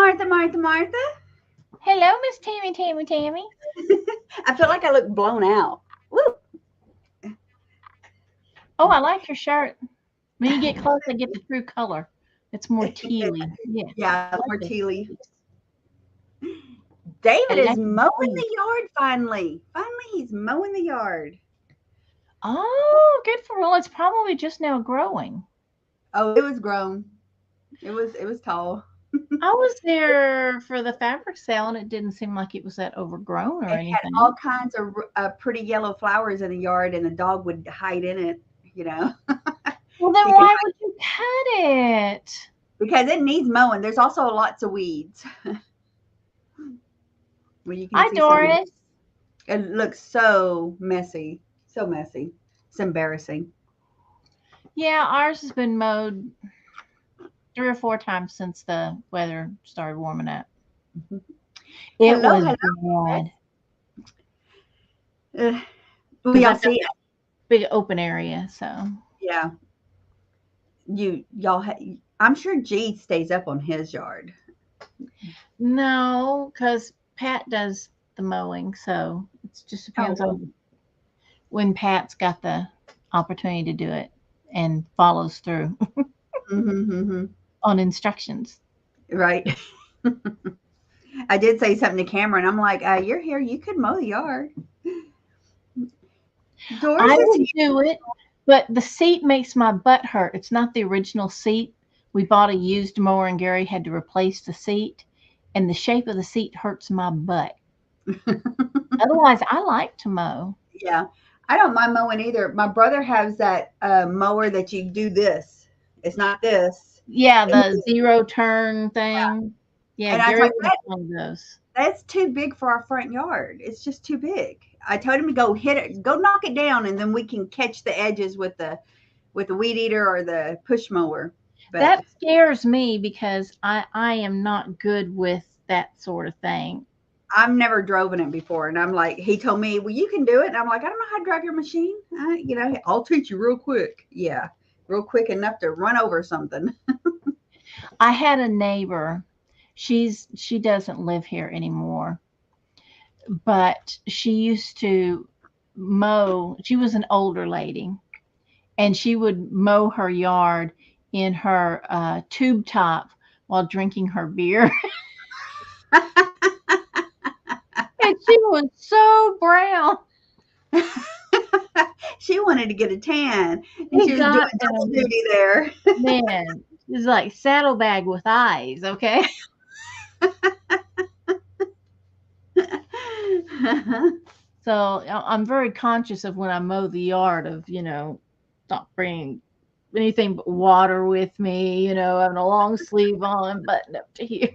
Martha, Martha, Martha. Hello, Miss Tammy. I feel like I look blown out. Woo. Oh, I like your shirt. When you get close, I get the true color. It's more tealy. Yes, Yeah, I more like the tealy. teals. David I is like the mowing teal. the yard finally. Finally, he's mowing the yard. Oh, good for well. It's probably just now growing. Oh, it was grown. It was tall. I was there for the fabric sale, and it didn't seem like it was that overgrown or It had all anything. kinds of pretty yellow flowers in the yard, and the dog would hide in it. You know, Well, then he could why would you cut it? because it needs mowing. There's also lots of weeds. Well, you can Hi, see some. Doris. It looks so messy. So messy. It's embarrassing. Yeah, ours has been mowed 3 or 4 times since the weather started warming up. It Hello, was hello. bad Uh, well, because y'all I've got see, big open area. So yeah, y'all. I'm sure G stays up on his yard. no, because Pat does the mowing, so it just Oh, depends well, on when Pat's got the opportunity to do it and follows through mm-hmm. on instructions. Right. I did say something to Cameron. I'm like, you're here. You could mow the yard. Doris I is would here. do it, but the seat makes my butt hurt. It's not the original seat. We bought a used mower, and Gary had to replace the seat, and the shape of the seat hurts my butt. Otherwise, I like to mow. Yeah, I don't mind mowing either. My brother has that mower that you do this. It's not this. Yeah, And, the zero turn thing. Yeah, and I told Gary him wants one of those. that's too big for our front yard. It's just too big. I told him to go hit it, go knock it down, and then we can catch the edges with the weed eater or the push mower. But That scares me because I am not good with that sort of thing. I've never driven it before, and I'm like, he told me, well, you can do it, and I'm like, I don't know how to drive your machine. I'll teach you real quick. Yeah, real quick enough to run over something. I had a neighbor. She doesn't live here anymore, but she used to mow. She was an older lady, and she would mow her yard in her tube top while drinking her beer. And she was so brown. She wanted to get a tan, and She she was doing got double duty there. man, it's like saddlebag with eyes, okay? So I'm very conscious of when I mow the yard of, not bringing anything but water with me, having a long sleeve on, button up to here.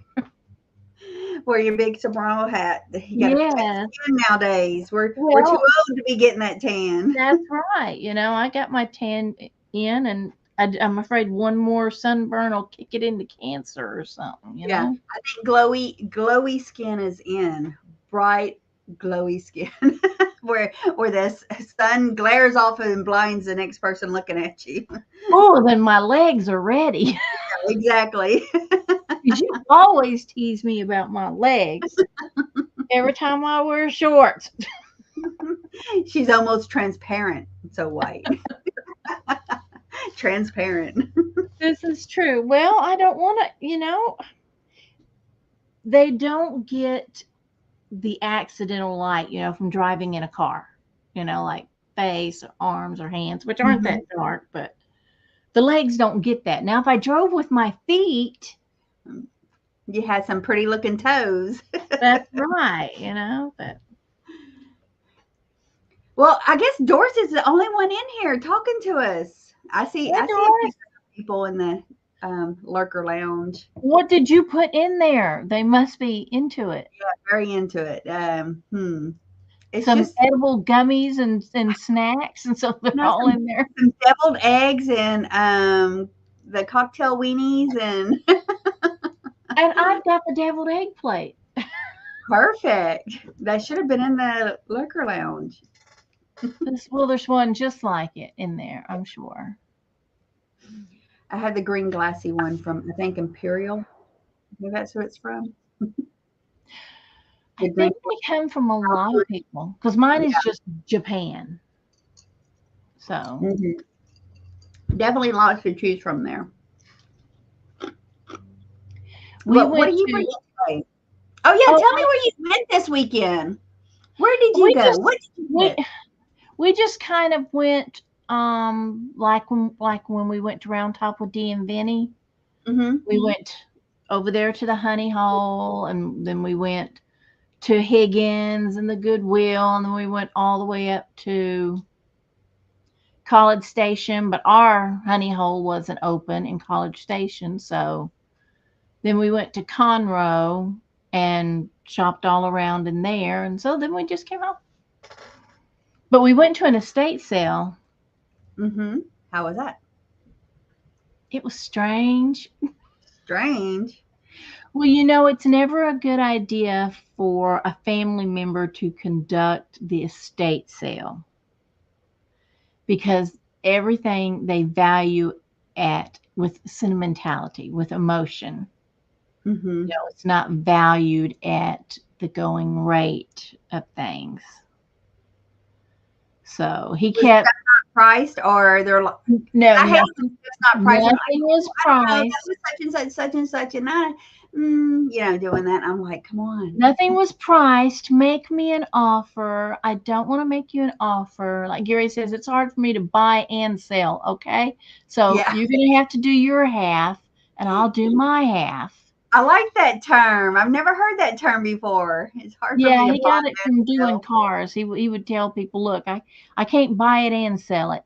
Wear your big sombrero hat. You got to protect Yeah. the skin nowadays. We're too Well, old to be getting that tan. that's right. I got my tan in, and I'm afraid one more sunburn will kick it into cancer or something, Yeah, I think glowy skin is in. Bright, glowy skin. where the sun glares off and blinds the next person looking at you. Oh, then my legs are ready. Exactly. 'Cause you always tease me about my legs every time I wear shorts. She's almost transparent. So white. Transparent. This is true. Well, I don't want to, they don't get the accidental light, from driving in a car, like face or arms or hands, which aren't that Mhm. dark, but the legs don't get that. Now, if I drove with my feet, You had some pretty looking toes. that's right, but Well, I guess Doris is the only one in here talking to us. hey, I see a few Doris, people in the lurker lounge. what did you put in there? They must be into it. Very into it. It's Some just edible gummies and snacks, and so they're all some in there. deviled eggs and the cocktail weenies and And I've got the deviled egg plate. perfect. That should have been in the lurker lounge. Well, there's one just like it in there, I'm sure. I had the green glassy one from I think Imperial. Maybe that's where it's from. I The drink. think they come from a lot of people because mine is just Japan. So Hmm. Definitely lots to choose from there. we What went are you to, bringing today? Oh yeah, oh, tell me where you went this weekend. Where did you we go? just, What did you we, get? we just kind of went, like when we went to Round Top with Dee and Vinny, Mm-hmm. we went over there to the Honey Hole, and then we went to Higgins and the Goodwill, and then we went all the way up to College Station, but our honey hole wasn't open in College Station. So then we went to Conroe and shopped all around in there. And so then we just came home. But we went to an estate sale. Mm-hmm. How was that? It was strange. Strange. Well, it's never a good idea for a family member to conduct the estate sale because everything they value at with sentimentality, with emotion. Mm-hmm. It's not valued at the going rate of things. So he Was kept, priced or they're like, no, I hate when it's not priced. I'm like, nothing was I don't know, that priced. was such and such, such and such, and I, doing that. I'm like, come on. Nothing was priced. Make me an offer. I don't want to make you an offer. Like Gary says, it's hard for me to buy and sell. Okay. So Yeah, you're going to have to do your half and I'll do my half. I like that term. I've never heard that term before. It's hard for me Yeah, to he buy got it and from doing sell. cars. He would tell people, look, I can't buy it and sell it.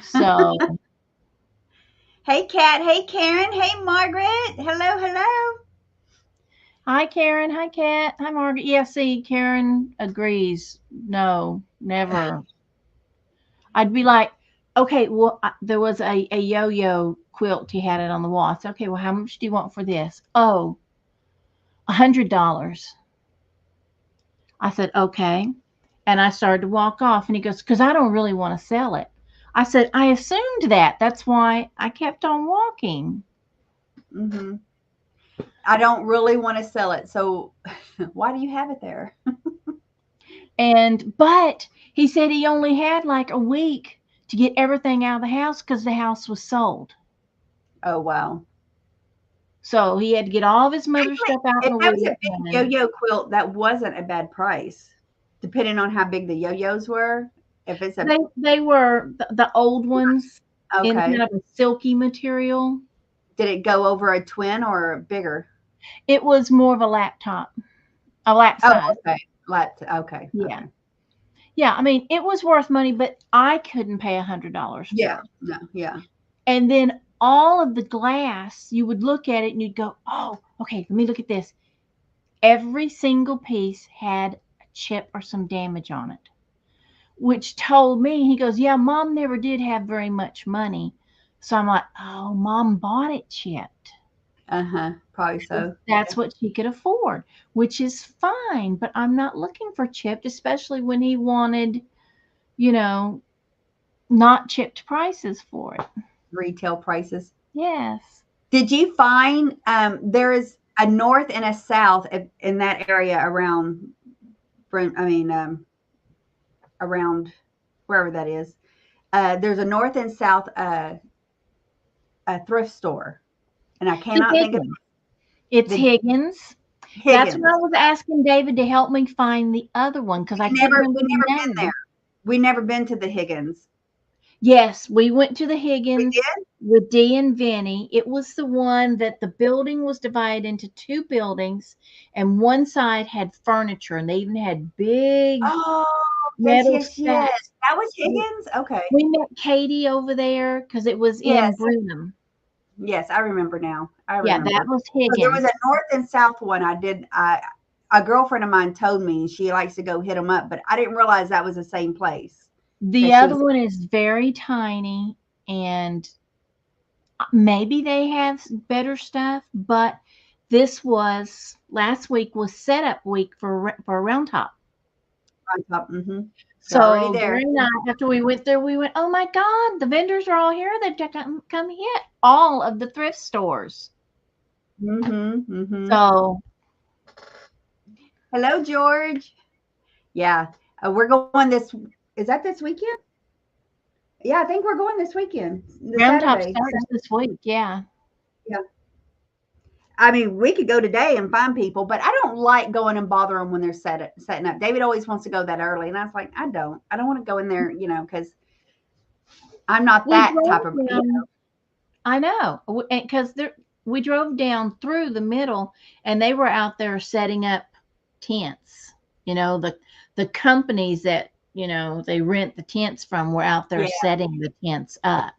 So Hey, Kat. Hey, Karen. Hey, Margaret. Hello, hello. hi, Karen. Hi, Kat. Hi, Margaret. Yeah, see, Karen agrees. No, never. I'd be like, okay, well, there was a yo-yo quilt. He had it on the wall. I said, okay, well, how much do you want for this? Oh, $100. I said, okay. And I started to walk off. And he goes, because I don't really want to sell it. I said, I assumed that. That's why I kept on walking. Hmm. I don't really want to sell it. So why do you have it there? But he said he only had like a week to get everything out of the house because the house was sold. Oh, wow. So he had to get all of his mother Actually, stuff out in if a that was a week. big And yo-yo quilt, that wasn't a bad price, depending on how big the yo-yos were. If it's a they were the old ones in kind okay, of a silky material. did it go over a twin or bigger? It was more of a lap Oh, size. okay. Okay, Yeah. okay. Yeah. I mean, it was worth money, but I couldn't pay $100 for Yeah, it. no, yeah. And then all of the glass, you would look at it and you'd go, oh, okay, let me look at this. Every single piece had a chip or some damage on it, which told me, he goes, yeah, mom never did have very much money. So I'm like, oh, mom bought it chipped. Uh-huh. Probably so. That's what she could afford, which is fine. But I'm not looking for chipped, especially when he wanted, you know, not chipped prices for it. Retail prices. Yes. Did you find there is a north and a south in that area around I mean around wherever that is. There's a north and south a thrift store, and I The cannot think of Higgins. It's the Higgins. That's what I Higgins. was asking David to help me find the other one because I couldn't We remember the never been there. name. We never been to the Higgins. Yes, we went to the We Higgins did? with Dee and Vinny. It was the one that the building was divided into two buildings, and one side had furniture, and they even had big Oh, yes, metal yes, stacks. yes. That was We Higgins? Okay. we met Katie over there because it was in Yes. Brenham. Yes, I remember now. I Yeah, that remember. was So there was Higgins. a north and south one I a girlfriend of mine told me she likes to go hit them up, but I didn't realize that was the same place The that she other was. one is very tiny, and maybe they have better stuff, but this was last week was setup week for Round Top. On top. Mhm. They're already So there. during night after we went there, we went, oh my God, the vendors are all here. They've come hit all of the thrift stores. Mhm. Mhm. So Hello, George. Yeah, we're going this. Is that this weekend? Yeah, I think we're going this weekend, the Roundtop Saturday. starts this week. Yeah. Yeah. I mean, we could go today and find people, but I don't like going and bother them when they're setting up. David always wants to go that early, and I was like, I don't. I don't want to go in there, because I'm not We that type drove of. down. I know, because we drove down through the middle, and they were out there setting up tents. The companies that they rent the tents from were out there Yeah. setting the tents up.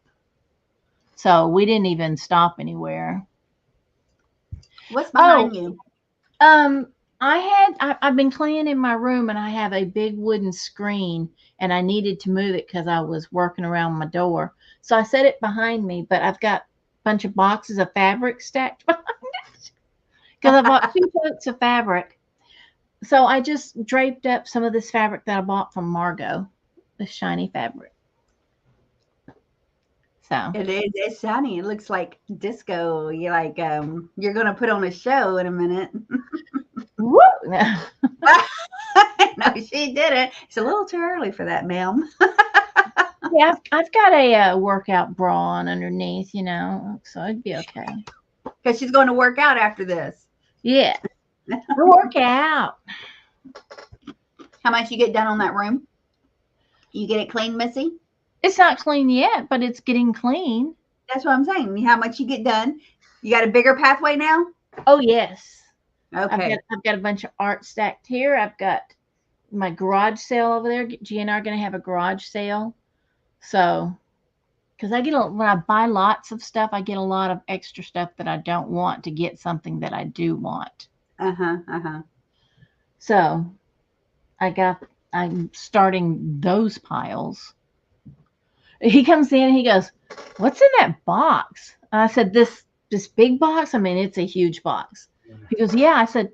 So we didn't even stop anywhere. What's Oh, behind you? um, I've been cleaning in my room, and I have a big wooden screen, and I needed to move it because I was working around my door. So I set it behind me, but I've got a bunch of boxes of fabric stacked behind it because I bought 2 totes of fabric. So I just draped up some of this fabric that I bought from Margot, the shiny fabric. So It is. It's shiny. It looks like disco. You're gonna put on a show in a minute. woo! No, she didn't. It's a little too early for that, ma'am. Yeah, I've got a workout bra on underneath, so it'd be okay. Because she's going to work out after this. Yeah, I work out. How much you get done on that room? You get it clean, Missy? It's not clean yet, but it's getting clean. That's what I'm saying. How much you get done? You got a bigger pathway now? Oh yes, I've got Okay. I've got a bunch of art stacked here. I've got my garage sale over there. G and R are going to have a garage sale, so because when I buy lots of stuff, I get a lot of extra stuff that I don't want to get something that I do want. Uh-huh. Uh-huh. So I got I'm starting those piles. He comes in and he goes, "What's in that box?" And I said, "This big box. I mean, it's a huge box." He goes, "Yeah." I said,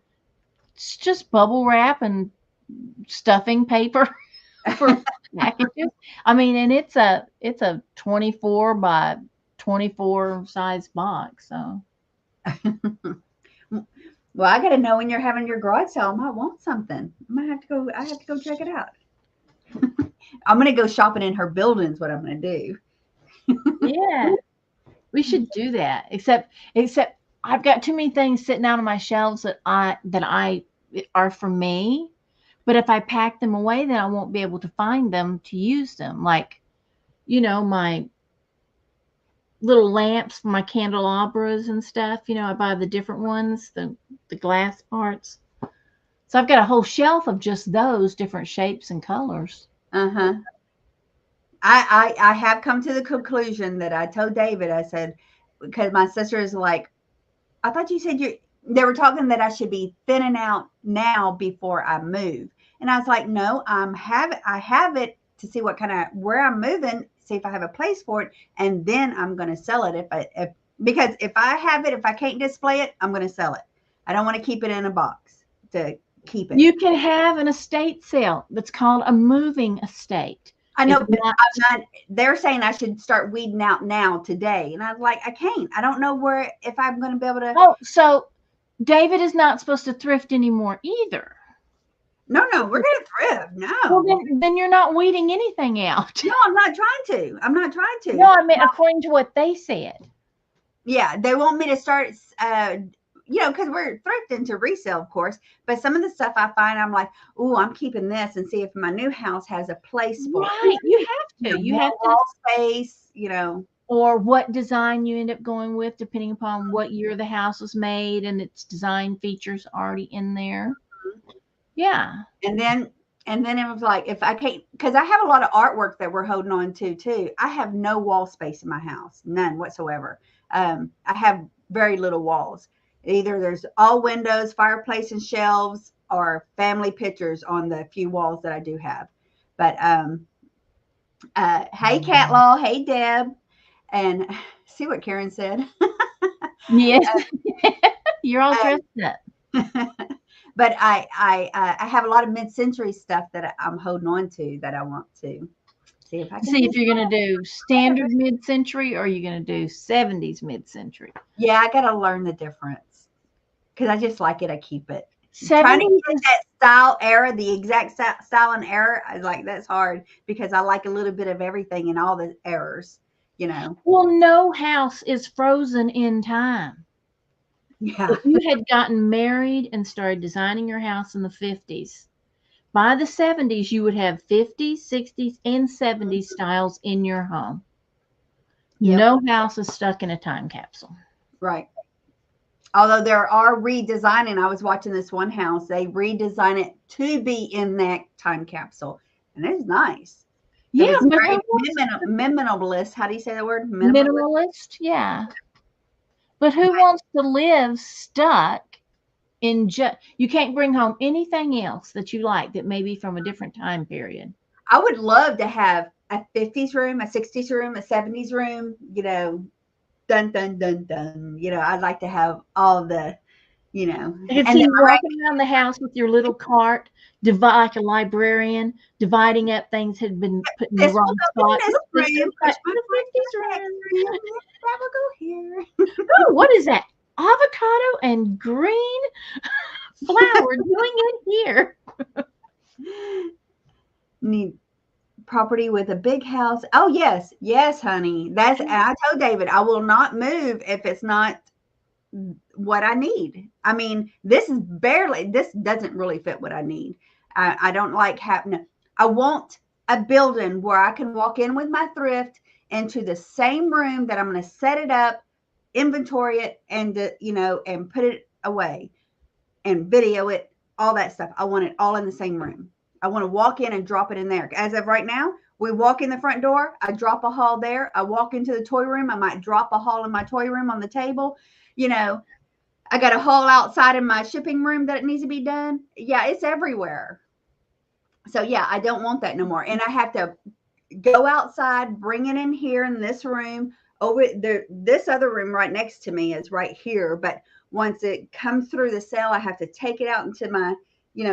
"It's just bubble wrap and stuffing paper for packages." I mean, and it's a 24 by 24 size box. So Well, I got to know when you're having your garage sale. I might want something. I might have to go. I have to go check it out. I'm gonna go shopping in her building. Is what I'm gonna do. yeah, we should do that. Except I've got too many things sitting out on my shelves that I are for me. But if I pack them away, then I won't be able to find them to use them. Like, my little lamps for my candelabras and stuff. I buy the different ones, the glass parts. So I've got a whole shelf of just those different shapes and colors. Uh huh. I have come to the conclusion that I told David. I said because my sister is like, I thought you said you. They were talking that I should be thinning out now before I move, and I was like, no, I have it to see what kind of where I'm moving, see if I have a place for it, and then I'm going to sell it if because if I have it, if I can't display it, I'm going to sell it. I don't want to keep it in a box to keep it. You can have an estate sale that's called a moving estate. I know, It's but not. I'm not. They're saying I should start weeding out now today, and I was like, I can't. I don't know where if I'm going to be able to. Oh, so David is not supposed to thrift anymore either. No, no, we're going to thrift. Well, No, then you're not weeding anything out. no, I'm not trying to. I'm not trying No, to. I meant according to what they said. Yeah, they want me to start. Because we're thrifting to resell, of course. But some of the stuff I find, I'm like, oh, I'm keeping this and see if my new house has a place for it. Right. You have to. You More have to. wall space. Or what design you end up going with, depending upon what year the house was made and its design features already in there. Yeah. And then it was like if I can't because I have a lot of artwork that we're holding on to too. I have no wall space in my house, none whatsoever. I have very little walls. Either there's all windows, fireplace, and shelves, or family pictures on the few walls that I do have. But hey, Catlaw, hey, Deb, and see what Karen said. Yes. You're all dressed up. But I have a lot of mid-century stuff that I'm holding on to that I want to see if I can See if just. you're going to do standard mid century or you're going to do 70s mid century. Yeah, I got to learn the difference. because I just like it. I keep it. Trying to 70s get is that style era, the exact style and era, I like that's hard because I like a little bit of everything in all the eras, you know. well, no house is frozen in time. Yeah. If you had gotten married and started designing your house in the 50s, by the 70s, you would have 50s, 60s, and 70s styles in your home. Yep. No house is stuck in a time capsule. Right. Although there are redesigning, I was watching this one house, they redesign it to be in that time capsule, and it's nice. Yeah, But it's but who very wants minimalist. How do you say that word? Minimalist. minimalist? Yeah. But who wants to live stuck in just you can't bring home anything else that you like that may be from a different time period. I would love to have a 50s room, a 60s room, a 70s room, dun dun dun dun. I'd like to have all the, I can and see then you walking around the house with your little cart, like a librarian, dividing up things had been put in the this will wrong go in spot. this Put this in room, push my the button in 50s the next room. room, that will go here. Oh, what is that? Avocado and green flour doing in here. Need property with a big house. Oh yes, yes, honey. And I told David I will not move if it's not what I need. I mean, this doesn't really fit what I need. I don't like having, I want a building where I can walk in with my thrift into the same room that I'm going to set it up, inventory it, and, and put it away and video it, all that stuff. I want it all in the same room. I want to walk in and drop it in there. As of right now, we walk in the front door, I drop a haul there. I walk into the toy room, I might drop a haul in my toy room on the table. You know, I got a haul outside in my shipping room that it needs to be done. Yeah, it's everywhere. So yeah, I don't want that no more. And I have to go outside, bring it in here in this room. Over there, this other room right next to me is right here. But once it comes through the sale, I have to take it out into my,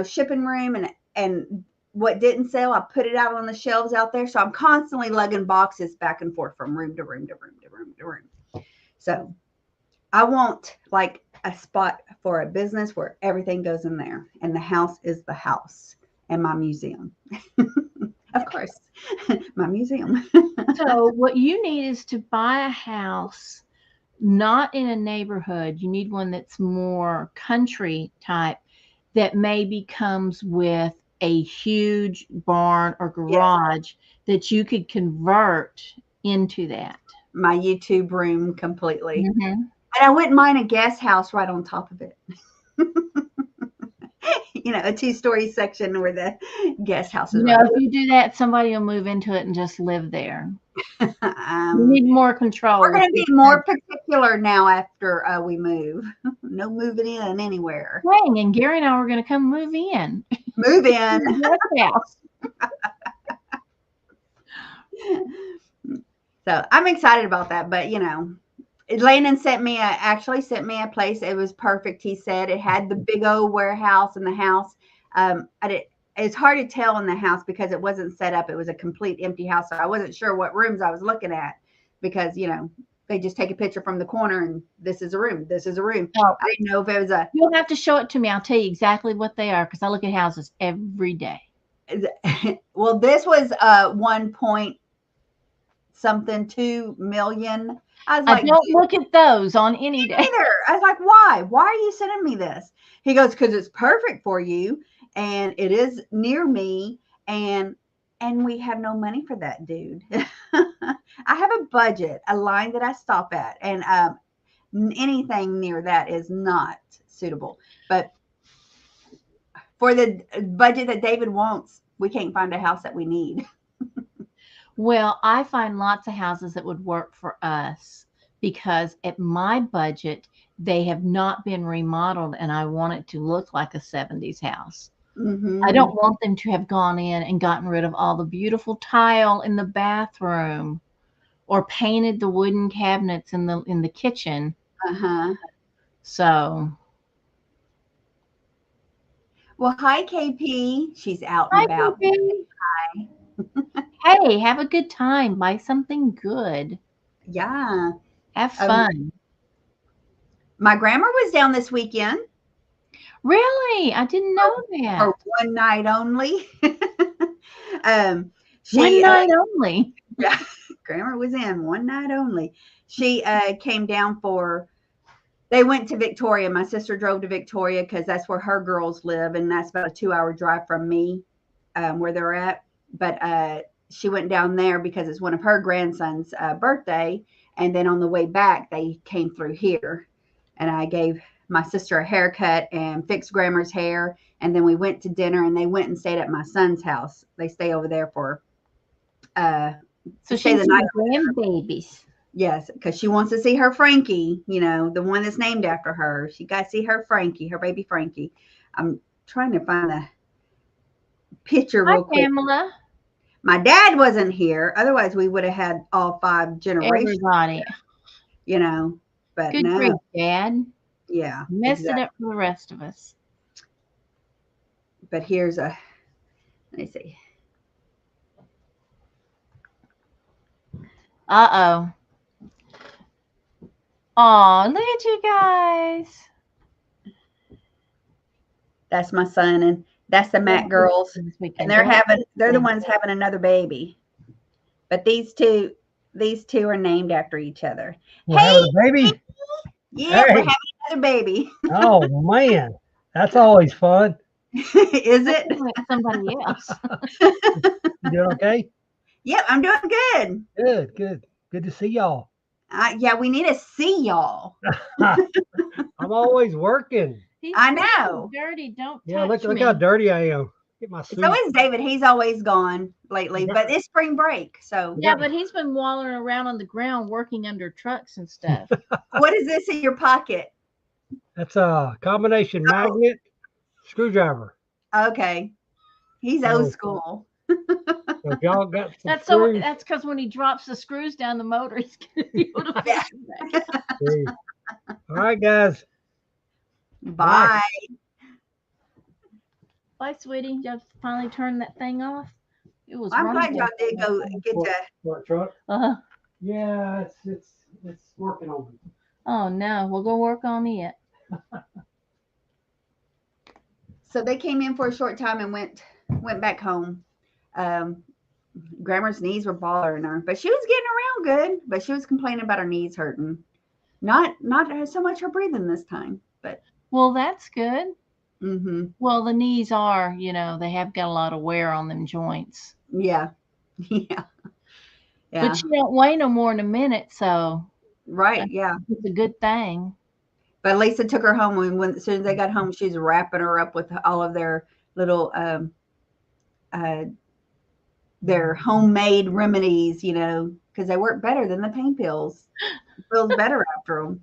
shipping room, and what didn't sell, I put it out on the shelves out there. So I'm constantly lugging boxes back and forth from room to room to room to room to room. So I want like a spot for a business where everything goes in there, and the house is the house and my museum. Of course, my museum. So what you need is to buy a house not in a neighborhood. You need one that's more country type that maybe comes with a huge barn or Yes, garage that you could convert into that. my YouTube room completely. Hmm. And I wouldn't mind a guest house right on top of it. A two-story section where the guest house is right. If you do that, somebody will move into it and just live there. You um, need more we're control with going to be this more country. particular now after we move. No moving in anywhere. Dang, and Gary and I were going to come move in. Move in. Guest house. So I'm excited about that. But Landon actually sent me a place. It was perfect. He said it had the big old warehouse in the house. It's hard to tell in the house because it wasn't set up. It was a complete empty house. So I wasn't sure what rooms I was looking at because, they just take a picture from the corner and this is a room. This is a room. Oh, I didn't know if it was you'll have to show it to me. I'll tell you exactly what they are because I look at houses every day. well, this was 1 point something 2 million. I was I like, don't look at those on any day. neither. I was like, why? Why are you sending me this? He goes, because it's perfect for you and it is near me, and we have no money for that, dude. I have a budget, a line that I stop at, and anything near that is not suitable. But for the budget that David wants, we can't find a house that we need. Well, I find lots of houses that would work for us because at my budget, they have not been remodeled and I want it to look like a 70s house. I Mm-hmm. don't want them to have gone in and gotten rid of all the beautiful tile in the bathroom or painted the wooden cabinets in the kitchen. Uh-huh. So, Well, hi, KP. She's out and hi, about. Poopy. Hey, have a good time. Buy something good. Yeah. Have Um, fun. my grandma was down this weekend. Really? I didn't for, know for that. one night only. um, One she night only. yeah, Grandma was in one night only. She came down for. They went to Victoria. My sister drove to Victoria because that's where her girls live, and that's about a 2 hour drive from me, where they're at. But she went down there because it's one of her grandson's birthday, and then on the way back they came through here, and I gave my sister a haircut and fixed Grandma's hair, and then we went to dinner, and they went and stayed at my son's house. They stay over there for uh, So stay she's the night. some grandbabies. Yes, because she wants to see her Frankie, the one that's named after her. She got to see her Frankie, her baby Frankie. I'm trying to find the picture Hi, real quick. Pamela. My dad wasn't here. Otherwise, we would have had all five generations, Everybody. you know. But Good grief, no, Dad. yeah, Messed it exactly. up for the rest of us. But here's a, let me see. Uh-oh. Oh, look at you guys. That's my son, and that's the Matt girls, We and can do it. they're the ones having another baby. But these two are named after each other. We're Hey, having a baby? yep, we're Hey, having another baby. oh man, that's always fun. Is it? Especially with somebody else. You doing okay? Yep, I'm doing good. Good, good. Good to see y'all. Yeah, we need to see y'all. I'm always working. He's I filthy, know. dirty. Don't Yeah, touch look how me. dirty I am. Get my So suit. is David. He's always gone I lately, got, but it's spring break. So I Yeah, got, but he's been wallering around on the ground working under trucks and stuff. what is this in your pocket? that's a combination Oh, magnet screwdriver. okay. He's old So, school. so if y'all got some That's so. screws, That's because when he drops the screws down the motor, he's gonna be able to Yeah. push them back out. see. All right, guys. Bye. Bye. Bye, sweetie. You finally turned that thing off. It was I'm glad y'all running. did go get to. What truck? Uh, Yeah, it's working on me. oh no, we'll go work on it. So they came in for a short time and went back home. Um, Grandma's knees were bothering her, but she was getting around good. But she was complaining about her knees hurting. Not so much her breathing this time, but Well, that's good. mm-hmm. Well, the knees are, they have got a lot of wear on them joints. Yeah, yeah, But yeah. she don't weigh no more than a minute, so Right, that's yeah. it's a good thing. But Lisa took her home when as soon as they got home, she was wrapping her up with all of little uh, their homemade remedies, because they work better than the pain pills. It feels better after them.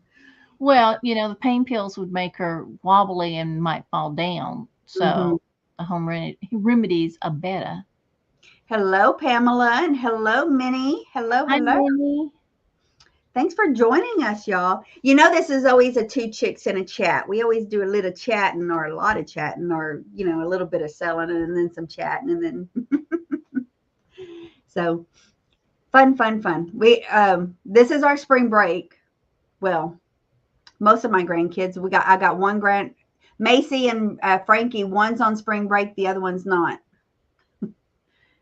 Well, the pain pills would make her wobbly and might fall down. Hmm. So the remedies are better. Hello, Pamela, and hello, Minnie. Hello, Hi, hello. Minnie. Thanks for joining us, y'all. This is always a two chicks in a chat. We always do a little chatting or a lot of chatting or, a little bit of selling and then some chatting and then so fun, fun, fun. This is our spring break. Well, most of my grandkids, I got one Macy and Frankie, one's on spring break, the other one's not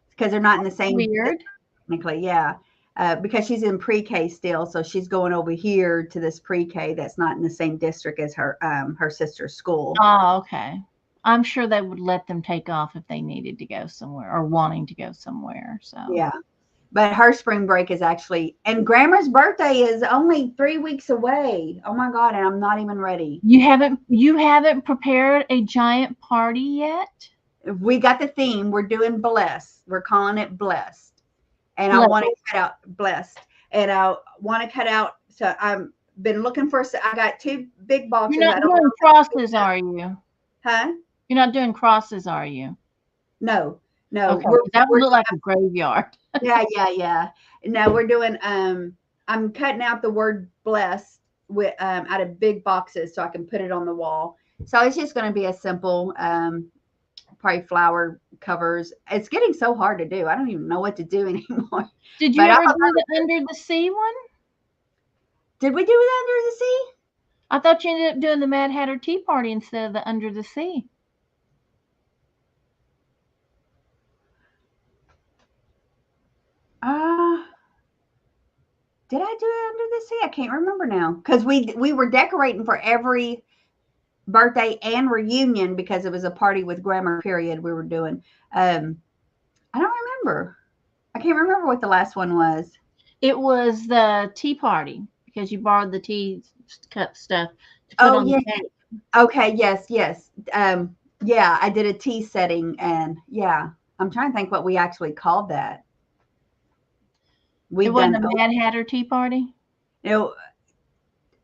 because they're not in the same Weird. technically, yeah. Because she's in pre-K still, so she's going over here to this pre-K that's not in the same district as her sister's school. Oh, okay. I'm sure they would let them take off if they needed to go somewhere or wanting to go somewhere. So Yeah, but her spring break is actually, and Grandma's birthday is only 3 weeks away. Oh my God, and I'm not even ready. you haven't prepared a giant party yet? We got the theme. We're doing blessed. We're calling it blessed, and I Bless. want to cut out blessed, and I want to cut out. So I've been looking for. I got two big You're boxes. not I don't doing know. crosses, are you? Huh? You're not doing crosses, are you? No, no. Okay, 'cause that would We're look like a graveyard. yeah, yeah, yeah. No, we're doing. I'm cutting out the word blessed with out of big boxes so I can put it on the wall. So it's just going to be a simple, probably flower covers. It's getting so hard to do. I don't even know what to do anymore. Did you But I ever thought, do the under the sea one? did we do it under the sea? I thought you ended up doing the Mad Hatter Tea Party instead of the Under the Sea. Uh, did I do it under the sea? I can't remember now because we were decorating for every birthday and reunion because it was a party with grammar period we were doing. I don't remember. I can't remember what the last one was. It was the tea party because you borrowed the tea cup stuff to put Oh on yeah. the cake. Okay. Yes. Yeah, I did a tea setting, and yeah, I'm trying to think what we actually called that. It We've wasn't done. a Mad Hatter Tea Party. You know,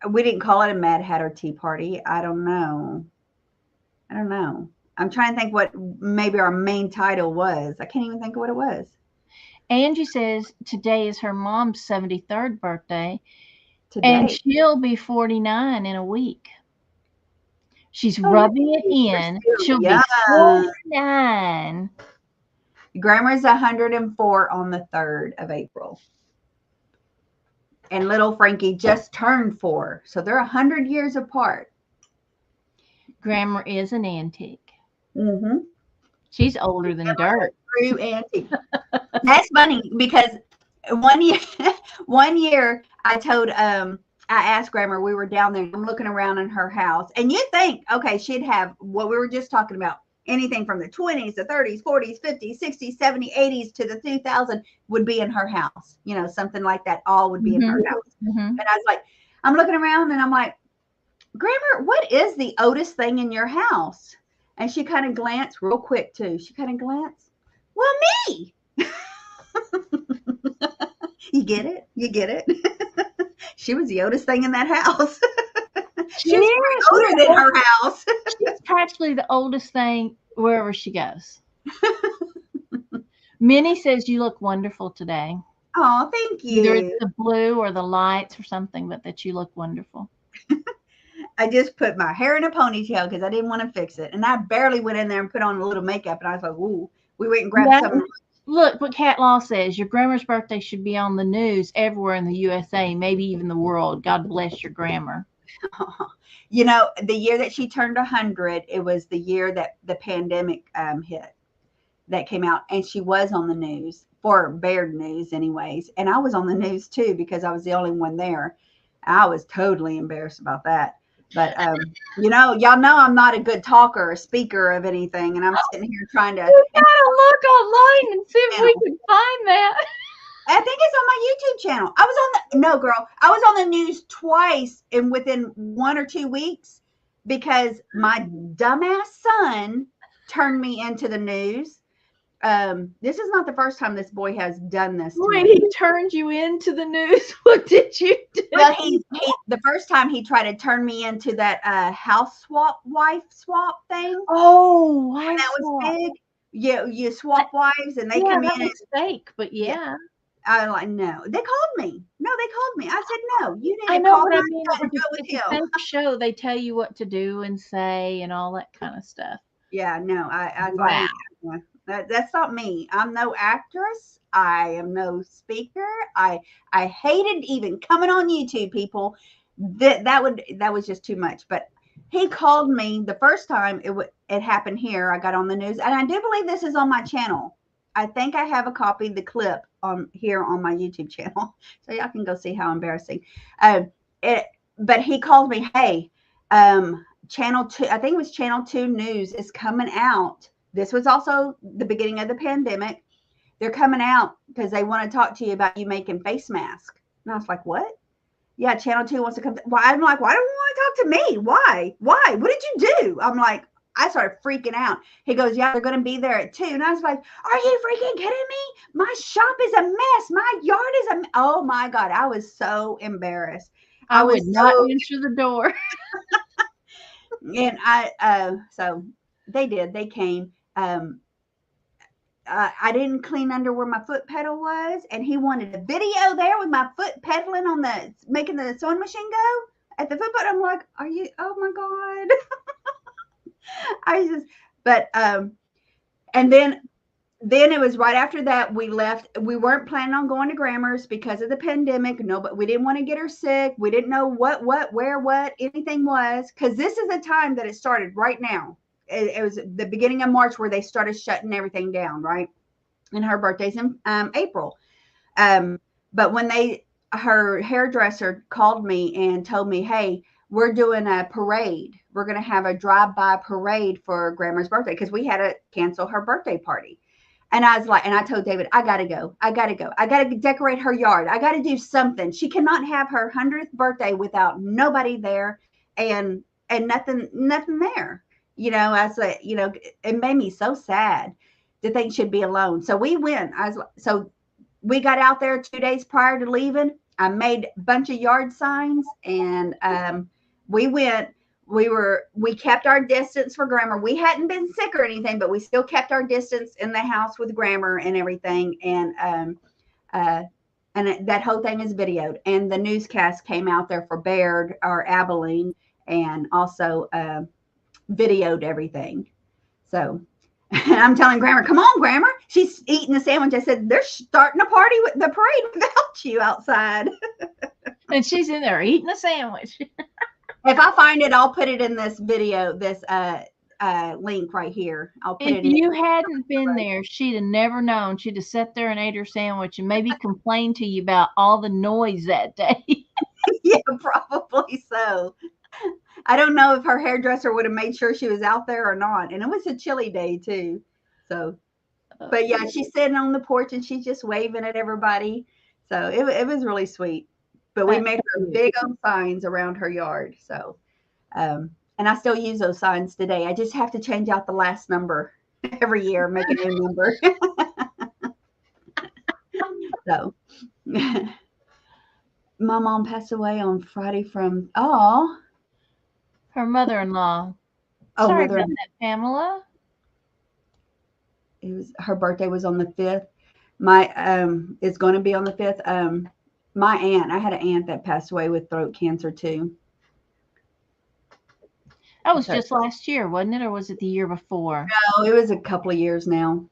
we didn't call it a Mad Hatter Tea Party. I don't know. I don't know. I'm trying to think what maybe our main title was. I can't even think of what it was Angie says today is her mom's 73rd birthday, and today. she'll be 49 in a week. She's Oh, rubbing it you're in. still She'll be young. 49. Grandma's 104 on the 3rd of April. And little Frankie just turned 4. So they're 100 years apart. Grandma is an antique. Mm-hmm. She's older than dirt. True auntie. That's funny because one year, one year I told I asked Grandma, we were down there, I'm looking around in her house, and you think, okay, she'd have what we were just talking about, anything from the 20s, the 30s, 40s, 50s, 60s, 70s, 80s to the 2000 would be in her house. You know, something like that, all would be in her house. Mm-hmm. And I was like, I'm looking around and I'm like, Grandma, what is the oldest thing in your house? And she kind of glanced real quick too. She kind of glanced, well, me. You get it? You get it? She was the oldest thing in that house. She was older than her house. She's practically the oldest thing wherever she goes. Minnie says you look wonderful today. Oh, thank Either it's you. the blue or the lights or something, but that you look wonderful. I just put my hair in a ponytail because I didn't want to fix it. And I barely went in there and put on a little makeup. And I was like, ooh, we went and grabbed some. Look what Cat Law says. Your grandma's birthday should be on the news everywhere in the USA, maybe even the world. God bless your grandma. You know, the year that she turned 100, it was the year that the pandemic hit, that came out. And she was on the news for Baird News anyways. And I was on the news too because I was the only one there. I was totally embarrassed about that. But, you know, y'all know I'm not a good talker or speaker of anything. And I'm sitting here trying to. We gotta look online and see if we can find that. I think it's on my YouTube channel. I was on the, no, girl, I was on the news twice and within 1 or 2 weeks because my dumbass son turned me into the news. This is not the first time this boy has done this to Wait, me. he turned you into the news. What did you do? Well, the first time he tried to turn me into that wife swap thing. Oh, When that was big. You swap wives and they come in. It's fake, but yeah. I was like, no. They called me. No, they called me. I said, no, you need I to know, call but my I mean, son and go with it's him. a fake show. They tell you what to do and say and all that kind of stuff. Yeah, no, I was Wow. like, that's not me. I'm no actress. I am no speaker. I hated even coming on YouTube, people. That was just too much. But he called me the first time it happened here. I got on the news, and I do believe this is on my channel. I think I have a copy of the clip on here on my YouTube channel, so y'all can go see how embarrassing. But he called me, hey, Channel 2, I think it was Channel 2 News is coming out. This was also the beginning of the pandemic. They're coming out because they want to talk to you about you making face masks. And I was like, what? Yeah, Channel 2 wants to come. Why? I'm like, why do you want to talk to me? Why? Why? What did you do? I'm like, I started freaking out. He goes, yeah, they're going to be there at 2. And I was like, are you freaking kidding me? My shop is a mess. My yard is a mess. Oh my God. I was so embarrassed. I would not answer the door. And so they did. They came. I didn't clean under where my foot pedal was, and he wanted a video there with my foot pedaling on making the sewing machine go at the foot pedal. I'm like, are you? Oh my God! But and then then it was right after that we left. We weren't planning on going to Grandma's because of the pandemic. No, but we didn't want to get her sick. We didn't know where anything was, because this is the time that it started right now. It was the beginning of March where they started shutting everything down, right? And her birthday's in April. Um, but when her hairdresser called me and told me, hey, we're doing a parade. We're going to have a drive-by parade for Grandma's birthday because we had to cancel her birthday party. And I was like, and I told David, I got to go. I got to go. I got to decorate her yard. I got to do something. She cannot have her 100th birthday without nobody there and nothing there. I was like, it made me so sad to think she'd be alone. So we went. So we got out there 2 days prior to leaving. I made a bunch of yard signs, and we went. We kept our distance for Grandma. We hadn't been sick or anything, but we still kept our distance in the house with Grandma and everything. And that whole thing is videoed. And the newscast came out there for Baird or Abilene, and also videoed everything. So I'm telling Grandma, come on, Grandma. She's eating a sandwich. I said, they're starting a party with the parade without you outside. And she's in there eating a sandwich. If I find it, I'll put it in this video, this link right here. I'll put If it in. you hadn't been there, she'd have never known. She'd have sat there and ate her sandwich and maybe complained to you about all the noise that day. Yeah, probably so. I don't know if her hairdresser would have made sure she was out there or not. And it was a chilly day too. So, but yeah, she's sitting on the porch and she's just waving at everybody. So it was really sweet. But we made her big old signs around her yard. So, and I still use those signs today. I just have to change out the last number every year, make a new number. So, my mom passed away on Friday from, Her mother-in-law. Oh, Sorry about that, Pamela. Her birthday was on the 5th. My it's going to be on the 5th. My aunt, I had an aunt that passed away with throat cancer too. That was just last year, wasn't it? Or was it the year before? No, it was a couple of years now.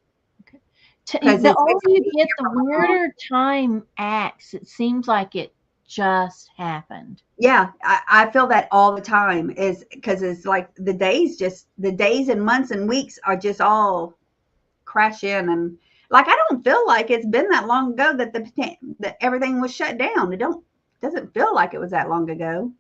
Okay. The older you get, the weirder time acts. It seems like it just happened. Yeah, I feel that all the time, is because it's like the days and months and weeks are just all crash in, and like I don't feel like it's been that long ago that everything was shut down. Doesn't feel like it was that long ago.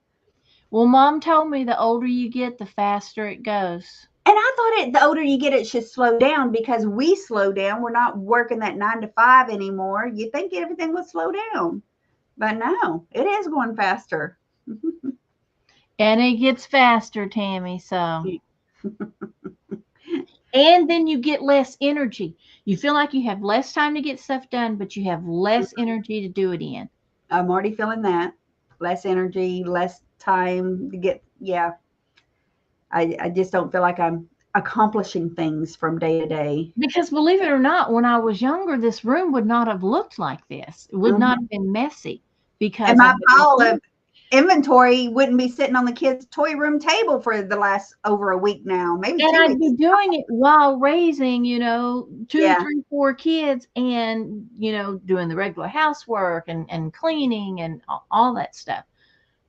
Well, Mom told me the older you get, the faster it goes. And I thought the older you get, it should slow down because we slow down. We're not working that 9 to 5 anymore. You think everything would slow down, but no, it is going faster. And it gets faster, Tammy. So, and then you get less energy. You feel like you have less time to get stuff done, but you have less energy to do it in. I'm already feeling that. Less energy, less time to get, yeah. I just don't feel like I'm accomplishing things from day to day. Because believe it or not, when I was younger, this room would not have looked like this. It would not have been messy. Because and my pile of inventory wouldn't be sitting on the kids' toy room table for the last over a week now. Maybe and 2 I'd weeks. be doing it while raising, 2, Yeah. 3, 4 kids and, doing the regular housework and cleaning and all that stuff.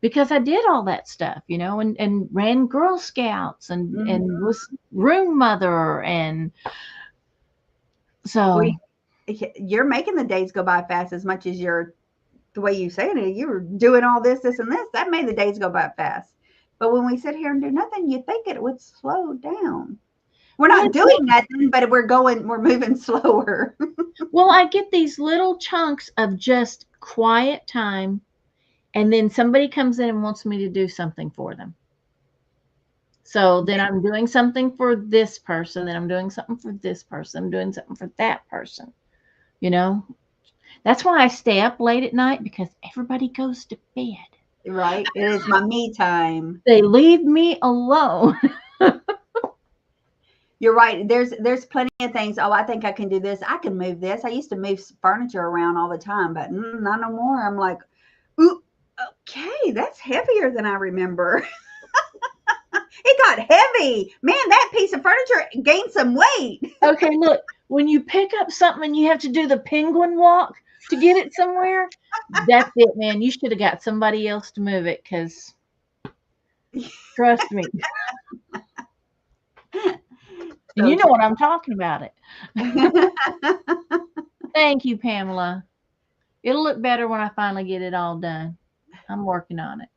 Because I did all that stuff, and ran Girl Scouts and was room mother. And so you're making the days go by fast as much as the way you say it, you were doing all this, and this, that made the days go by fast. But when we sit here and do nothing, you think it would slow down. We're not doing nothing, but we're moving slower. Well, I get these little chunks of just quiet time, and then somebody comes in and wants me to do something for them. So then I'm doing something for this person, then I'm doing something for this person, I'm doing something for that person. That's why I stay up late at night, because everybody goes to bed. Right? It is my me time. They leave me alone. You're right. There's plenty of things. Oh, I think I can do this. I can move this. I used to move furniture around all the time, but not no more. I'm like, ooh, okay, that's heavier than I remember. It got heavy. Man, that piece of furniture gained some weight. Okay, look, when you pick up something and you have to do the penguin walk to get it somewhere, that's it, man. You should have got somebody else to move it because trust me. And So you know what I'm talking about it. Thank you, Pamela. It'll look better when I finally get it all done. I'm working on it.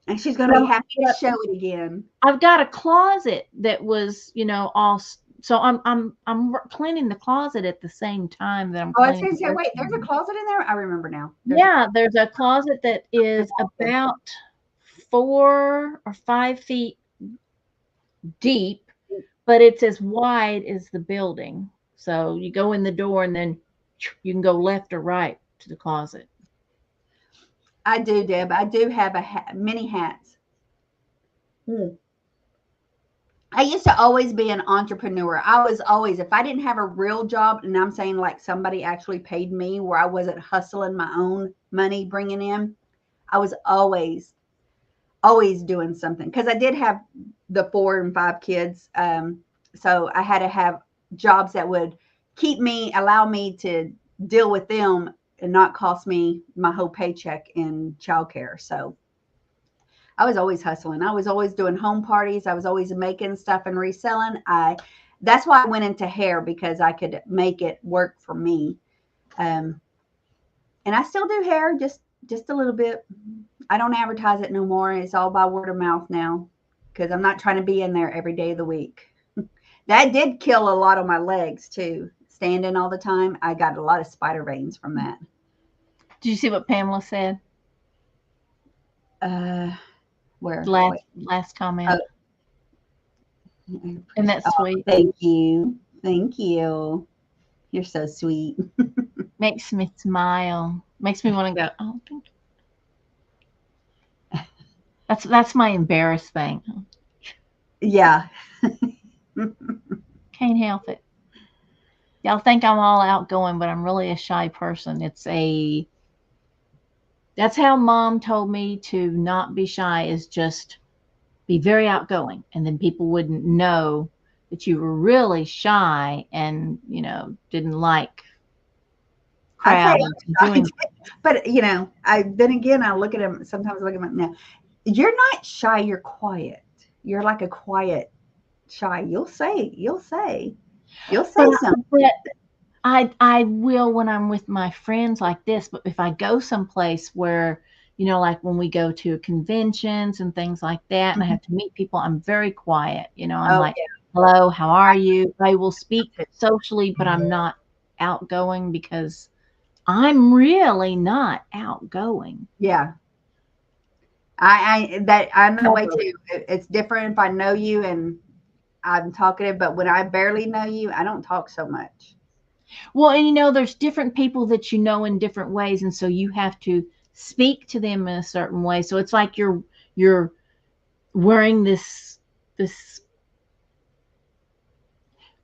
and she's going to be happy to show it again. I've got a closet that was, all. So I'm cleaning the closet at the same time that I'm Oh, I was cleaning. going to say, wait, there's a closet in there? I remember now. Yeah, there's a closet that is about 4 or 5 feet deep, but it's as wide as the building. So you go in the door and then you can go left or right to the closet. I do, Deb. I do have many hats. Hmm. I used to always be an entrepreneur. I was always, if I didn't have a real job, and I'm saying like somebody actually paid me where I wasn't hustling my own money bringing in, I was always doing something because I did have the 4 and 5 kids. So I had to have jobs that would allow me to deal with them and not cost me my whole paycheck in childcare. So I was always hustling. I was always doing home parties. I was always making stuff and reselling. That's why I went into hair because I could make it work for me. Um, and I still do hair, just a little bit. I don't advertise it no more. It's all by word of mouth now because I'm not trying to be in there every day of the week. That did kill a lot of my legs too. Standing all the time, I got a lot of spider veins from that. Did you see what Pamela said? Uh, where? Last comment. Isn't that sweet? Thank you. Thank you. You're so sweet. Makes me smile. Makes me want to go, oh, thank you. That's my embarrassed thing. Yeah. Can't help it. Y'all think I'm all outgoing, but I'm really a shy person. That's how mom told me to not be shy, is just be very outgoing. And then people wouldn't know that you were really shy and, didn't like I say crowds I'm doing. shy, but then again, I look at him sometimes. Look at him now. You're not shy. You're quiet. You're like a quiet shy. You'll say something. But I will when I'm with my friends like this, but if I go someplace where, like when we go to conventions and things like that, and I have to meet people, I'm very quiet. I'm Oh like, hello, how are you? I will speak socially, but I'm not outgoing because I'm really not outgoing. yeah. I'm that way too. It's different if I know you and I'm talkative, but when I barely know you, I don't talk so much. Well, and there's different people that you know in different ways, and so you have to speak to them in a certain way. So it's like you're wearing this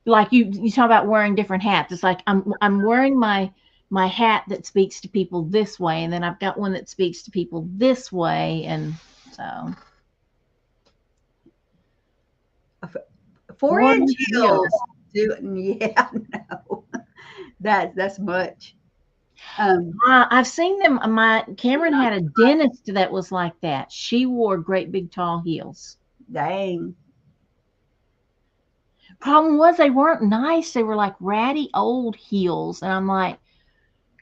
like you talk about wearing different hats. It's like I'm wearing my hat that speaks to people this way, and then I've got one that speaks to people this way, and so 4-inch heels. heels. Yeah, no, that's much. I've seen them. My Cameron had a dentist that was like that. She wore great big tall heels. Dang. Problem was they weren't nice. They were like ratty old heels, and I'm like,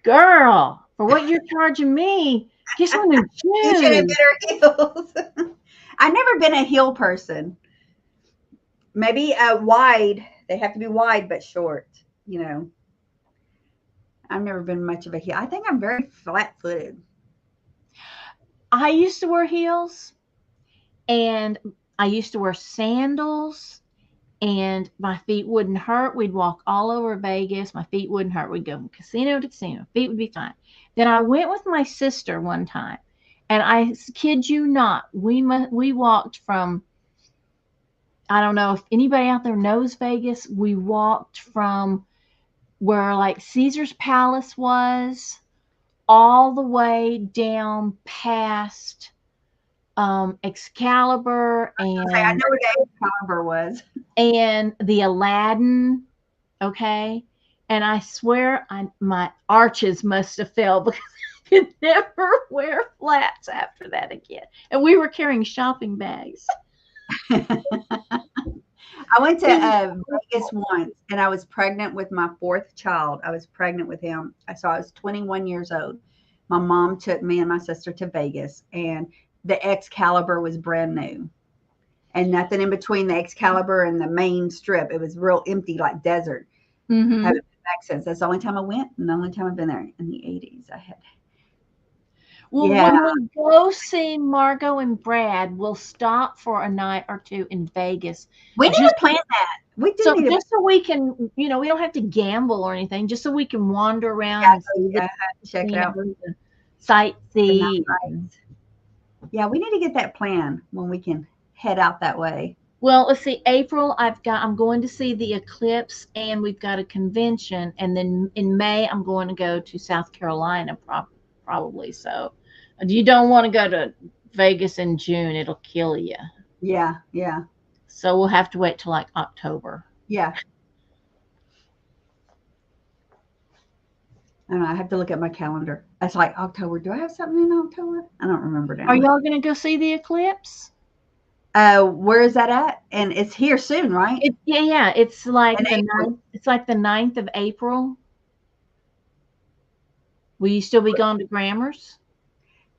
girl, for what you're charging me, get some new You should have shoes. better heels. I've never been a heel person. Maybe wide. They have to be wide but short. You know, I've never been much of a heel. I think I'm very flat footed. I used to wear heels, and I used to wear sandals, and my feet wouldn't hurt. We'd walk all over Vegas. My feet wouldn't hurt. We'd go from casino to casino. Feet would be fine. Then I went with my sister one time, and I kid you not, we walked from, I don't know if anybody out there knows Vegas. We walked from where like Caesar's Palace was all the way down past Excalibur I know where Excalibur was. and the Aladdin. Okay. And I swear my arches must have fell because I could never wear flats after that again. And we were carrying shopping bags. I went to It was Vegas awful. once, and I was pregnant with my fourth child. I was pregnant with him. So I was 21 years old. My mom took me and my sister to Vegas, and the Excalibur was brand new, and nothing in between the Excalibur and the main strip. It was real empty, like desert. Mm-hmm. Haven't been back since. That's the only time I went, and the only time I've been there in the 80s. I had, Well, yeah, when we go see Margot and Brad, we'll stop for a night or two in Vegas, we need to just plan that. We do so need to. just so we can, we don't have to gamble or anything, just so we can wander around Yeah, and see the yeah, check it out. casinos and The night sightsee. lights. Yeah, we need to get that plan when we can head out that way. Well, let's see. April, I'm going to see the eclipse, and we've got a convention, and then in May, I'm going to go to South Carolina, probably. So, you don't want to go to Vegas in June; it'll kill you. Yeah, yeah, So we'll have to wait till like October. yeah. I don't know. I have to look at my calendar. It's like October. Do I have something in October? I don't remember Are now. y'all going to go see the eclipse? Where is that at? And it's here soon, right? Yeah. It's In like the April. ninth. It's like the 9th of April. Will you still be going to Grammars?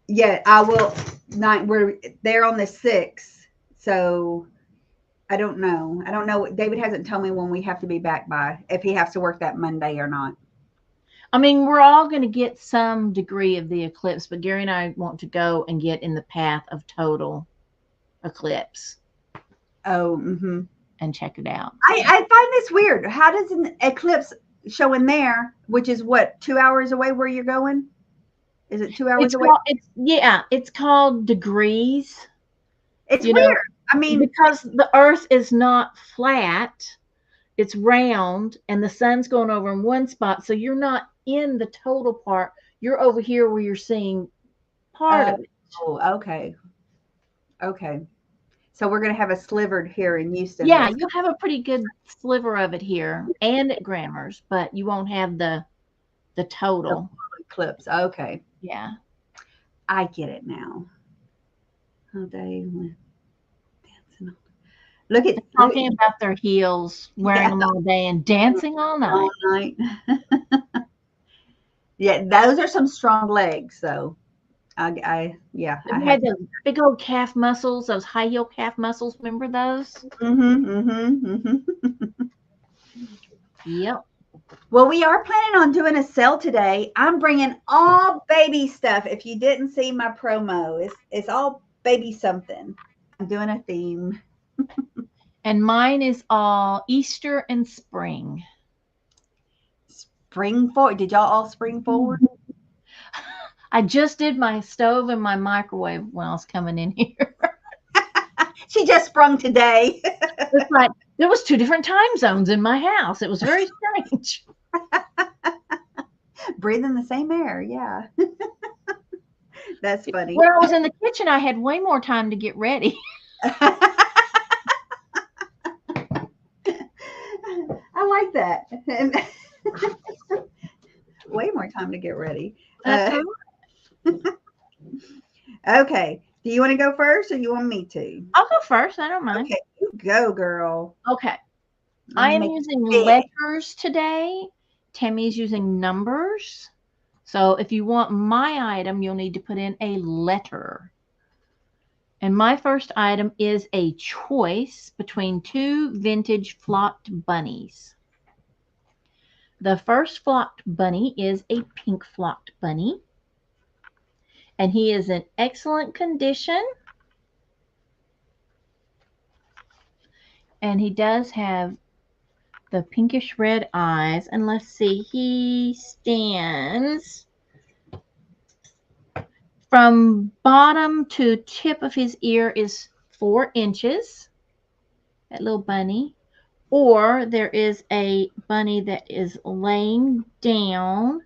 Yeah, I will. Night. We're there on the 6th, so I don't know. I don't know. David hasn't told me when we have to be back by, if he has to work that Monday or not. I mean, we're all going to get some degree of the eclipse, but Gary and I want to go and get in the path of total eclipse Oh, mm-hmm. and check it out. I find this weird. How does an eclipse show in there, which is what, 2 hours away where you're going? Is it 2 hours away? It's called degrees, It's you know, weird. I mean, because the earth is not flat, it's round and the sun's going over in one spot, so you're not in the total part. You're over here where you're seeing part of it. okay. Okay. So we're going to have a slivered here in Houston. Yeah, That's you'll have a pretty good sliver of it here and at Grammars, but you won't have the the total. eclipse. Okay. Yeah. I get it now. Oh, Dave. Dancing. Look at Talking about their heels, wearing yeah, them all day and dancing all all night. night. Yeah, those are some strong legs. So yeah, I They have had to. those big old calf muscles, those high heel calf muscles. Remember those? Mm-hmm, mm-hmm, mm-hmm. Yep. Well, we are planning on doing a sale today. I'm bringing all baby stuff. If you didn't see my promo, it's all baby something. I'm doing a theme. And mine is all Easter and spring. Spring forward. Did y'all all spring forward? I just did my stove and my microwave when I was coming in here. She just sprung today. It's like there was two different time zones in my house. It was very strange. Breathing the same air. Yeah. That's funny. When I was in the kitchen, I had way more time to get ready. I like that. Way more time to get ready. That's Uh, right. okay. Do you want to go first or you want me to? I'll go first. I don't mind. Okay, you go, girl. Okay. Let I me am make it using big. letters today. Tammy's using numbers. So if you want my item, you'll need to put in a letter. And my first item is a choice between two vintage flocked bunnies. The first flocked bunny is a pink flocked bunny, and he is in excellent condition. And he does have the pinkish red eyes. And let's see, he stands from bottom to tip of his ear is 4 inches, that little bunny. Or there is a bunny that is laying down,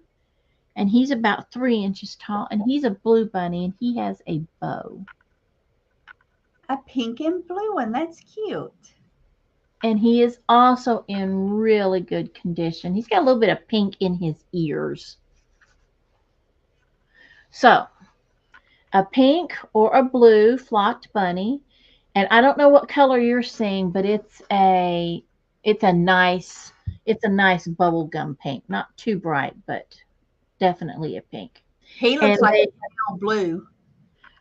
and he's about 3 inches tall, and he's a blue bunny, and he has a bow. A pink and blue one. That's cute. And he is also in really good condition. He's got a little bit of pink in his ears. So, a pink or a blue flocked bunny. And I don't know what color you're seeing, but it's a nice bubblegum pink. Not too bright, but definitely a pink. He And looks like they, a steel blue.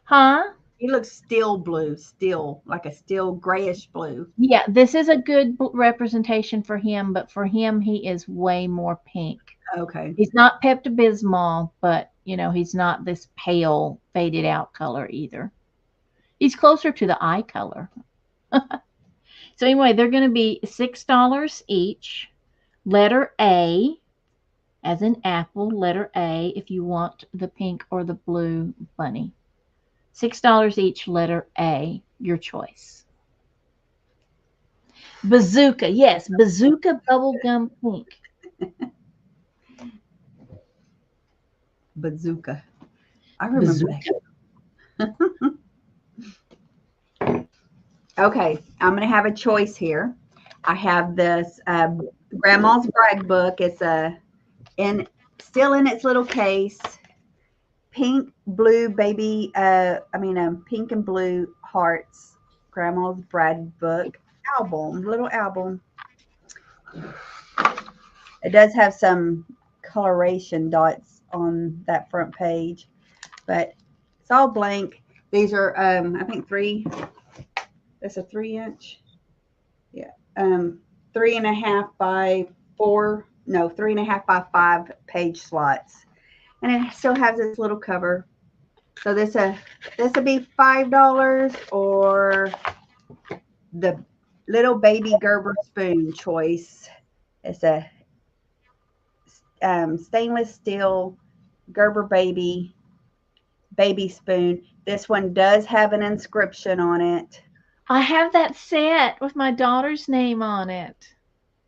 huh? He looks steel blue, steel, like a steel grayish blue. Yeah, this is a good representation for him, but for him, he is way more pink. Okay. He's not Pepto Bismol, but he's not this pale, faded out color either. He's closer to the eye color. So anyway, they're going to be $6 each. Letter A, as in apple, letter A, if you want the pink or the blue bunny. $6 each, letter A, your choice. Bazooka, yes, Bazooka bubblegum pink. Bazooka. I remember Bazooka. that. Okay, I'm going to have a choice here. I have this Grandma's Brag book. It's still in its little case. Pink, blue baby. Pink and blue hearts. Grandma's Brag book album, little album. It does have some coloration dots on that front page, but it's all blank. These are, I think that's a 3-inch. Yeah. 3.5 by 4, no, 3.5 by 5 page slots. And it still has this little cover. So this would be $5 or the little baby Gerber spoon choice. It's a stainless steel Gerber baby spoon. This one does have an inscription on it. I have that set with my daughter's name on it.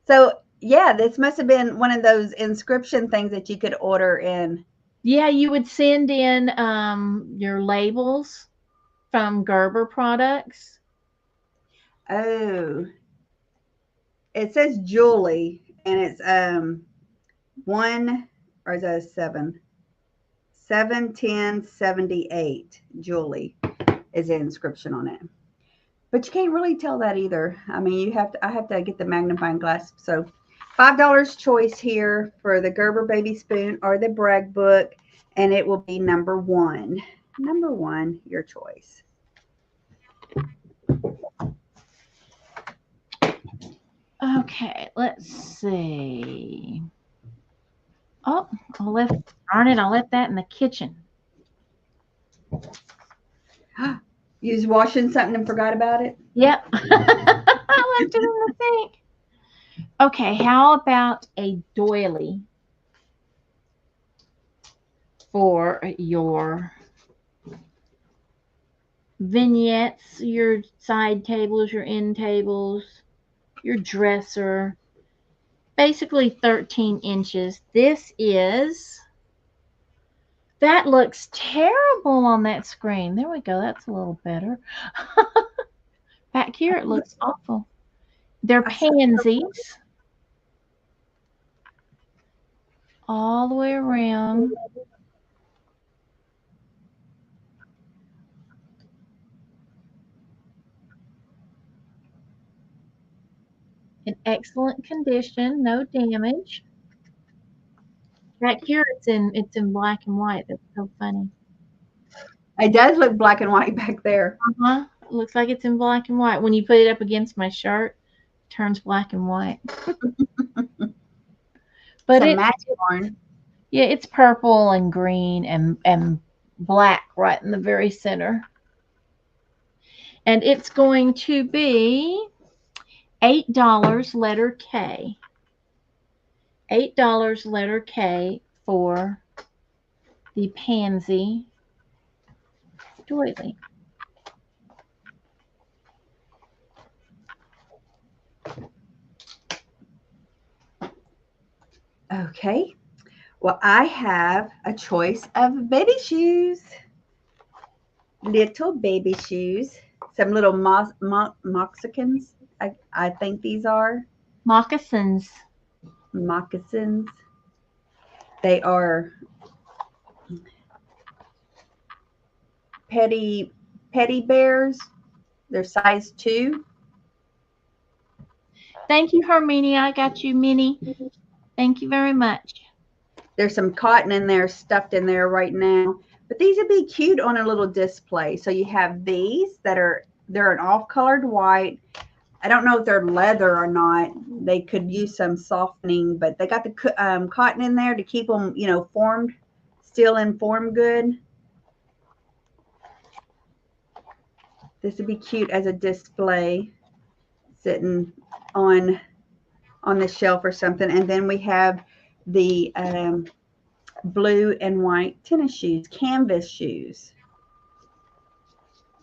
So yeah, this must have been one of those inscription things that you could order in. Yeah, you would send in your labels from Gerber products. Oh, it says Julie, and it's 1, or is that a 7? 7/10/78. Julie is the inscription on it. But you can't really tell that either. I mean, I have to get the magnifying glass. So $5 choice here for the Gerber baby spoon or the Bragg book, and it will be number 1. Number 1, your choice. Okay, let's see. Oh, darn it, I left that in the kitchen. You was washing something and forgot about it? Yep. I left it in the sink. Okay, how about a doily for your vignettes, your side tables, your end tables, your dresser? Basically 13 inches. That looks terrible on that screen. There we go. That's a little better. Back here, it looks awful. They're pansies all the way around. In excellent condition, no damage. Back here, it's in black and white. That's so funny. It does look black and white back there. Uh-huh. It looks like it's in black and white. When you put it up against my shirt, it turns black and white. But it's a matching one. Yeah, it's purple and green and black right in the very center. And it's going to be $8 letter K. $8 letter K for the pansy doily. Okay. Well, I have a choice of baby shoes. Little baby shoes. some little moccasins. I think these are Moccasins. moccasins. They are petty petty bears. They're size 2. Thank you, Herminia. I got you, Minnie. Thank you very much. There's some cotton in there, stuffed in there right now. But these would be cute on a little display. So you have these that they're an off-colored white. I don't know if they're leather or not. They could use some softening, but they got the cotton in there to keep them, formed, still in form good. This would be cute as a display, sitting on the shelf or something. And then we have the blue and white tennis shoes, canvas shoes.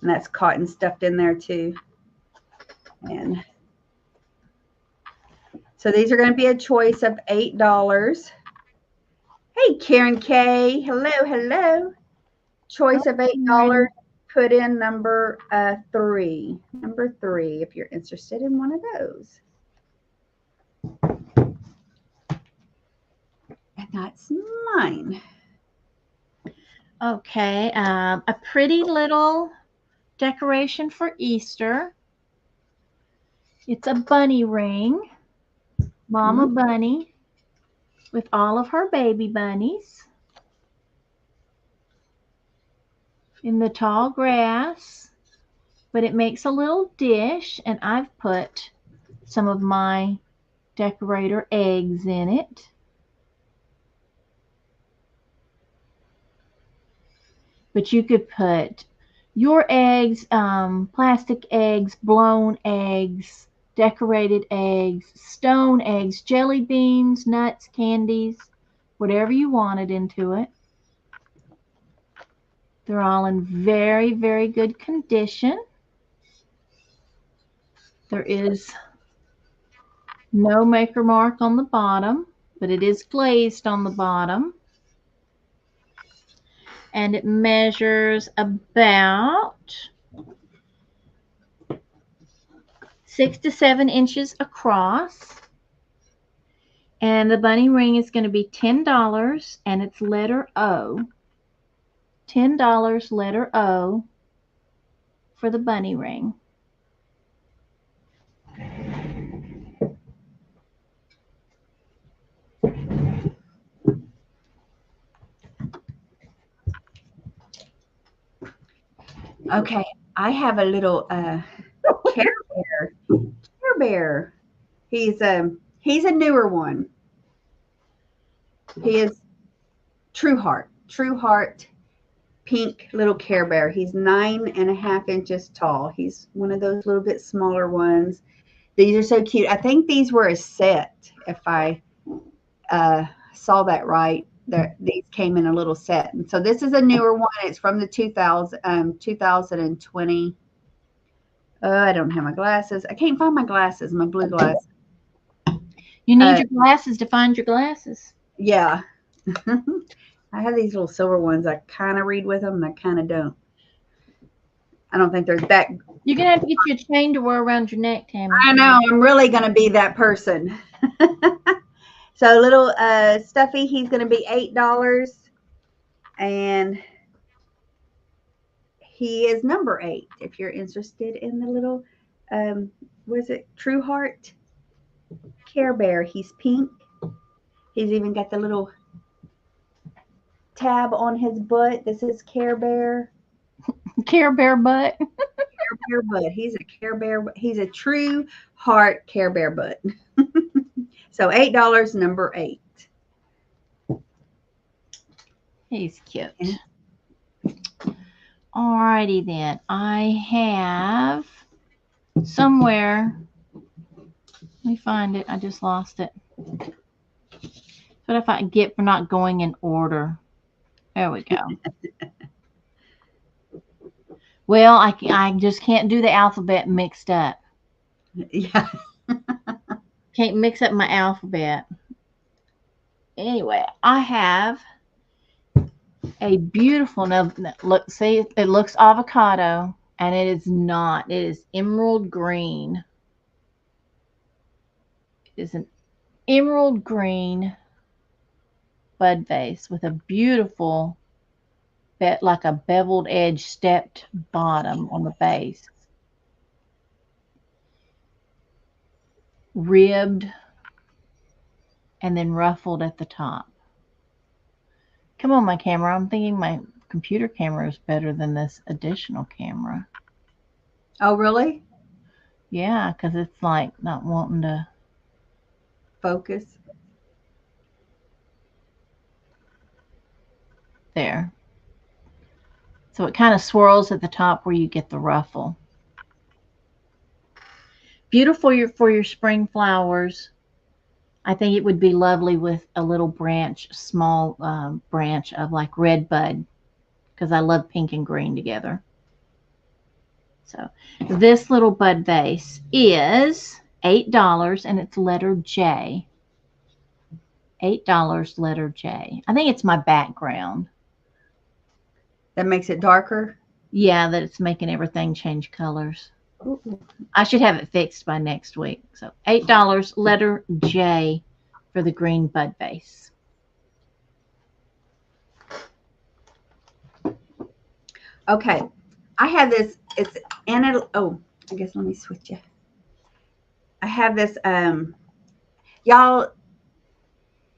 And that's cotton stuffed in there too. And so these are going to be a choice of $8. Hey, Karen K. Hello, hello. Choice of $8. Put in number 3. Number 3, if you're interested in one of those. And that's mine. Okay, a pretty little decoration for Easter. It's a bunny ring, Mama Bunny, with all of her baby bunnies in the tall grass. But it makes a little dish, and I've put some of my decorator eggs in it. But you could put your eggs, plastic eggs, blown eggs, decorated eggs, stone eggs, jelly beans, nuts, candies, whatever you wanted into it. They're all in very, very good condition. There is no maker mark on the bottom, but it is glazed on the bottom. And it measures about 6 to 7 inches across. And the bunny ring is going to be $10, and it's letter O. $10, letter O, for the bunny ring. Okay, I have a little Care Bear. Care Bear. He's a newer one. He is True Heart. True Heart, pink little Care Bear. He's 9.5 inches tall. He's one of those little bit smaller ones. These are so cute. I think these were a set, if I saw that right. These came in a little set. And so this is a newer one. It's from the 2020. Oh, I don't have my glasses. I can't find my glasses, my blue glasses. You need your glasses to find your glasses. Yeah. I have these little silver ones. I kind of read with them, and I kind of don't. I don't think they're that. You're going to have to get you a chain to wear around your neck, Tammy. I know. I'm really going to be that person. So little Stuffy, he's going to be $8. And he is number 8 if you're interested in the little, what is it, True Heart Care Bear. He's pink. He's even got the little tab on his butt. This is Care Bear. Care Bear butt. Care Bear butt. He's a Care Bear. He's a True Heart Care Bear butt. So $8, number 8. He's cute. Alrighty then. I have somewhere. Let me find it. I just lost it. What if I get for not going in order? There we go. Well, I just can't do the alphabet mixed up. Yeah. Can't mix up my alphabet. Anyway, I have a beautiful, now look, see, it looks avocado. And it is not. It is emerald green. It is an emerald green bud vase with a beautiful, like a beveled edge stepped bottom on the base. Ribbed and then ruffled at the top. Come on, my camera. I'm thinking my computer camera is better than this additional camera. Oh, really? Yeah, because it's like not wanting to Focus. there. So it kind of swirls at the top where you get the ruffle. Beautiful for your spring flowers. I think it would be lovely with a little branch, small branch of like red bud, because I love pink and green together. So this little bud vase is $8 and it's letter J. $8 letter J. I think it's my background. That makes it darker. Yeah, that it's making everything change colors. Ooh. I should have it fixed by next week. So $8 letter J for the green bud vase. Okay. I have this. It's and it. Oh, I guess let me switch you. I have this. Y'all.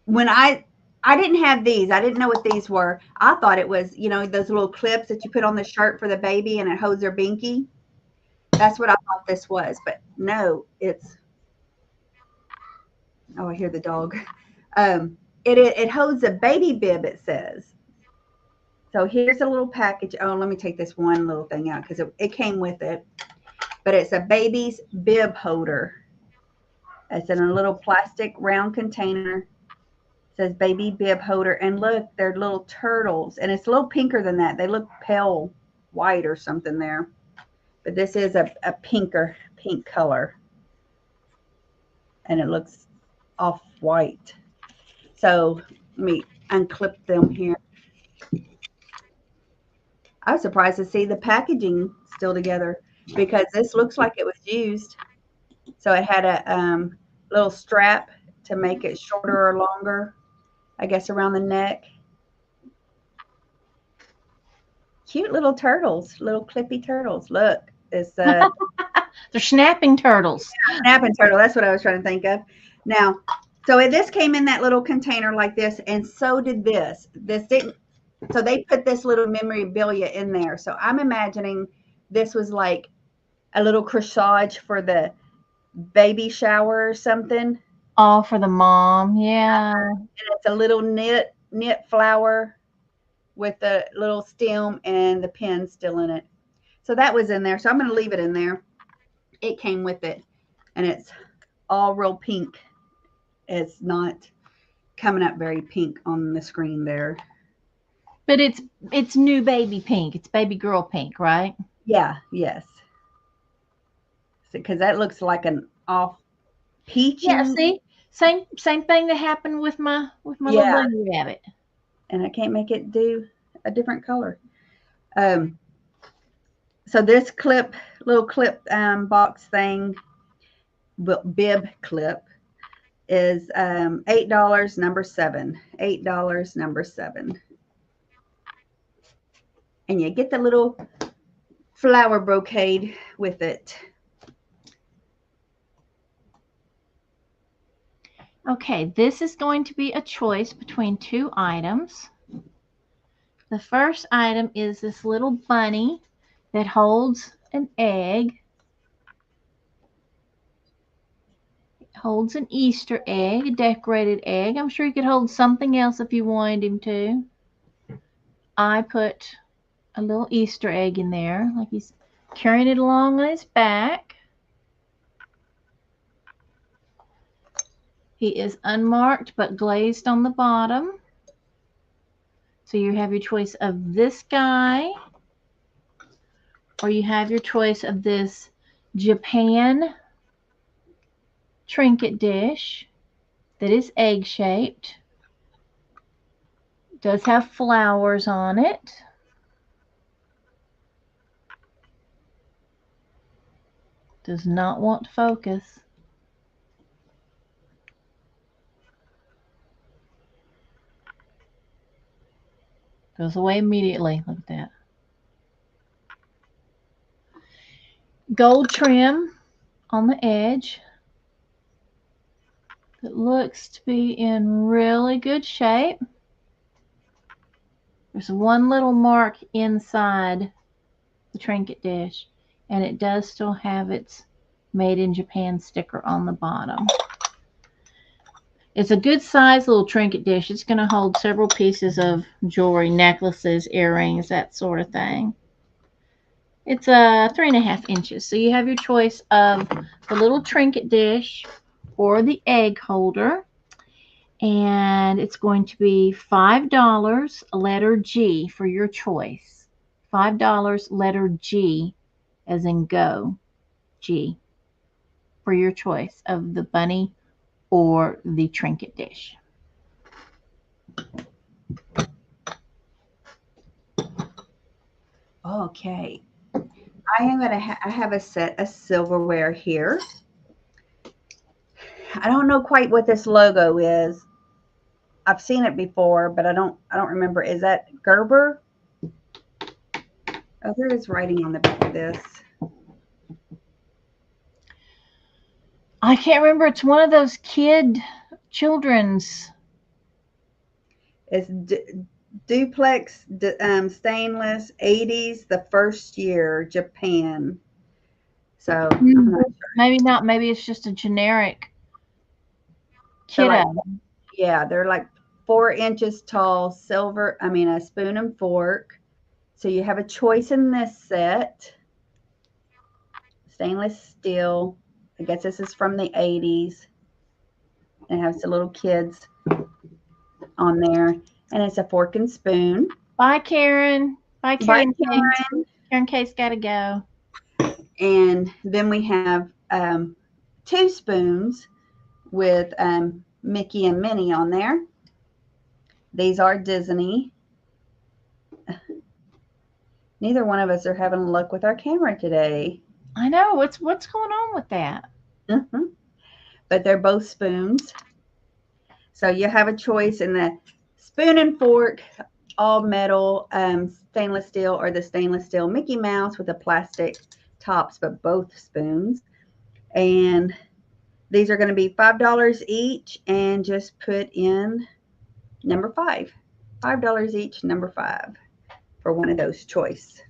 When I didn't have these. I didn't know what these were. I thought it was, those little clips that you put on the shirt for the baby and it holds their binky. That's what I thought this was, but no, it's. Oh, I hear the dog. It holds a baby bib. It says. So here's a little package. Oh, let me take this one little thing out because it came with it. But it's a baby's bib holder. It's in a little plastic round container. It says baby bib holder. And look, they're little turtles. And it's a little pinker than that. They look pale white or something there. But this is a pink color. And it looks off white. So let me unclip them here. I was surprised to see the packaging still together because this looks like it was used. So it had a little strap to make it shorter or longer, I guess, around the neck. Cute little turtles, little clippy turtles. Look, it's They're snapping turtles. snapping turtle. That's what I was trying to think of. Now, so this came in that little container like this, and so did this. This didn't. So they put this little memorabilia in there. So I'm imagining this was like a little corsage for the baby shower or something. All for the mom. Yeah. And it's a little knit flower with the little stem and the pin still in it. So that was in there. So I'm going to leave it in there. It came with it. And it's all real pink. It's not coming up very pink on the screen there. But it's new baby pink. It's baby girl pink, right? Yeah, yes. Because that looks like an off peachy. Yeah, see? Same thing that happened with my little bunny rabbit. And I can't make it do a different color. So this little clip box thing, bib clip, is $8, number 7. $8, number 7. And you get the little flower brocade with it. Okay, this is going to be a choice between 2 items. The first item is this little bunny that holds an egg. It holds an Easter egg, a decorated egg. I'm sure he could hold something else if you wanted him to. I put a little Easter egg in there, like he's carrying it along on his back. He is unmarked but glazed on the bottom. So you have your choice of this guy, or you have your choice of this Japan trinket dish that is egg-shaped. Does have flowers on it. Does not want to focus. Goes away immediately. Look at that. Gold trim on the edge. It looks to be in really good shape. There's one little mark inside the trinket dish, and it does still have its Made in Japan sticker on the bottom. It's a good size little trinket dish. It's going to hold several pieces of jewelry, necklaces, earrings, that sort of thing. It's 3.5 inches. So you have your choice of the little trinket dish or the egg holder. And it's going to be $5, letter G for your choice. $5, letter G, as in go, G, for your choice of the bunny or the trinket dish. Okay. I have a set of silverware here. I don't know quite what this logo is. I've seen it before, but I don't remember. Is that Gerber? Oh, there is writing on the back of this. I can't remember. It's one of those children's. It's duplex stainless 80s, the first year, Japan. So I'm not sure. Maybe not. Maybe it's just a generic kiddo. They're like 4 inches tall, silver. I mean, a spoon and fork. So you have a choice in this set. Stainless steel. I guess this is from the 80s. It has the little kids on there. And it's a fork and spoon. Bye, Karen. Bye, Karen. Bye, Karen. Karen K's got to go. And then we have 2 spoons with Mickey and Minnie on there. These are Disney. Neither one of us are having luck with our camera today. I know. What's going on with that? Mm-hmm. But they're both spoons. So you have a choice in the spoon and fork, all metal, stainless steel, or the stainless steel Mickey Mouse with the plastic tops, but both spoons. And these are going to be $5 each, and just put in number 5. $5 each, number 5 for one of those choice.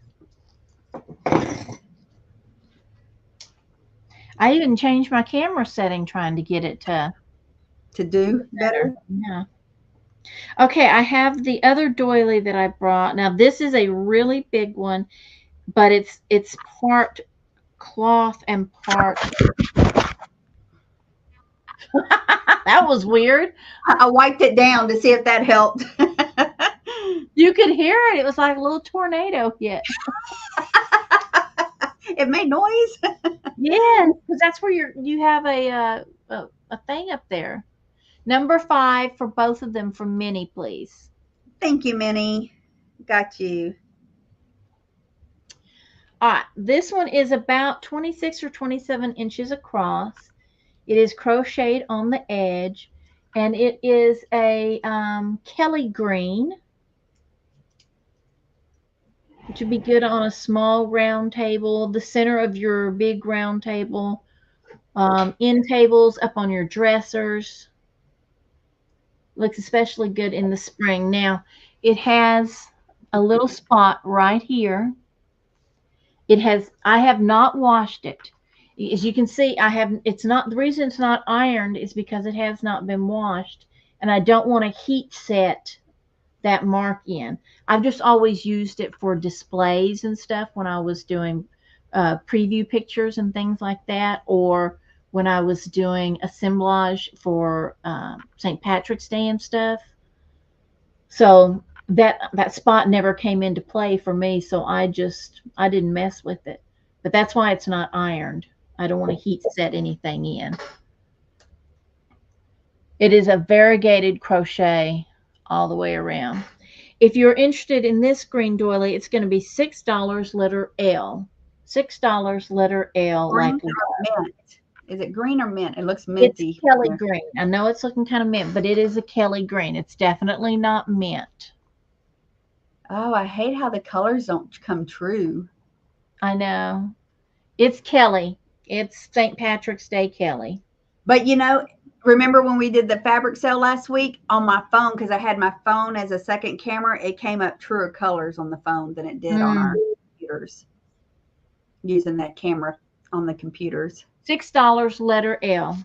I even changed my camera setting trying to get it to do better. Yeah. Okay, I have the other doily that I brought. Now this is a really big one, but it's part cloth and part. That was weird. I wiped it down to see if that helped. You could hear it. It was like a little tornado hit. It made noise. Yeah, because that's where you have a thing up there. Number 5 for both of them from Minnie, please. Thank you, Minnie. Got you. All right, this one is about 26 or 27 inches across. It is crocheted on the edge, and it is a Kelly green, which would be good on a small round table, the center of your big round table, end tables, up on your dressers. Looks especially good in the spring. Now, it has a little spot right here. I have not washed it. As you can see, the reason it's not ironed is because it has not been washed, and I don't want to heat set that mark in. I've just always used it for displays and stuff when I was doing preview pictures and things like that, or when I was doing assemblage for St. Patrick's Day and stuff. So that spot never came into play for me, so I didn't mess with it. But that's why it's not ironed. I don't want to heat set anything in. It is a variegated crochet all the way around. If you're interested in this green doily, it's going to be $6, letter L. $6, letter L, Green like or mint? Is it green or mint? It looks it's minty. Kelly Yeah. green. I know it's looking kind of mint, but it is a Kelly green. It's definitely not mint. Oh, I hate how the colors don't come true. I know. It's Kelly. It's St. Patrick's Day Kelly. But remember when we did the fabric sale last week on my phone, because I had my phone as a second camera, it came up truer colors on the phone than it did on our computers using that camera on the computers. $6, letter L.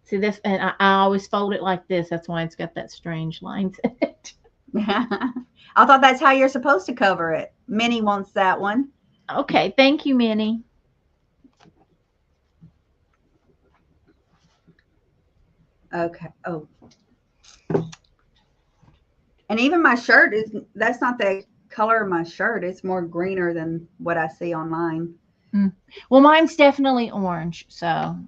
See this, and I always fold it like this. That's why it's got that strange lines in it. I thought that's how you're supposed to cover it. Minnie wants that one. Okay, thank you, Minnie. Okay. Oh. And even my shirt that's not the color of my shirt. It's more greener than what I see online. Well, mine's definitely orange, so.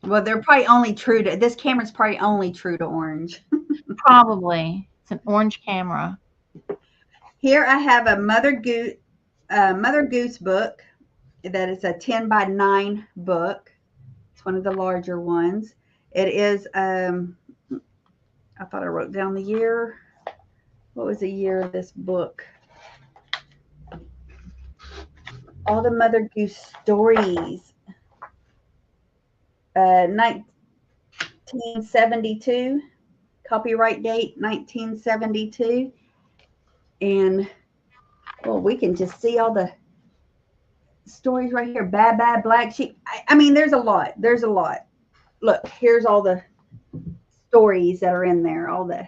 Well, they're probably only true to this camera's probably only true to orange. Probably. It's an orange camera. Here I have a Mother Goose book that is a 10 by 9 book. It's one of the larger ones. It is I thought I wrote down the year. What was the year of this book? All the Mother Goose stories. 1972. Copyright date 1972. And well, we can just see all the stories right here. Bad Bad Black Sheep. I mean, there's a lot. There's a lot. Look, here's all the stories that are in there. All the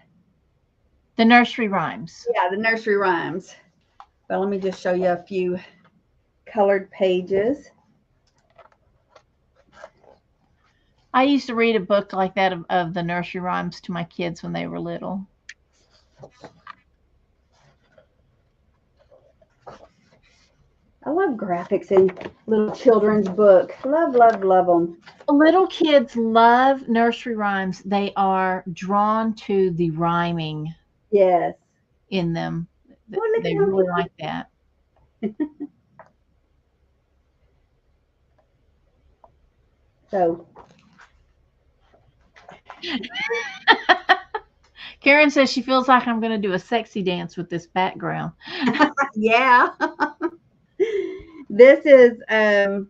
nursery rhymes. Yeah, the nursery rhymes. But let me just show you a few colored pages. I used to read a book like that of the nursery rhymes to my kids when they were little. I love graphics in little children's book. Love, love, love them. Little kids love nursery rhymes. They are drawn to the rhyming. Yes. In them. Oh, they really like that. So. Karen says she feels like I'm going to do a sexy dance with this background. Yeah. This is $9,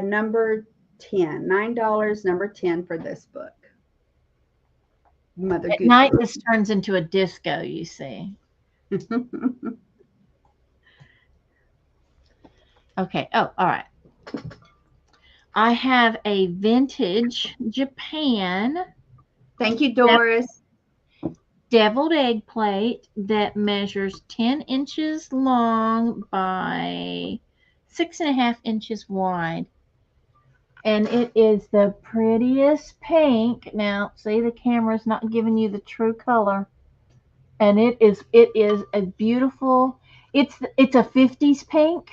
number 10. $9, number 10 for this book. Mother At night, this turns into a disco, you see. Okay. Oh, all right. I have a vintage Japan. Thank you, Doris. Deviled egg plate that measures 10 inches long by 6.5 inches wide. And it is the prettiest pink. Now, see, the camera's not giving you the true color. And it is a beautiful, it's a 50s pink.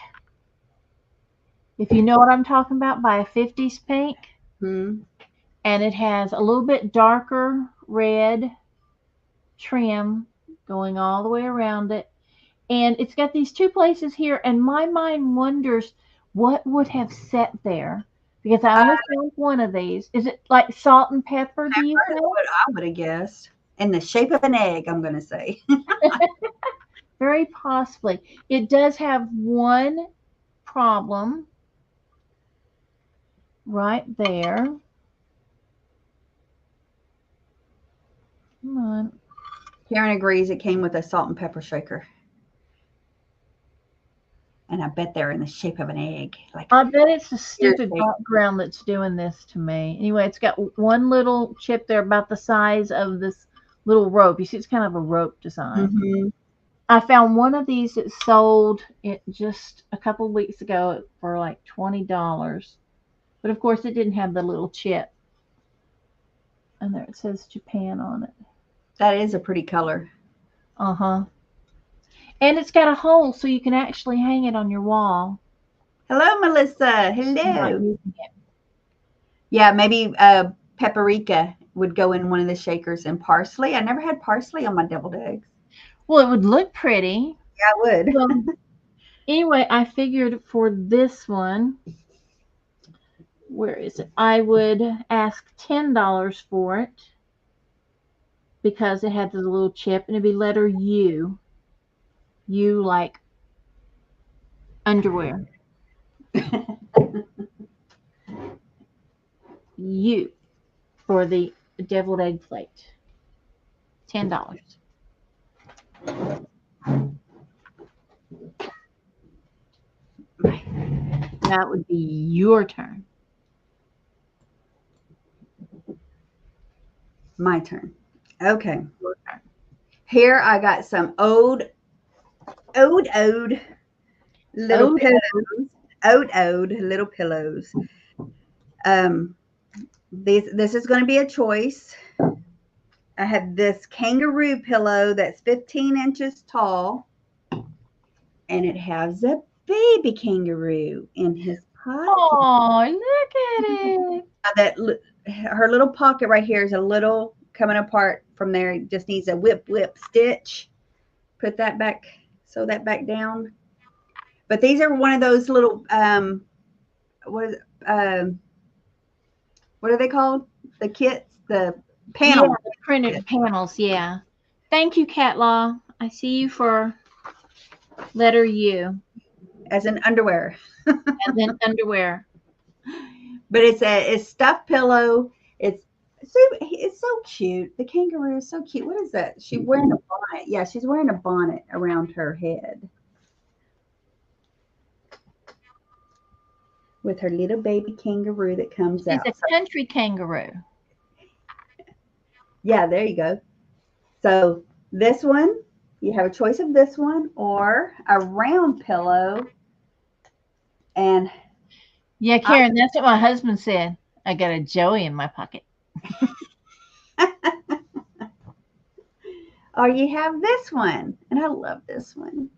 If you know what I'm talking about by a 50s pink. Hmm. And it has a little bit darker red trim going all the way around it. And it's got these two places here, and my mind wonders what would have set there. Because I only found one of these. Is it like salt and pepper, do you think? What I would have guessed. In the shape of an egg, I'm going to say. Very possibly. It does have one problem right there. Come on. Karen agrees it came with a salt and pepper shaker. And I bet they're in the shape of an egg. I bet it's the stupid background that's doing this to me. Anyway, it's got one little chip there about the size of this little rope. You see, it's kind of a rope design. Mm-hmm. I found one of these that sold it just a couple of weeks ago for like $20. But of course, it didn't have the little chip. And there it says Japan on it. That is a pretty color. Uh-huh. And it's got a hole so you can actually hang it on your wall. Hello, Melissa. Hello. Yeah, maybe paprika would go in one of the shakers, and parsley. I never had parsley on my deviled eggs. Well, it would look pretty. Yeah, I would. Well, anyway, I figured for this one, where is it? I would ask $10 for it because it had the little chip and it'd be letter U. U like underwear. U for the deviled egg plate. $10. That would be your turn. My turn. Okay. Your turn. Here I got some ode little Oh, pillows. Ode little pillows. Um, this is going to be a choice. I have this kangaroo pillow that's 15 inches tall, and it has a baby kangaroo in his pocket. oh, look at it. That her little pocket right here is a little coming apart from there. It just needs a whip stitch. Put that back, sew that back down. But these are one of those little what is what are they called? The kits, the Yeah, panels the printed panels. Yeah. Thank you, Cat Law. I see you for letter U. as an underwear. And then underwear. But it's stuffed pillow. It's so cute. The kangaroo is so cute. What is that? She's wearing a bonnet. Yeah, she's wearing a bonnet around her head with her little baby kangaroo that comes She's out. a country kangaroo. Yeah, there you go. So this one, you have a choice of this one or a round pillow. And Yeah, I, Karen, that's what my husband said. I got a Joey in my pocket. or you have this one. And I love this one.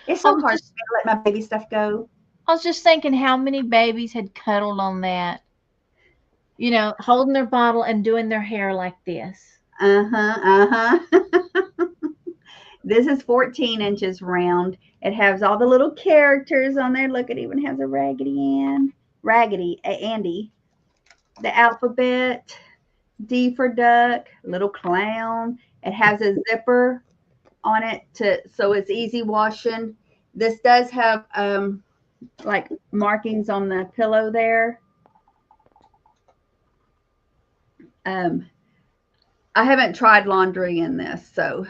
It's I so was hard just to let my baby stuff go. I was just thinking how many babies had cuddled on that, holding their bottle and doing their hair like this. Uh-huh. This is 14 inches round. It has all the little characters on there. Look, it even has a Raggedy Andy, the alphabet, D for duck, little clown. It has a zipper on it so it's easy washing. This does have like markings on the pillow there. Um, I haven't tried laundry in this, so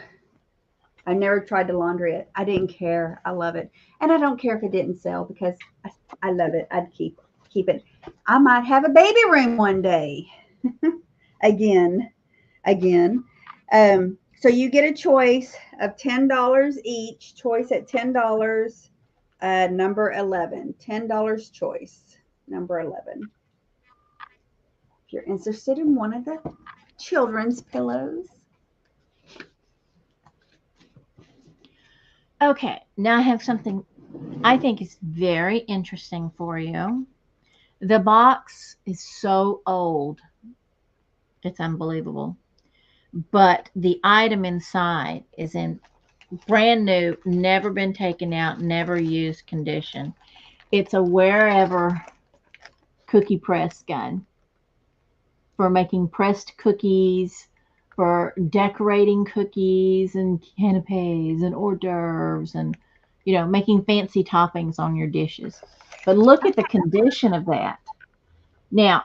I never tried to laundry it. I didn't care. I love it, and I don't care if it didn't sell because I love it. I'd keep it. I might have a baby room one day. again, again. So you get a choice of $10 each. Choice at $10. Number 11. $10 choice. Number 11. If you're interested in one of the children's pillows. Okay, now I have something I think is very interesting for you. The box is so old, it's unbelievable. But the item inside is in brand new, never been taken out, never used condition. It's a wherever cookie press gun for making pressed cookies, for decorating cookies and canapes and hors d'oeuvres and, making fancy toppings on your dishes. But look at the condition of that. Now,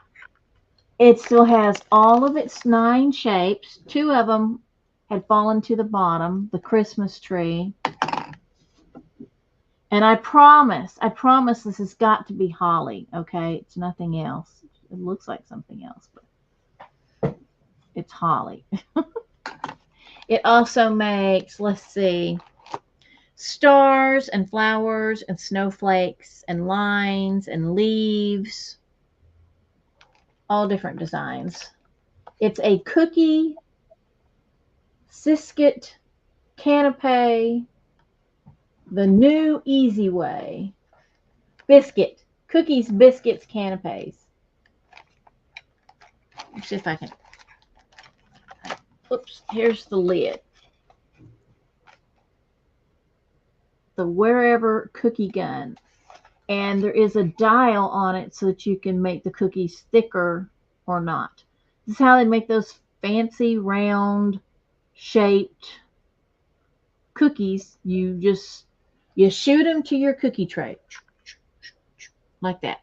it still has all of its 9 shapes. 2 of them had fallen to the bottom, the Christmas tree. And I promise this has got to be holly, okay? It's nothing else. It looks like something else, but it's holly. It also makes, let's see, stars and flowers and snowflakes and lines and leaves, all different designs. It's a cookie Siskit Canape, the new easy way. Biscuit. Cookies, biscuits, canapes. Let's see if I can. Oops, here's the lid. the Wherever cookie gun. And there is a dial on it so that you can make the cookies thicker or not. This is how they make those fancy round shaped cookies. You shoot them to your cookie tray like that.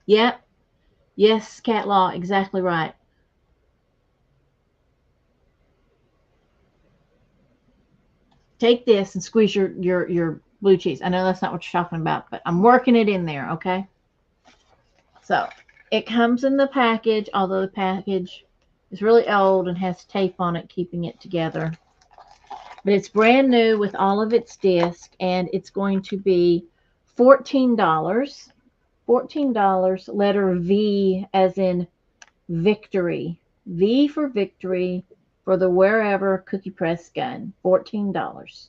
Yep. Yes, cat law, exactly right. Take this and squeeze your blue cheese. I know that's not what you're talking about, but I'm working it in there, okay? So it comes in the package, although the package is really old and has tape on it keeping it together. But it's brand new with all of its discs, and it's going to be $14. $14, letter V as in victory. V for victory for the Wherever cookie press gun. $14.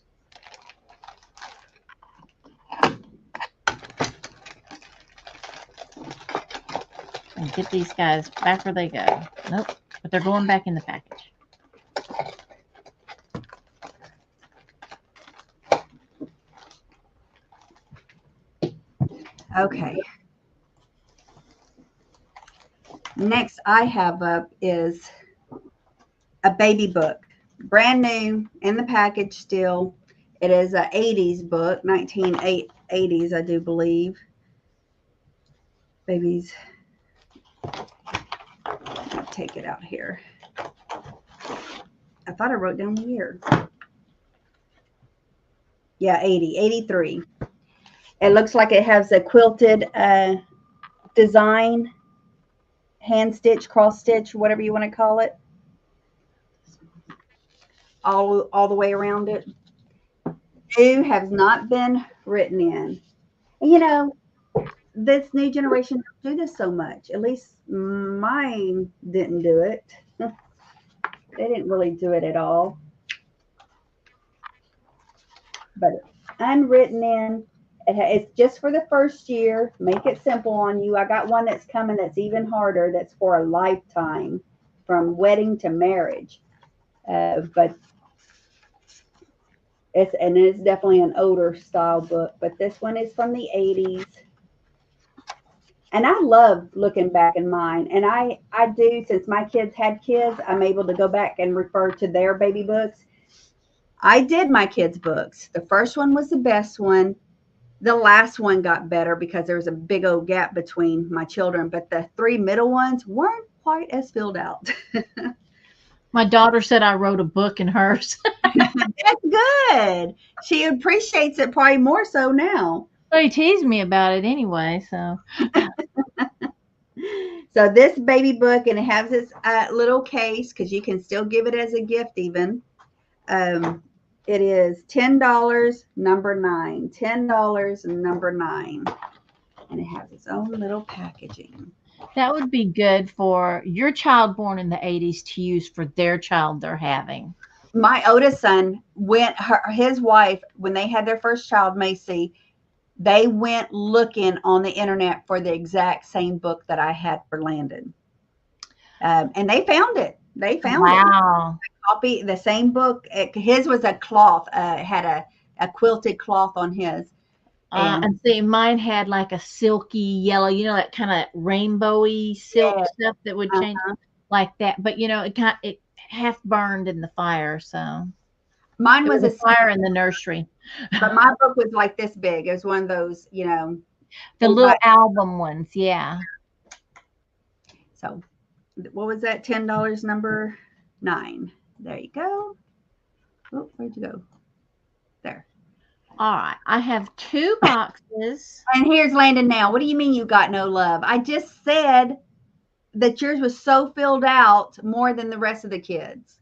And get these guys back where they go. Nope, but they're going back in the package. Okay. Next I have up is a baby book. Brand new in the package still. It is a 80s book, 1980s, I do believe. Babies. I'll take it out here. I thought I wrote down the year. Yeah, 83. It looks like it has a quilted design, hand stitch, cross stitch, whatever you want to call it, all the way around it. New has not been written in. You know, this new generation don't do this so much. At least mine didn't do it. They didn't really do it at all. But unwritten in, it's just for the first year. Make it simple on you. I got one that's coming that's even harder. That's for a lifetime, from wedding to marriage. But it's definitely an older style book. But this one is from the 80s. And I love looking back in mine. And I do, since my kids had kids, I'm able to go back and refer to their baby books. I did my kids' books. The first one was the best one. The last one got better because there was a big old gap between my children, but the three middle ones weren't quite as filled out. My daughter said I wrote a book in hers. That's good. She appreciates it probably more so now. Well, he teased me about it anyway, so. So this baby book, and it has this little case because you can still give it as a gift even. It is $10, number 9. $10, number 9. And it has its own little packaging. That would be good for your child born in the 80s to use for their child they're having. My oldest son his wife, when they had their first child, Macy, they went looking on the internet for the exact same book that I had for Landon. And they found it. They found it. Wow. Copy the same book. His was a cloth. Had a quilted cloth on his. And see, mine had like a silky yellow, that kind of rainbowy silk stuff that would change like that. But it half burned in the fire, so mine was a fire in the nursery. But my book was like this big. It was one of those, the little album ones, yeah. So, what was that? $10, number 9. There you go. Oh, where'd you go? There. All right. I have 2 boxes. And here's Landon now. What do you mean you got no love? I just said that yours was so filled out more than the rest of the kids.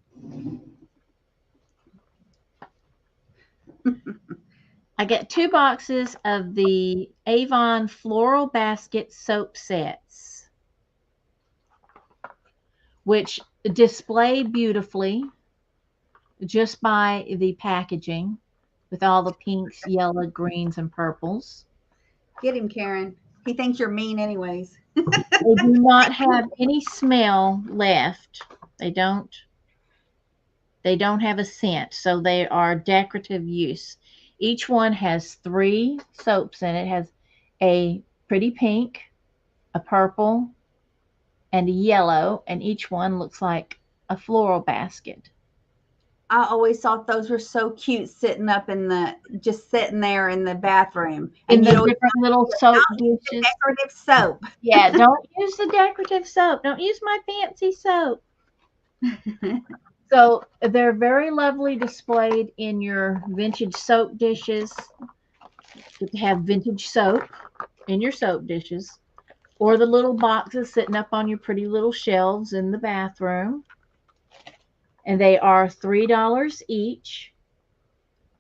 I get 2 boxes of the Avon Floral Basket soap sets, which display beautifully just by the packaging with all the pinks, yellow, greens, and purples. Get him, Karen. He thinks you're mean anyways. They do not have any smell left. They don't have a scent, so they are decorative use. Each one has three soaps in it. It has a pretty pink, a purple, and a yellow, and each one looks like a floral basket. I always thought those were so cute sitting up in the just sitting there in the bathroom. In And the you know, different little soap the dishes. decorative soap. Yeah, don't use the decorative soap. Don't use my fancy soap. So they're very lovely displayed in your vintage soap dishes. You can have vintage soap in your soap dishes, or the little boxes sitting up on your pretty little shelves in the bathroom. And they are $3 each.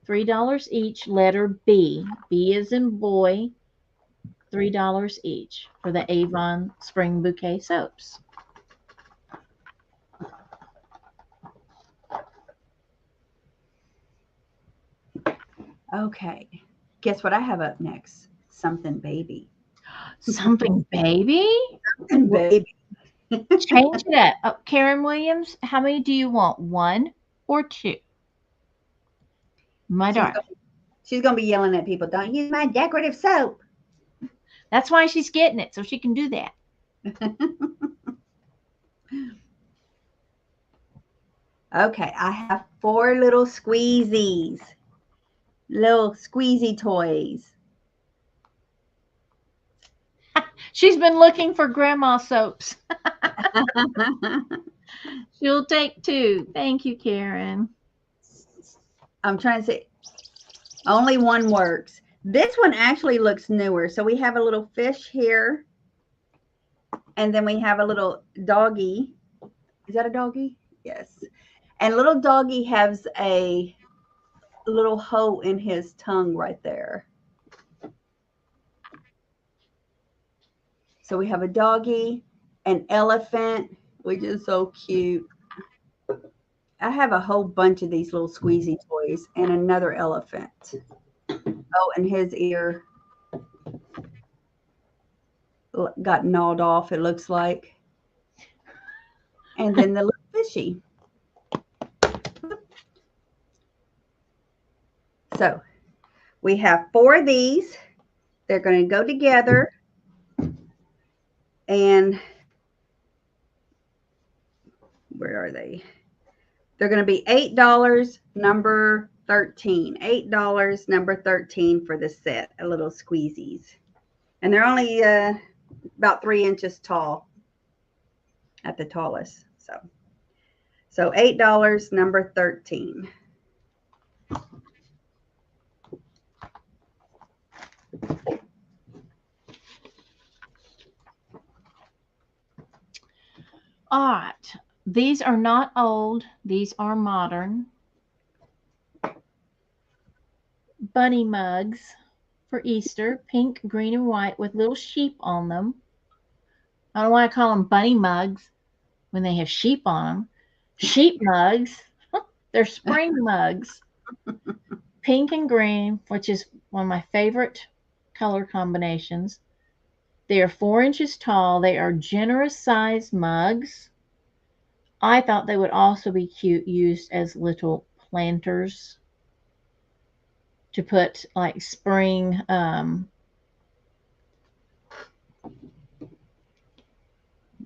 $3 each, letter B. B is in boy, $3 each for the Avon Spring Bouquet soaps. Okay. Guess what I have up next? Something baby. Something baby? Something baby. Change it up. Oh, Karen Williams, how many do you want? One or two? My She's darling. gonna, she's gonna be yelling at people. Don't use my decorative soap. That's why she's getting it, so she can do that. Okay, I have four little squeezies, little squeezy toys. She's been looking for grandma soaps. She'll take two. Thank you, Karen. I'm trying to say only one works. This one actually looks newer. So we have a little fish here, and then we have a little doggy. Is that a doggy? Yes. And little doggy has a little hole in his tongue right there. So we have a doggy, an elephant, which is so cute. I have a whole bunch of these little squeezy toys and another elephant. Oh, and his ear got gnawed off, it looks like. And then the little fishy. So we have four of these. They're going to go together. And where are they? They're going to be $8, number 13. $8, number 13 for the set of little squeezies. And they're only about 3 inches tall at the tallest. So $8, number 13. All right. These are not old, these are modern. Bunny mugs for Easter, pink, green, and white with little sheep on them. I don't know why I call them bunny mugs when they have sheep on them. Sheep mugs. They're spring mugs. Pink and green, which is one of my favorite color combinations. They are 4 inches tall. They are generous size mugs. I thought they would also be cute used as little planters to put like spring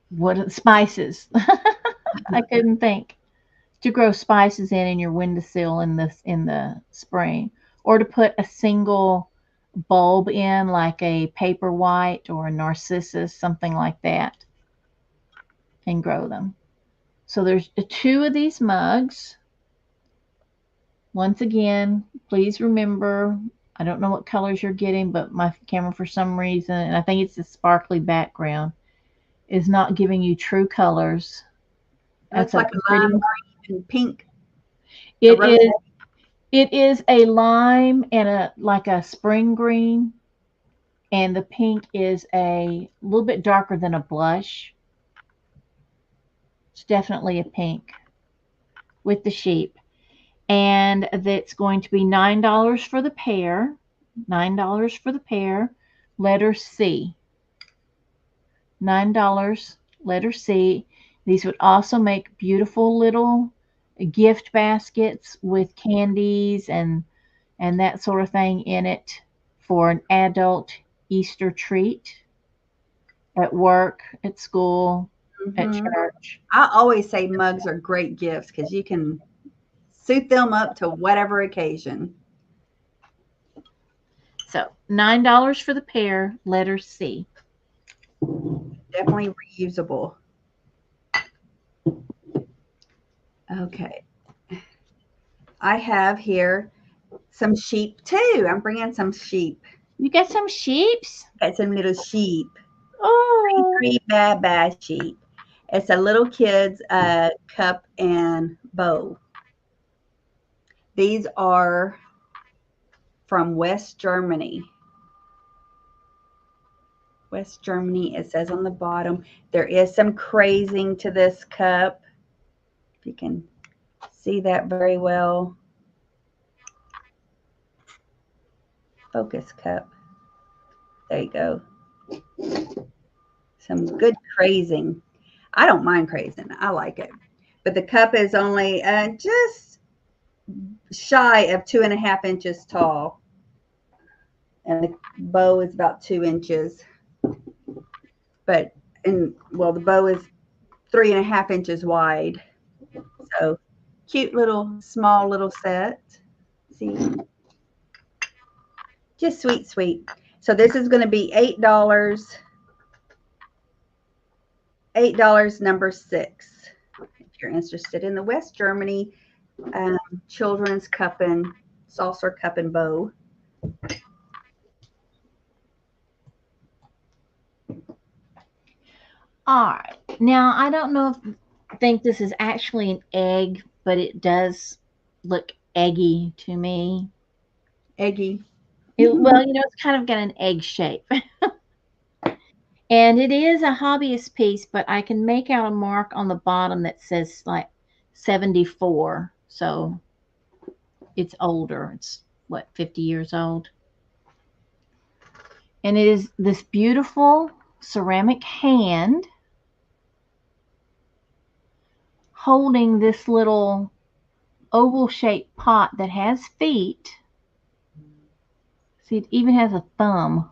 what spices. I couldn't think to grow spices in your windowsill in the spring, or to put a single bulb in like a paper white or a narcissus, something like that, and grow them. So there's two of these mugs. Once again, please remember, I don't know what colors you're getting, but my camera for some reason, and I think it's the sparkly background, is not giving you true colors. That's That's a like a pretty. lime green and pink. A It rose. is. It is a lime and a like a spring green, and the pink is a little bit darker than a blush. It's definitely a pink with the sheep, and that's going to be $9 for the pair. $9 for the pair. Letter C. $9. Letter C. These would also make beautiful little gift baskets with candies and and that sort of thing in it for an adult Easter treat at work, at school, at Hmm. church. I always say mugs are great gifts because you can suit them up to whatever occasion. So $9 for the pair, letter C. Definitely reusable. Okay. I have here some sheep too. I'm bringing some sheep. You got some sheeps? Got some little sheep. Oh, Three bad sheep. It's a little kid's cup and bowl. These are from West Germany. West Germany, it says on the bottom. There is some crazing to this cup. If you can see that very well. Focus cup. There you go. Some good crazing. I don't mind crazing. I like it. But the cup is only just shy of 2.5 inches tall. And the bow is about 2 inches. But, and well, the bow is 3.5 inches wide. So cute little, small little set. See, just sweet, sweet. So this is going to be $8. $8, number 6. If you're interested in the West Germany um, children's cup and saucer cup and bow. all right. Now, I don't know if think this is actually an egg, but it does look eggy to me. Eggy. Well, it's kind of got an egg shape. And it is a hobbyist piece, but I can make out a mark on the bottom that says like 74. So it's older. It's what, 50 years old? And it is this beautiful ceramic hand holding this little oval shaped pot that has feet. See, it even has a thumb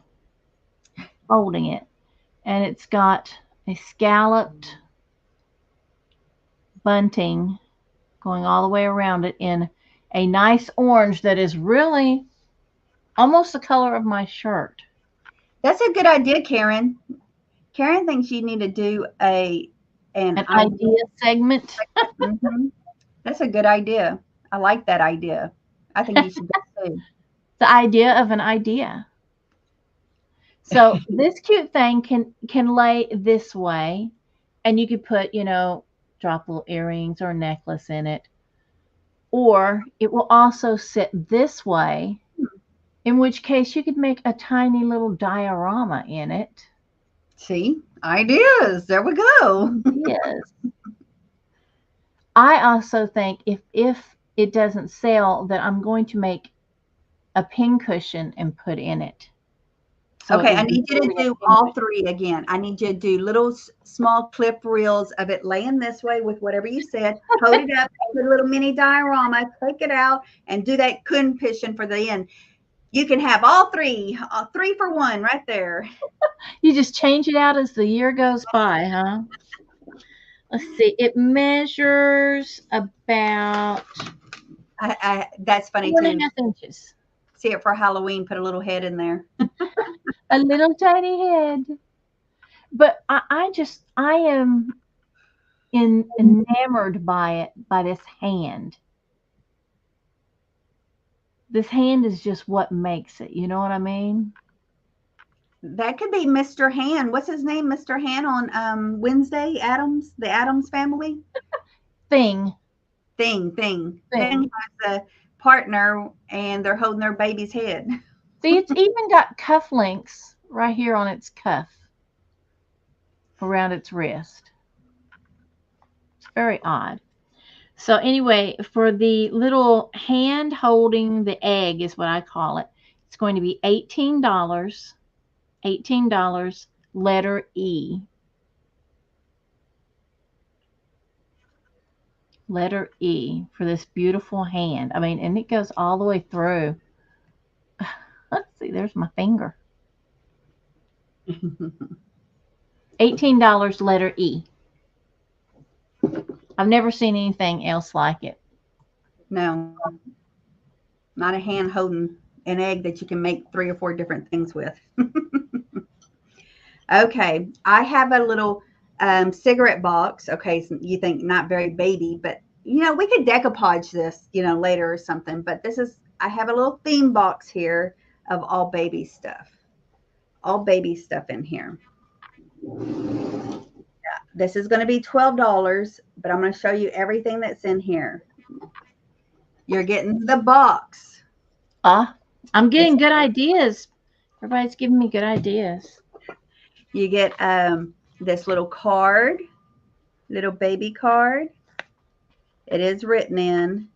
holding it. And it's got a scalloped bunting going all the way around it in a nice orange that is really almost the color of my shirt. That's a good idea, Karen. Karen thinks you need to do an An idea segment. Mhm. That's a good idea. I like that idea. I think you should do too. The idea of an idea. So this cute thing can lay this way, and you could put, drop little earrings or a necklace in it. Or it will also sit this way, in which case you could make a tiny little diorama in it. See, ideas. There we go. Yes. I also think if it doesn't sell, that I'm going to make a pincushion and put in it. So it Okay, I would be need you to really a do all pincushion. three again. I need you to do little small clip reels of it laying this way with whatever you said. Hold it up, put a little mini diorama, take it out, and do that kun pishin for the end. You can have all three for one right there. You just change it out as the year goes by, huh? Let's see. It measures about That's funny four and too. a half inches. See it for Halloween. Put a little head in there. A little tiny head. But I am enamored by it, by this hand. This hand is just what makes it. You know what I mean? That could be Mr. Han. What's his name? Mr. Han on Wednesday. Adams, the Adams family. Thing. Thing Thing. has a partner, and they're holding their baby's head. See, it's even got cufflinks right here on its cuff around its wrist. It's very odd. So anyway, for the little hand holding the egg is what I call it. It's going to be $18. $18, letter E. Letter E for this beautiful hand. I mean, and it goes all the way through. Let's see, there's my finger. $18, letter E. I've never seen anything else like it. No, not a hand holding an egg that you can make 3 or 4 different things with. Okay, I have a little cigarette box. Okay, so you think not very baby, but we could decoupage this, later or something. But I have a little theme box here of all baby stuff. All baby stuff in here. This is going to be $12, but I'm going to show you everything that's in here. You're getting the box. I'm getting good ideas. Everybody's giving me good ideas. You get this little card, little baby card. It is written in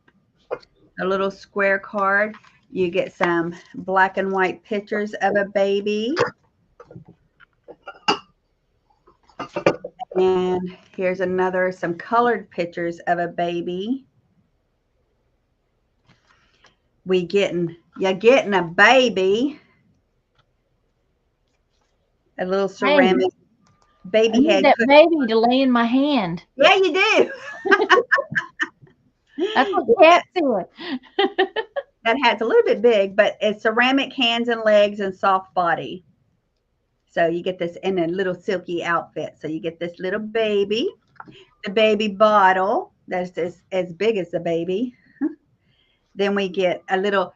a little square card. You get some black and white pictures of a baby. And here's some colored pictures of a baby. You're getting a baby. A little ceramic baby head. That baby to lay in my hand. Yeah, you do. That's what the cat said. That hat's a little bit big, but it's ceramic hands and legs and soft body. So you get this in a little silky outfit. So you get this little baby, the baby bottle that's as big as the baby. Then we get a little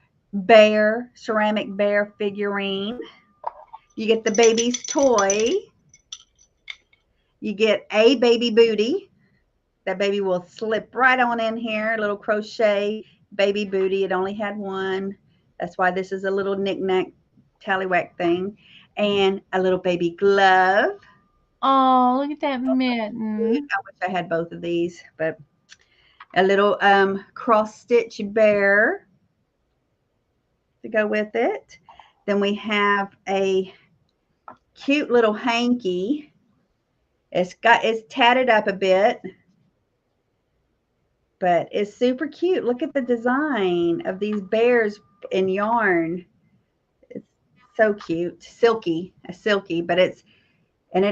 ceramic bear figurine. You get the baby's toy. You get a baby booty. That baby will slip right on in here. A little crochet baby booty. It only had one. That's why this is a little knick-knack tallywhack thing. And a little baby glove. Oh, look at that mitten. I wish I had both of these, but a little cross-stitch bear to go with it. Then we have a cute little hanky. It's tatted up a bit, but it's super cute. Look at the design of these bears in yarn. It's so cute. Silky, but it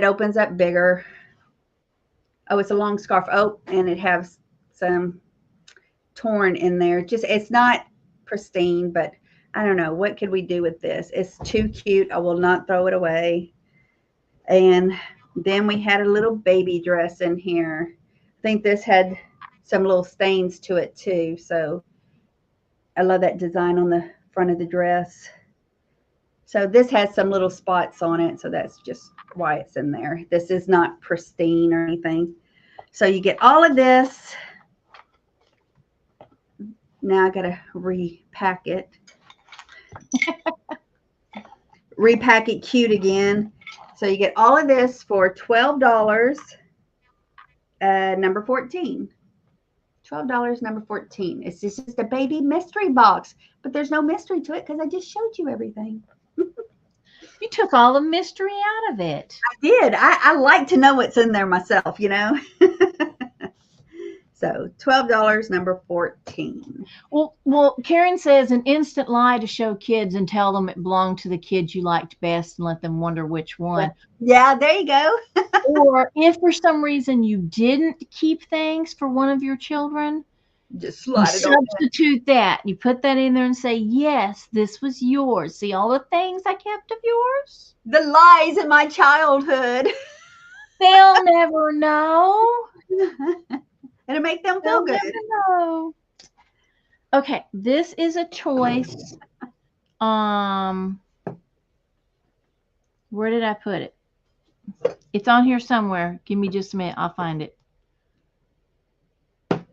opens up bigger. Oh, it's a long scarf. Oh, and it has some torn in there. It's not pristine, but I don't know. What could we do with this? It's too cute. I will not throw it away. And then we had a little baby dress in here. I think this had some little stains to it too. So I love that design on the front of the dress. So this has some little spots on it. So that's just why it's in there. This is not pristine or anything. So you get all of this. Now I got to repack it. Repack it cute again. So you get all of this for $12, number 14. $12, number 14. It's just a baby mystery box, but there's no mystery to it because I just showed you everything. You took all the mystery out of it. I did. I like to know what's in there myself, So $12, number 14. Well, Karen says an instant lie to show kids and tell them it belonged to the kids you liked best and let them wonder which one. Yeah, there you go. Or if for some reason you didn't keep things for one of your children, just slide it on. Substitute that. You put that in there and say, yes, this was yours. See all the things I kept of yours? The lies in my childhood. They'll never know. It'll make them feel good. Know. Okay, this is a choice. Where did I put it? It's on here somewhere. Give me just a minute. I'll find it.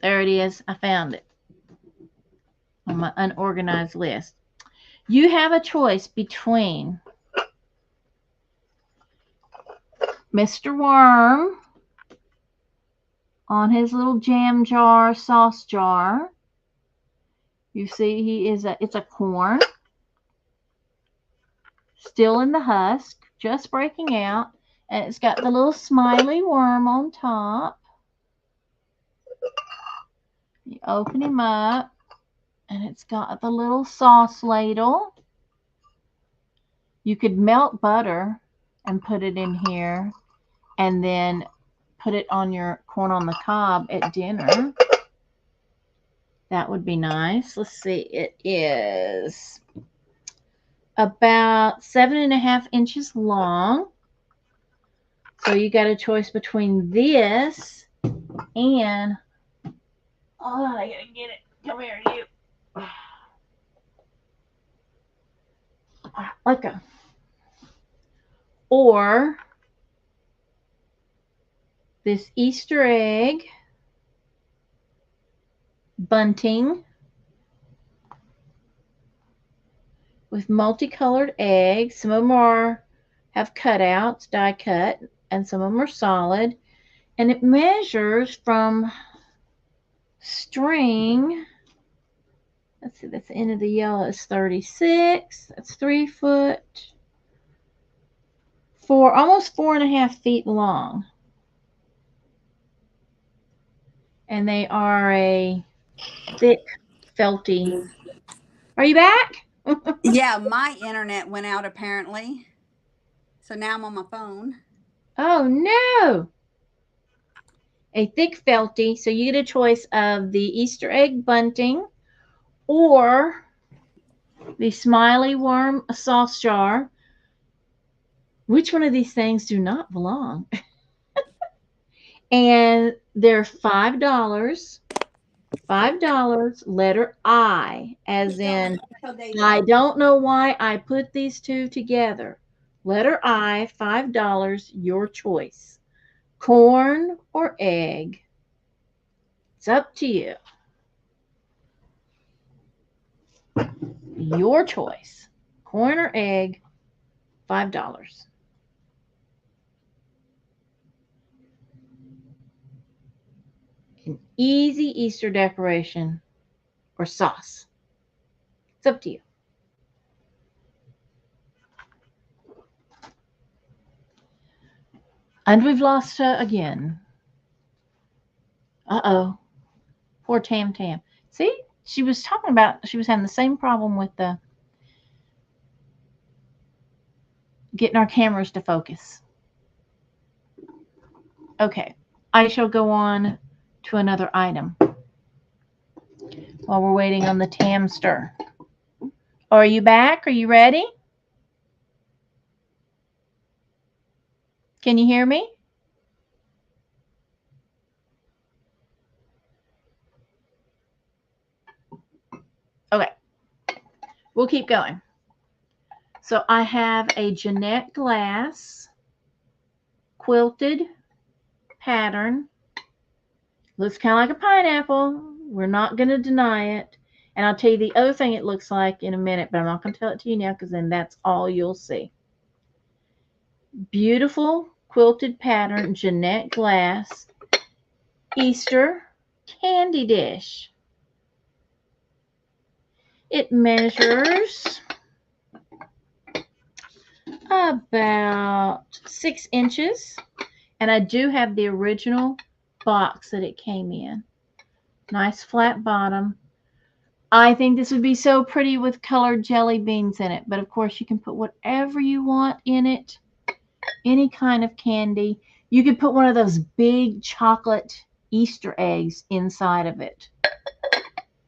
There it is. I found it on my unorganized list. You have a choice between Mr. Worm on his little jam jar, sauce jar. You see it's a corn. Still in the husk, just breaking out. And it's got the little smiley worm on top. You open him up, and it's got the little sauce ladle. You could melt butter and put it in here and then put it on your corn on the cob at dinner. That would be nice. Let's see. It is about 7.5 inches long. So you got a choice between this and, oh, I gotta get it. Come here, you. Let go. Or this Easter egg bunting with multicolored eggs. Some of them have cutouts, die cut, and some of them are solid. And it measures from string. Let's see, that's the end of the yellow is 36. That's 3 foot. Almost 4.5 feet long. And they are a thick, felty. Are you back? Yeah, my internet went out apparently. So now I'm on my phone. Oh no! A thick felty. So you get a choice of the Easter egg bunting or the smiley worm sauce jar. Which one of these things do not belong? And they're $5. $5, letter I, as in, I don't know why I put these two together. Letter I, $5, your choice. Corn or egg? It's up to you. Your choice. Corn or egg, $5. An easy Easter decoration or sauce. It's up to you. And we've lost her again. Uh-oh. Poor Tam Tam. See, she was talking about, she was having the same problem with the getting our cameras to focus. Okay, I shall go on to another item while we're waiting on the Tamster. Are you back? Are you ready? Can you hear me? Okay, we'll keep going. So I have a Jeanette Glass quilted pattern. Looks kind of like a pineapple. We're not going to deny it. And I'll tell you the other thing it looks like in a minute, but I'm not going to tell it to you now because then that's all you'll see. Beautiful quilted pattern, Jeanette Glass, Easter candy dish. It measures about 6 inches, and I do have the original box that it came in. Nice flat bottom. I think this would be so pretty with colored jelly beans in it, but of course you can put whatever you want in it, any kind of candy. You could put one of those big chocolate Easter eggs inside of it.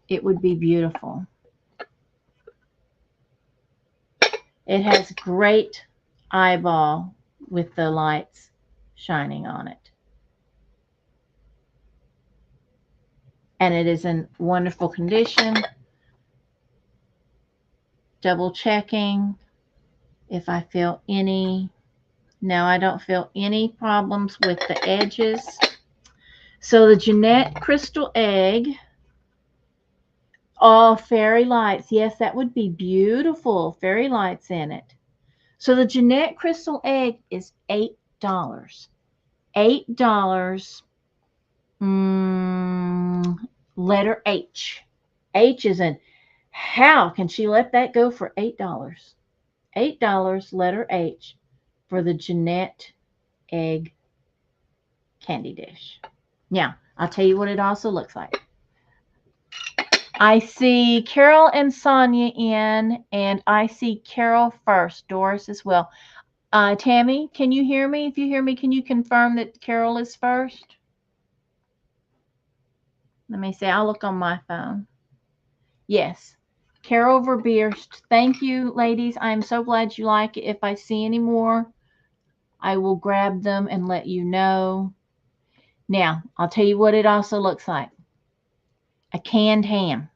It would be beautiful. It has great eyeball with the lights shining on it. And it is in wonderful condition. Double checking if I feel any. No, I don't feel any problems with the edges. So the Jeanette crystal egg, all fairy lights. Yes, that would be beautiful. Fairy lights in it. So the Jeanette crystal egg is $8. $8. Letter H. H is in. How can she let that go for $8? $8, letter H, for the Jeanette egg candy dish. Now, I'll tell you what it also looks like. I see Carol and Sonia in, and I see Carol first, Doris as well. Tammy, can you hear me? If you hear me, can you confirm that Carol is first? Let me see. I'll look on my phone. Yes. Carol Verbeerst. Thank you, ladies. I'm so glad you like it. If I see any more, I will grab them and let you know. Now, I'll tell you what it also looks like. A canned ham.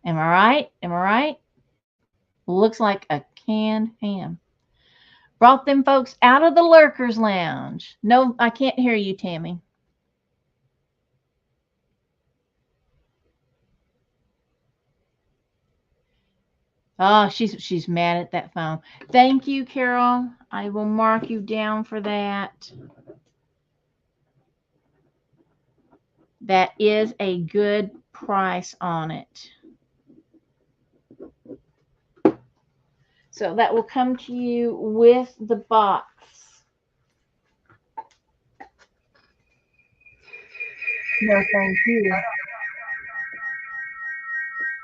Am I right? Am I right? Looks like a canned ham. Brought them folks out of the lurkers lounge. No, I can't hear you, Tammy. Oh, she's mad at that phone. Thank you, Carol. I will mark you down for that. That is a good price on it. So that will come to you with the box. No, thank you.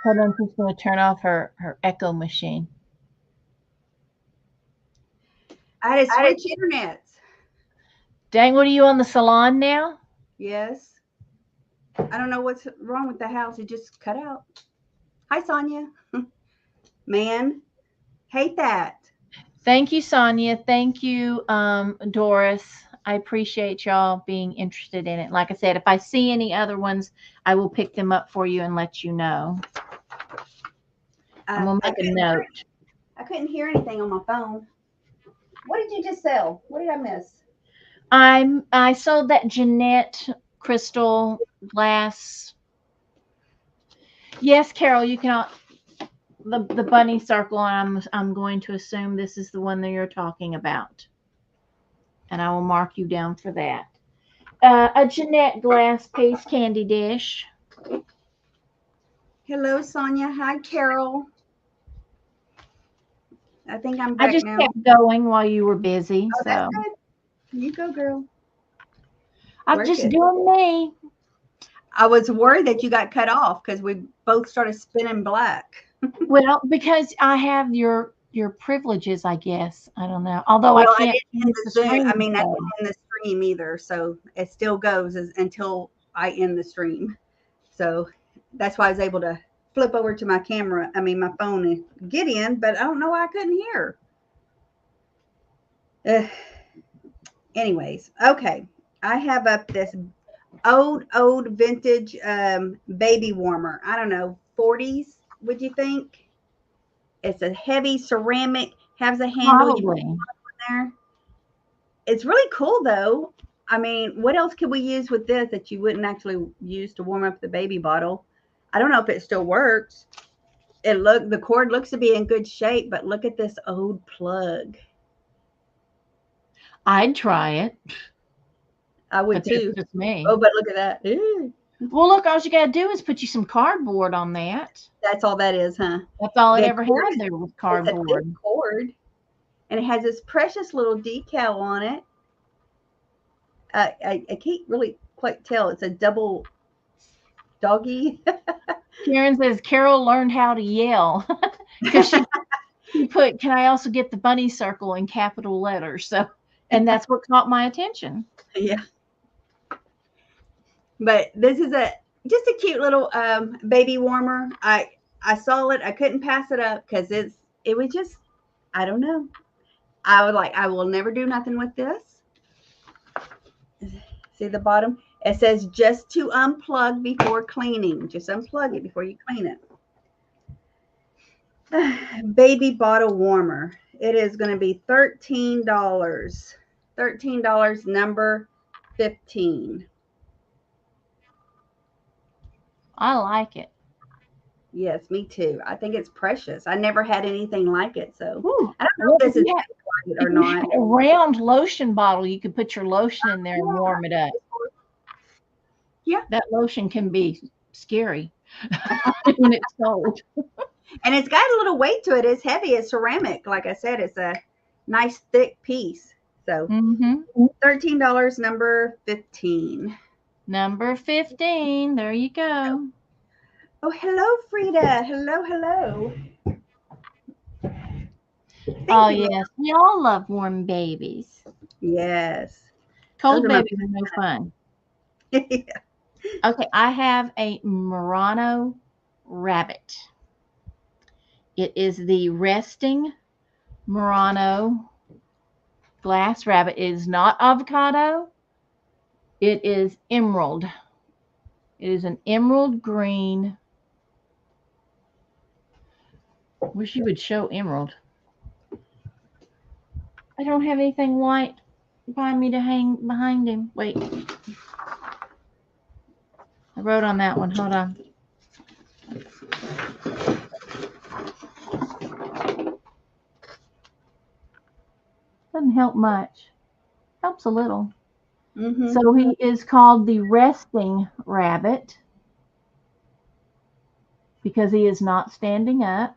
Hold on, she's going to turn off her echo machine. I had to switch internets. Dang, what are you on the salon now? Yes. I don't know what's wrong with the house. It just cut out. Hi, Sonia. Man, hate that. Thank you, Sonia. Thank you, Doris. I appreciate y'all being interested in it. Like I said, if I see any other ones, I will pick them up for you and let you know. I'm going to make a note. I couldn't hear anything on my phone. What did you just sell? What did I miss? I sold that Jeanette crystal glass. Yes, Carol, you can. The bunny circle. I'm going to assume this is the one that you're talking about, and I will mark you down for that. A Jeanette glass piece candy dish. Hello, Sonia. Hi, Carol. I think I'm back I just now. kept going while you were busy. Oh, So that's good. You go, girl. I'm just doing me. I was worried that you got cut off because we both started spinning black. Well, because I have your privileges, I guess. I don't know. Although Well, I I can't didn't end use the the Zoom. screen. I mean, I didn't end the stream either, so it still goes until I end the stream. So that's why I was able to flip over to my camera. I mean, my phone and get in, but I don't know why I couldn't hear. Anyways, okay. I have up this old vintage baby warmer. I don't know, 40s, would you think? It's a heavy ceramic, has a handle you put Probably. in there. It's really cool though. I mean, what else could we use with this that you wouldn't actually use to warm up the baby bottle? I don't know if it still works. The cord looks to be in good shape, but look at this old plug. I'd try it. I would But that's too. just me. Oh, but look at that. Ooh. Well, look, all you got to do is put you some cardboard on that. That's all that is, huh? That's all it The ever cord had there was It's a cardboard. thick cord, and it has this precious little decal on it. I can't really quite tell. It's a double doggy. Karen says Carol learned how to yell because she put, "Can I also get the bunny circle in capital letters?" So, and that's what caught my attention. Yeah. But this is just a cute little baby warmer. I saw it. I couldn't pass it up because it was just, I don't know. I was like, I will never do nothing with this. See the bottom? It says just to unplug before cleaning. Just unplug it before you clean it. Baby bottle warmer. It is going to be $13. $13, number 15. I like it. Yes, me too. I think it's precious. I never had anything like it, so Ooh, I don't know well, if this is like it or if you not. had a round lotion bottle, you could put your lotion in there and warm it up. Yeah. That lotion can be scary when it's cold. And it's got a little weight to it. It's heavy. It's ceramic. Like I said, it's a nice thick piece. So $13, number 15. Number 15. There you go. Oh, hello, Frida. Hello, hello. Oh, Thank you, yes. We all love warm babies. Yes. Those Cold are my babies are no fun. best. Okay, I have a Murano rabbit. It is the resting Murano glass rabbit. It is not avocado. It is emerald. It is an emerald green. Wish you would show emerald. I don't have anything white by me to hang behind him. Wait, I wrote on that one. Hold on. Doesn't help much. Helps a little. Mm-hmm. So he is called the resting rabbit because he is not standing up.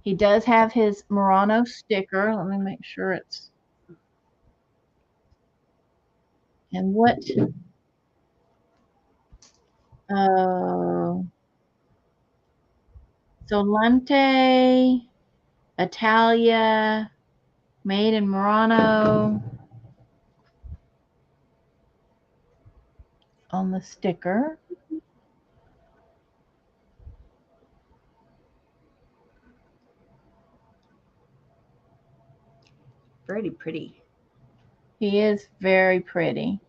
He does have his Murano sticker. Let me make sure it's. And what? Uh, Solante, Italia, made in Murano on the sticker. Pretty pretty. He is very pretty,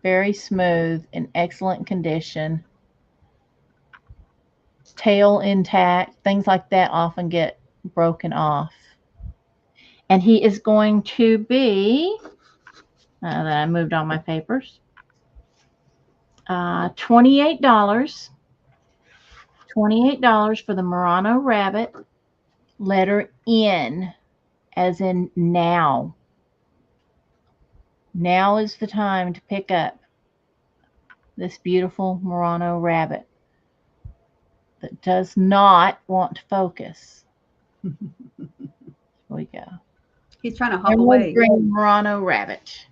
very smooth, in excellent condition. Tail intact, things like that often get broken off. And he is going to be, that I moved all my papers, $28. $28 for the Murano rabbit, letter N, as in now. Now is the time to pick up this beautiful Murano rabbit that does not want to focus. Here we go. He's trying to hop Emerald away. green Murano rabbit.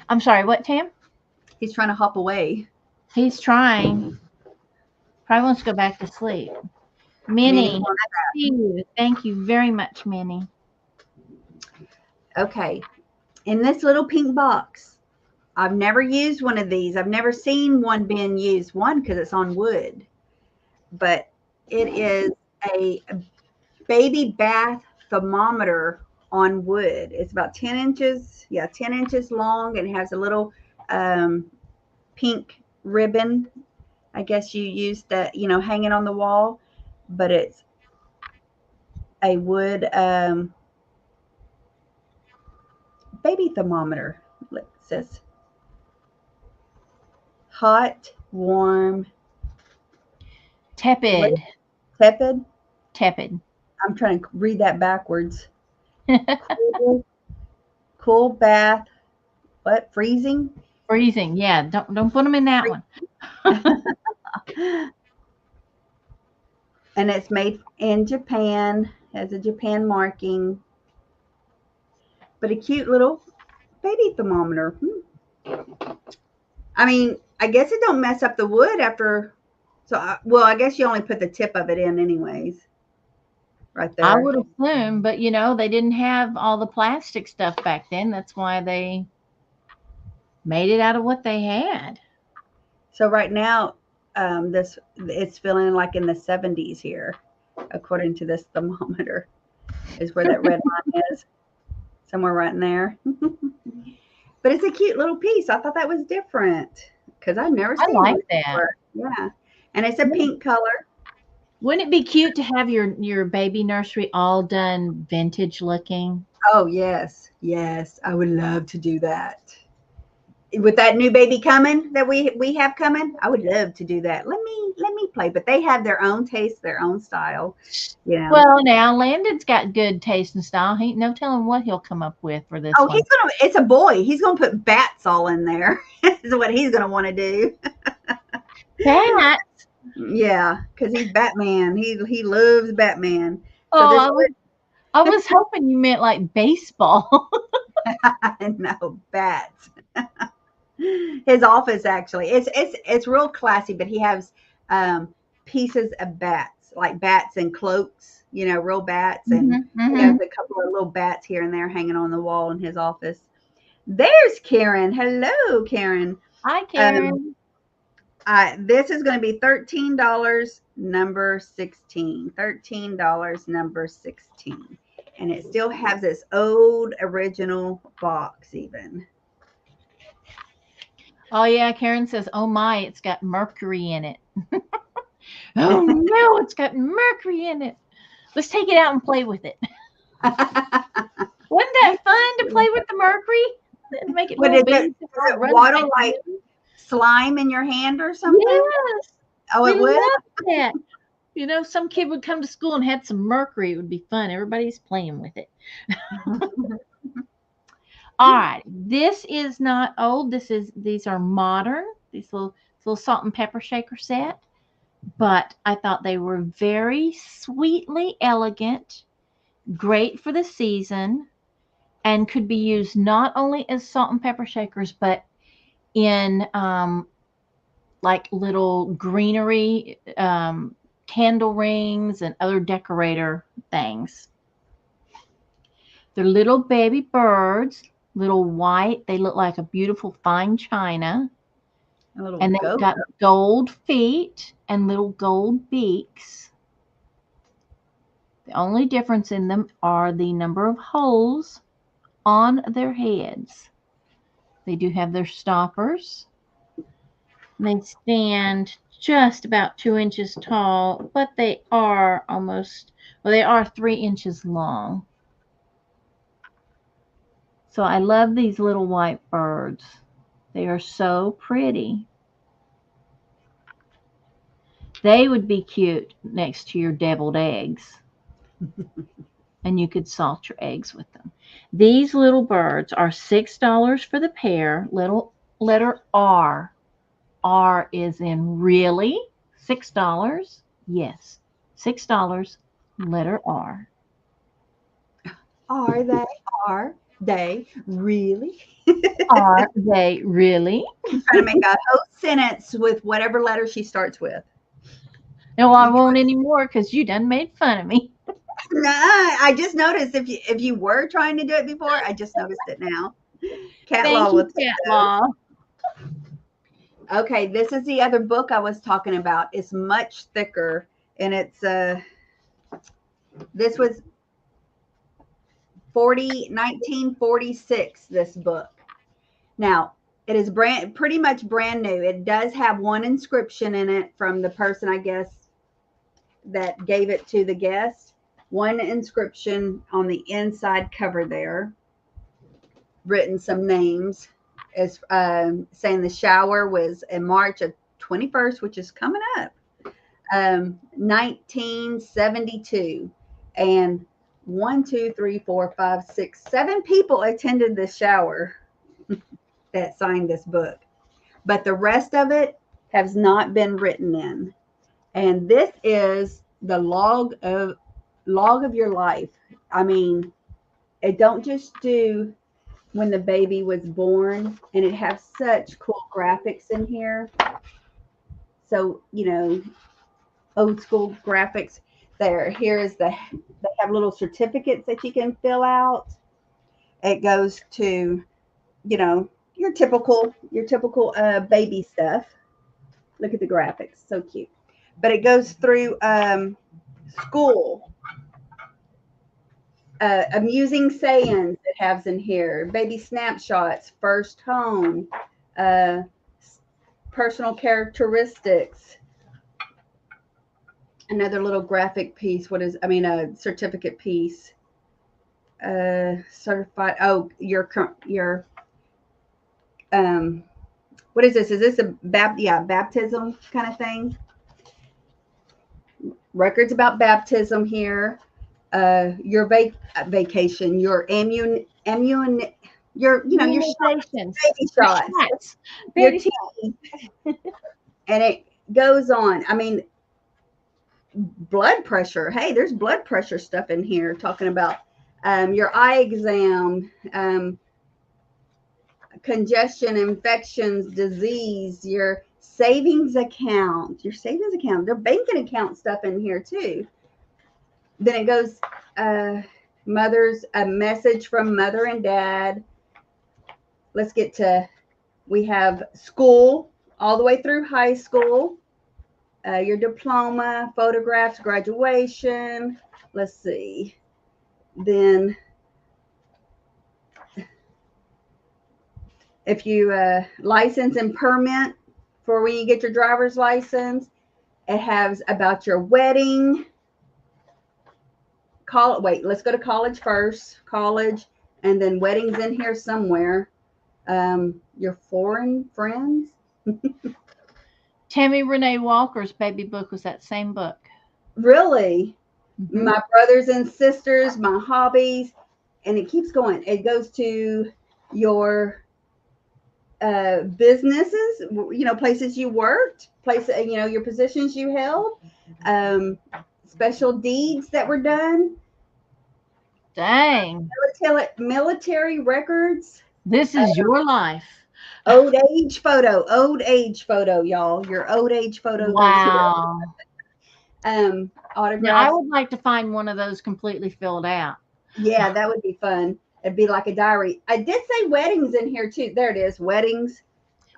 I'm sorry, what, Tam? He's trying to hop away. He's trying. Probably wants to go back to sleep. Minnie Minnie, wants I see you. Thank you very much, Minnie. Okay. In this little pink box, I've never used one of these. I've never seen one being used. One, because it's on wood, but it is a baby bath thermometer on wood. It's about 10 inches. Yeah, 10 inches long and has a little um, pink ribbon. I guess you use that, hanging on the wall, but it's a wood baby thermometer. Look, it says hot, warm, what, Tepid. tepid. Tepid. I'm trying to read that backwards. Cool, cool bath. What? Freezing? Freezing. Yeah, don't put them in that one. And it's made in Japan. Has a Japan marking. But a cute little baby thermometer. I mean, I guess it don't mess up the wood after. So, well, I guess you only put the tip of it in, anyways. Right I there. would assume, but they didn't have all the plastic stuff back then. That's why they made it out of what they had. So right now, this it's feeling like in the 70s here, according to this thermometer, is where that red line is, somewhere right in there. But it's a cute little piece. I thought that was different because I've never I seen like one that. before. Yeah, and it's a pink color. Wouldn't it be cute to have your baby nursery all done vintage looking? Oh yes, yes, I would love to do that. With that new baby coming that we have coming, I would love to do that. Let me play, but they have their own taste, their own style. You know. Well, now Landon's got good taste and style. He no telling what he'll come up with for this Oh, one. it's a boy. He's gonna put bats all in there. Is what he's gonna want to do. Cat. Yeah, because he's Batman. He loves Batman. So Oh, I was hoping you meant like baseball. No, bats. His office actually. It's real classy, but he has um, pieces of bats, like bats and cloaks, real bats, and Hmm, he has hmm. a couple of little bats here and there hanging on the wall in his office. There's Karen. Hello, Karen. Hi, Um, Karen. this is going to be $13, number 16. $13, number 16. And it still has its old original box, even. Oh yeah, Karen says, "Oh my, it's got mercury in it." Oh no, it's got mercury in it. Let's take it out and play with it. Wasn't that fun to play with the mercury and make it What little is it? beads and Does all it run water like like you? slime in your hand or something? Yes, Oh, we it would? love that. Some kid would come to school and had some mercury. It would be fun. Everybody's playing with it. All right, this is not old. These are modern. These little salt and pepper shaker set. But I thought they were very sweetly elegant, great for the season, and could be used not only as salt and pepper shakers, but in like little greenery, candle rings, and other decorator things. They're little baby birds, little white. They look like a beautiful fine china. A little And they've goat. got gold feet and little gold beaks. The only difference in them are the number of holes on their heads. They do have their stoppers. They stand just about 2 inches tall, but they are they are 3 inches long. So I love these little white birds. They are so pretty. They would be cute next to your deviled eggs, and you could salt your eggs with them. These little birds are $6 for the pair. Little letter R. R is in really? $6? Yes. $6, letter R. Are they? Are they really? Are they really? She's trying to make a whole sentence with whatever letter she starts with. No, I You won't anymore because you done made fun of me. Nah, I just noticed if you were trying to do it before, I just noticed it now. Cat Thank Law will you, take Cat those. Law. Okay, this is the other book I was talking about. It's much thicker, and this was 1946. This book. Now it is pretty much brand new. It does have one inscription in it from the person, I guess, that gave it to the guest. One inscription on the inside cover there, written some names, as saying the shower was in March of 21st, which is coming up, 1972, and 7 people attended the shower that signed this book, but the rest of it has not been written in. And this is the log of your life. I mean, it don't just do when the baby was born, and it has such cool graphics in here. So, old school graphics there. Here is they have little certificates that you can fill out. It goes to, your typical baby stuff. Look at the graphics, so cute. But it goes through school, amusing sayings it has in here, baby snapshots, first home, uh, personal characteristics, another little graphic piece. A certificate piece, certified. Oh, your what is this? Is this a baptism kind of thing? Records about baptism here. Your vacation, your your Immunizations. baby Your shots, shots. your Baby shots. teeth, and it goes on. I mean, blood pressure. Hey, there's blood pressure stuff in here talking about your eye exam, congestion, infections, disease, your savings account, their banking account stuff in here too. Then it goes, uh, a message from mother and dad. Let's get to, we have school all the way through high school, your diploma, photographs, graduation. Let's see. Then, if you license and permit for when you get your driver's license, it has about your wedding. Wait, let's go to college first. College, and then weddings in here somewhere. Your foreign friends. Tammy Renee Walker's baby book was that same book. Really? Mm-hmm. My brothers and sisters, my hobbies, and it keeps going. It goes to your businesses, places you worked, your positions you held, special deeds that were done, Dang. military records, This is your life. old age photo, y'all. Your old age photo Wow. goes here. Now, Autographs. I would like to find one of those completely filled out. Yeah, that would be fun. It'd be like a diary. I did say weddings in here too. There it is, weddings.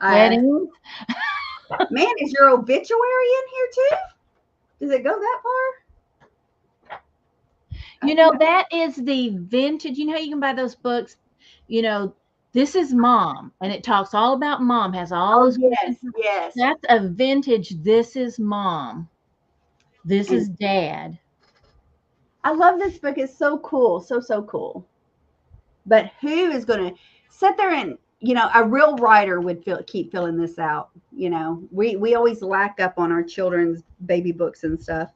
Weddings. Man, is your obituary in here too? Does it go that far? That is the vintage. You know how you can buy those books? This is mom, and it talks all about mom, has all those. Yes. That's a vintage. This is mom. This is dad. I love this book. It's so cool. So cool. But who is going to sit there and, a real writer would keep filling this out. We always lack up on our children's baby books and stuff.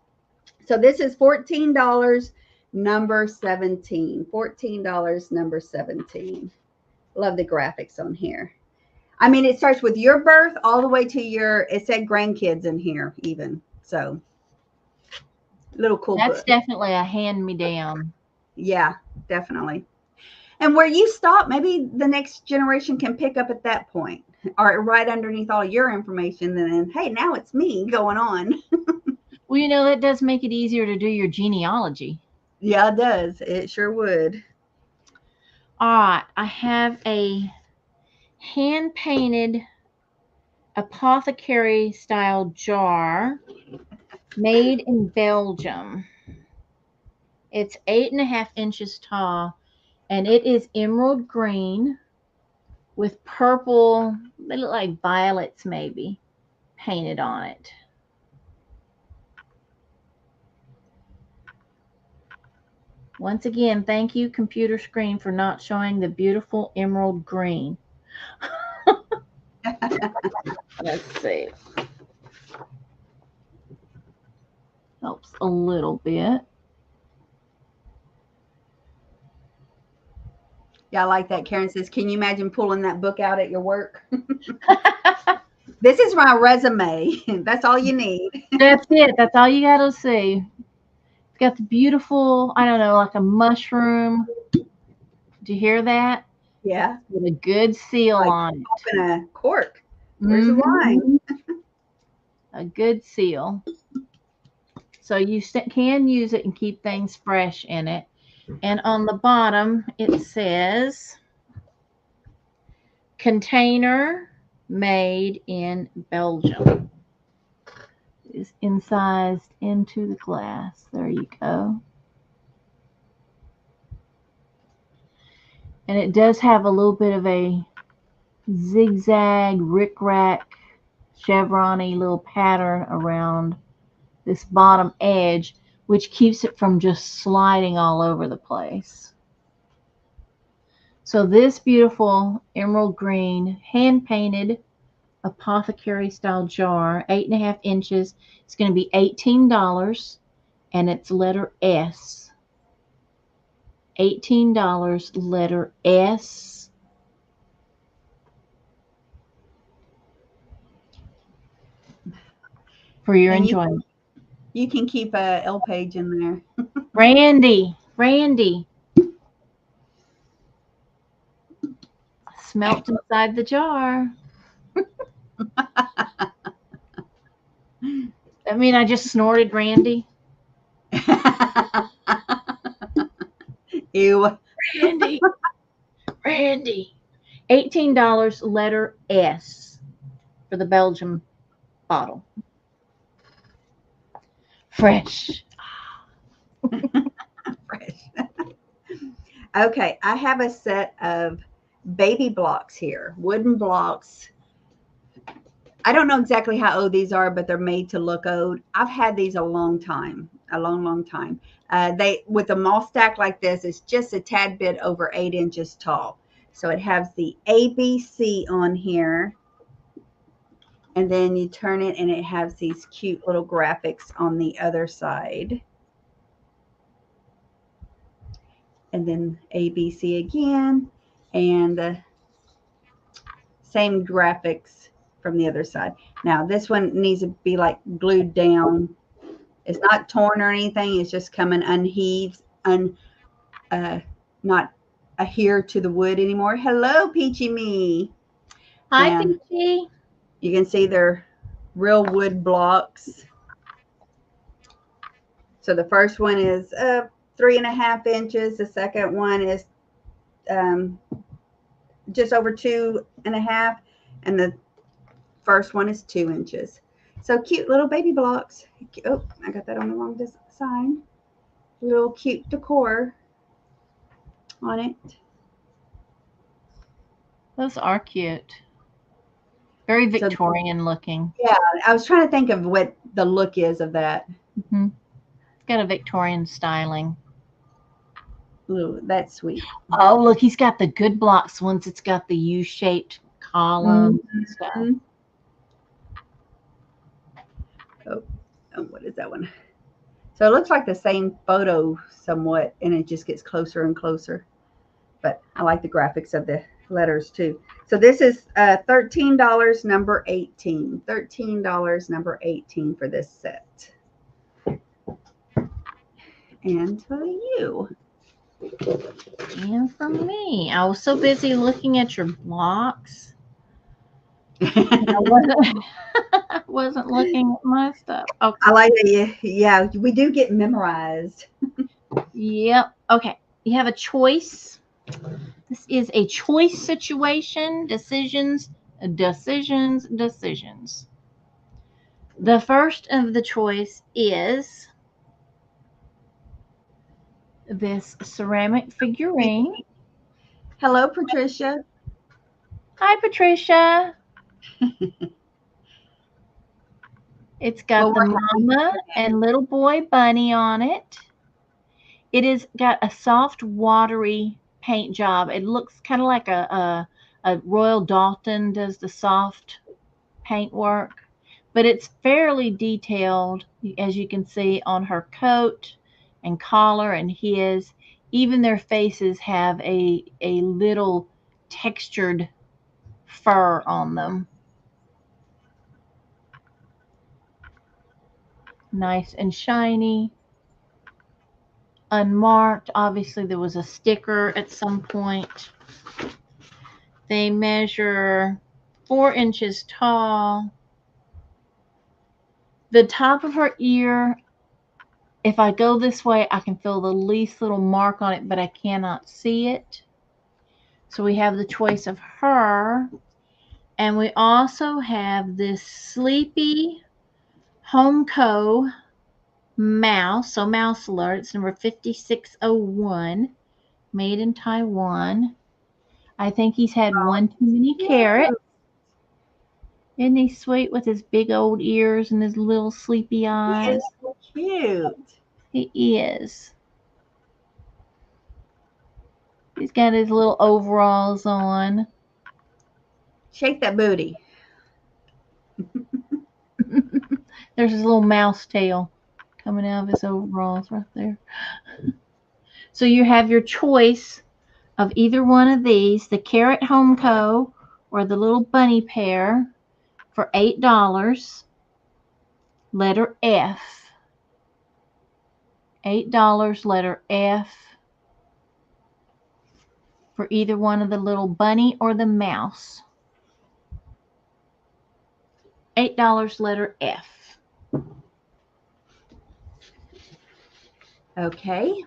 So this is $14, number 17. $14, number 17. Love the graphics on here. I mean, it starts with your birth all the way to it said grandkids in here even. So little cool That's book. definitely a hand-me-down. Yeah, definitely. And where you stop, maybe the next generation can pick up at that point, or right underneath all your information. Then, hey, now it's me going on. Well, that does make it easier to do your genealogy. Yeah, it does. It sure would. All right, I have a hand-painted apothecary-style jar made in Belgium. It's 8.5 inches tall, and it is emerald green with purple, they look like violets maybe, painted on it. Once again, thank you, computer screen, for not showing the beautiful emerald green. Let's see. Helps a little bit. Yeah, I like that. Karen says, can you imagine pulling that book out at your work? This is my resume. That's all you need. That's it. That's all you got to see. It's got the beautiful, I don't know, like a mushroom. Do you hear that? Yeah. With a good seal Like on it. Open a cork. Where's the wine? A good seal. So you can use it and keep things fresh in it. And on the bottom, it says, container made in Belgium. Is incised into the glass. There you go. And it does have a little bit of a zigzag, rickrack, chevron-y little pattern around this bottom edge, which keeps it from just sliding all over the place. So this beautiful emerald green, hand-painted apothecary style jar, 8.5 inches. It's going to be $18, and it's letter S. $18, letter S. For your enjoyment. You can keep L Page in there. Randy. Smelt inside the jar. I mean, I just snorted Randy. Ew. Randy. $18, letter S for the Belgium bottle. Fresh. Okay, I have a set of baby blocks here, wooden blocks. I don't know exactly how old these are, but they're made to look old. I've had these a long time, a long time. They with a mall stack like this, it's just a tad bit over 8 inches tall. So it has the ABC on here, and then you turn it, and it has these cute little graphics on the other side. And then ABC again, and the same graphics from the other side. Now this one needs to be like glued down. It's not torn or anything. It's just coming unheaved, uh, not adhere to the wood anymore. Hello, Peachy Me. Hi, And Peachy. you can see they're real wood blocks. So the first one is 3.5 inches. The second one is um, just over 2.5, and the first one is 2 inches. So cute little baby blocks. Oh, I got that on the wrong side. Little cute decor on it. Those are cute. Very So, Victorian looking. yeah, I was trying to think of what the look is of that. Mm-hmm. It's got a Victorian styling. Ooh, that's sweet. Oh, look, he's got the good blocks ones. It's got the U-shaped columns and stuff. Oh, what is that one? So it looks like the same photo somewhat, and it just gets closer and closer. But I like the graphics of the letters too. So this is $13, number 18. $13, number 18 for this set. And for you. And for me, I was so busy looking at your blocks. I wasn't looking at my stuff. Okay. I like that. Yeah, we do get memorized. Yep. Okay. You have a choice. This is a choice situation. Decisions. The first of the choice is this ceramic figurine. Hello, Patricia. Hi, Patricia. It's got the mama and little boy bunny on it. It has got a soft, watery paint job. It looks kind of like a Royal Dalton does the soft paint work, but it's fairly detailed, as you can see on her coat and collar and his. Even their faces have a little textured fur on them. Nice and shiny. Unmarked. Obviously, there was a sticker at some point. They measure 4 inches tall. The top of her ear, if I go this way, I can feel the least little mark on it, but I cannot see it. So we have the choice of her. And we also have this Sleepy Homeco mouse. So mouse alert. It's number 5601. Made in Taiwan. I think he's had one too many carrots. Isn't he sweet with his big old ears and his little sleepy eyes? He is so cute. He is. He's got his little overalls on. Shake that booty. There's his little mouse tail coming out of his overalls right there. So you have your choice of either one of these, the Carrot Homeco or the little bunny pair for $8. Letter F. $8, letter F, for either one of the little bunny or the mouse. $8, letter F. Okay.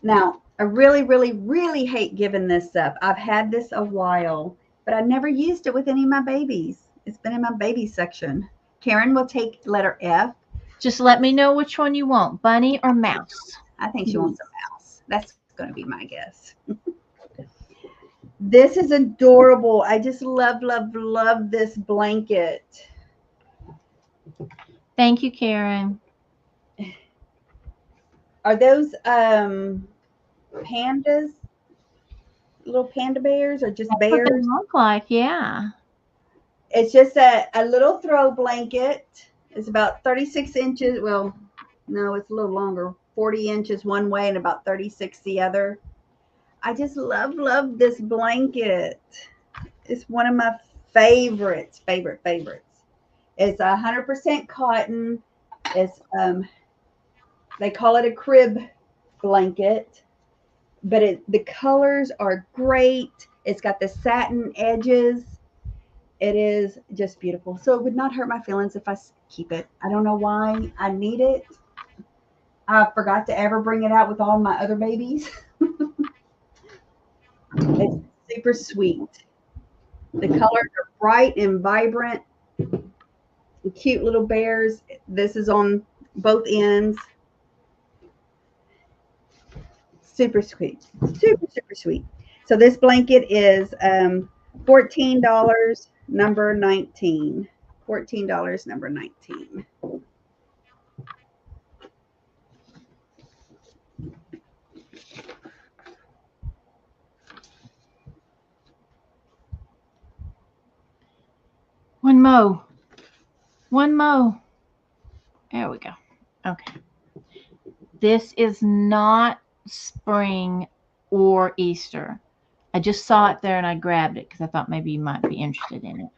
Now, I really, really, really hate giving this up. I've had this a while, but I never used it with any of my babies. It's been in my baby section. Karen will take letter F. Just let me know which one you want, bunny or mouse. I think she wants a mouse. That's going to be my guess. This is adorable. I just love, love, love this blanket. Thank you, Karen. Are those pandas? Little panda bears or just That's what they bears? look like, yeah. It's just a little throw blanket. It's about 36 inches. Well, no, it's a little longer. 40 inches one way and about 36 the other. I just love, love this blanket. It's one of my favorites. It's 100% cotton. It's they call it a crib blanket, but the colors are great. It's got the satin edges. It is just beautiful. So it would not hurt my feelings if I keep it. I don't know why I need it. I forgot to ever bring it out with all my other babies. It's super sweet. The colors are bright and vibrant. Cute little bears. This is on both ends. Super sweet. Super sweet. So this blanket is $14, number 19. $14, number 19. One more. One more. There we go. Okay. This is not spring or Easter. I just saw it there and I grabbed it because I thought maybe you might be interested in it.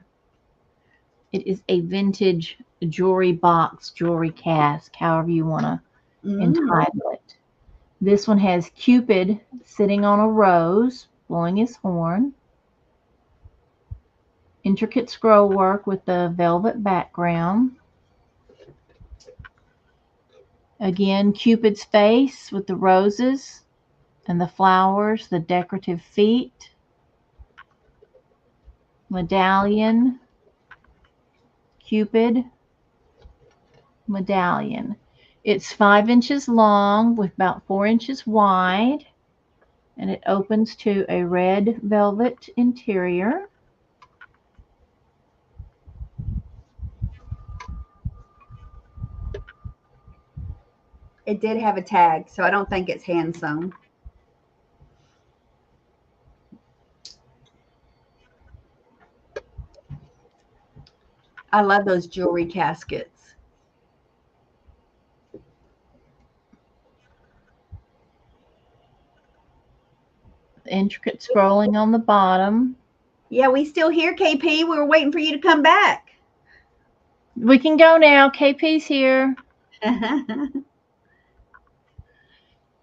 It is a vintage jewelry box, jewelry cask, however you want to entitle it. This one has Cupid sitting on a rose, blowing his horn. Intricate scroll work with the velvet background. Again, Cupid's face with the roses and the flowers, the decorative feet. Medallion, Cupid, medallion. It's 5 inches long with about 4 inches wide, and it opens to a red velvet interior. It did have a tag, so I don't think it's hand sewn. I love those jewelry caskets. Intricate scrolling on the bottom. Yeah, we still here, KP. We were waiting for you to come back. We can go now. KP's here.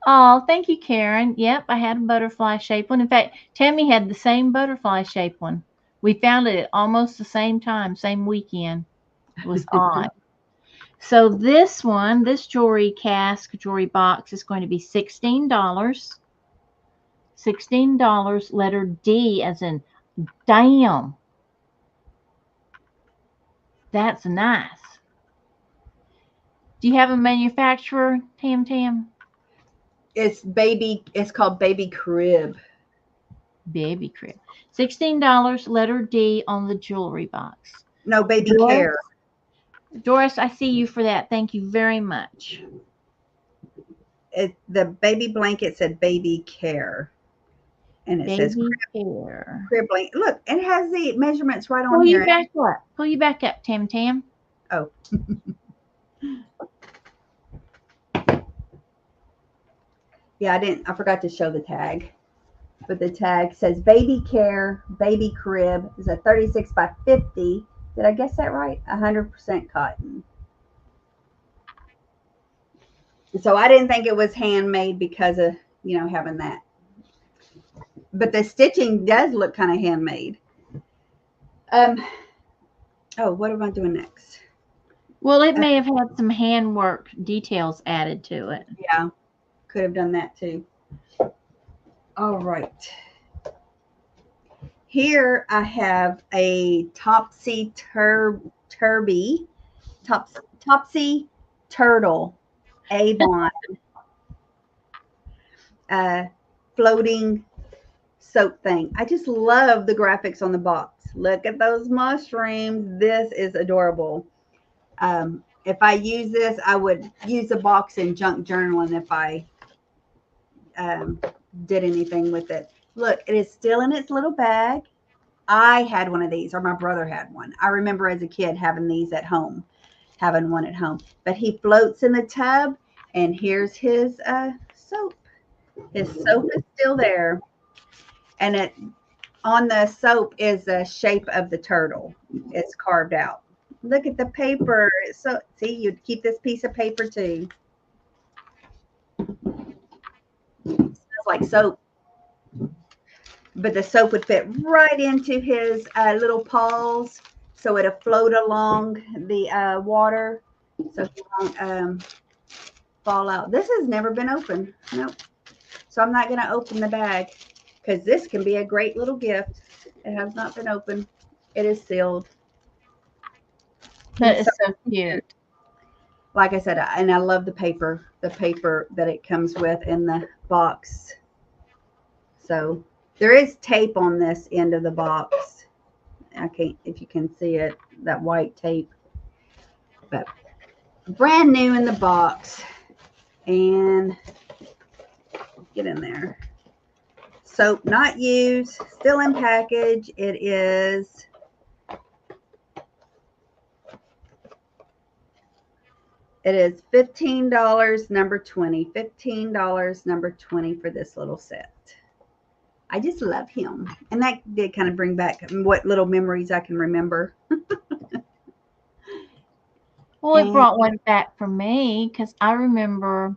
Oh, thank you, Karen. Yep, I had a butterfly shaped one. In fact, Tammy had the same butterfly shaped one. We found it at almost the same time, same weekend. It was odd. So this one, this jewelry cask, jewelry box is going to be $16. $16, letter D as in damn. That's nice. Do you have a manufacturer, Tam? It's called Baby Crib. Baby crib. $16, letter D on the jewelry box. No, Baby Doris? Care. Doris, I see you for that. Thank you very much. The baby blanket said Baby Care. And it says Baby care. crib blanket. Look, it has the measurements right on Pull here. you back up. Pull you back up, Tam. Oh. Yeah, I forgot to show the tag. But the tag says Baby Care, Baby Crib. Is a 36 by 50. Did I guess that right? 100% cotton. So I didn't think it was handmade because of, having that. But the stitching does look kind of handmade. Um, oh, what am I doing next? Well, it may have had some handwork details added to it. Yeah, could have done that too. All right. Here I have a turby, topsy turtle Avon uh, floating soap thing. I just love the graphics on the box. Look at those mushrooms. This is adorable. If I use this, I would use the box in junk journaling if I um, did anything with it. Look, it is still in its little bag. I had one of these, or my brother had one. I remember as a kid having these at home, having one at home. But he floats in the tub, and here's his soap. His soap is still there, and it on the soap is the shape of the turtle. It's carved out. Look at the paper. So see, you'd keep this piece of paper too. It smells like soap, but the soap would fit right into his little paws, so it'll float along the water, so he won't fall out. This has never been opened. Nope. So I'm not going to open the bag because this can be a great little gift. It has not been opened. It is sealed. That He's is so cute. Like I said, and I love the paper that it comes with in the box. So there is tape on this end of the box. I can't, if you can see it, that white tape, but brand new in the box. And get in there. Soap not used, still in package. It is $15, number 20. $15, number 20 for this little set. I just love him. And that did kind of bring back what little memories I can remember. Well, it brought one back for me because I remember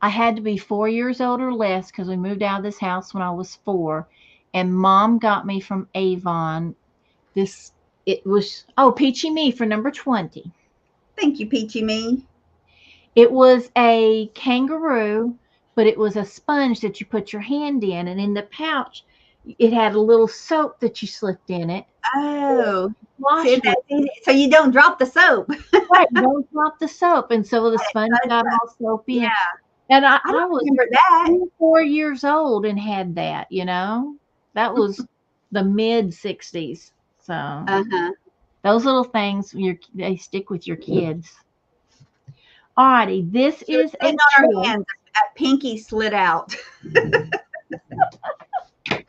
I had to be 4 years old or less because we moved out of this house when I was 4. And mom got me from Avon this, it was, oh, Peachy Me for number 20. Thank you, Peachy Me. It was a kangaroo, but it was a sponge that you put your hand in. And in the pouch, it had a little soap that you slipped in it. Oh, Wash see, so you don't drop the soap. right, don't drop the soap. And so the sponge got all soapy. Yeah, And I I don't was remember that. 4 years old and had that, that was the mid 60s. So Uh-huh. those little things, they stick with your kids. Alrighty, this She was is a sitting on her choice. hands. A pinky slid out.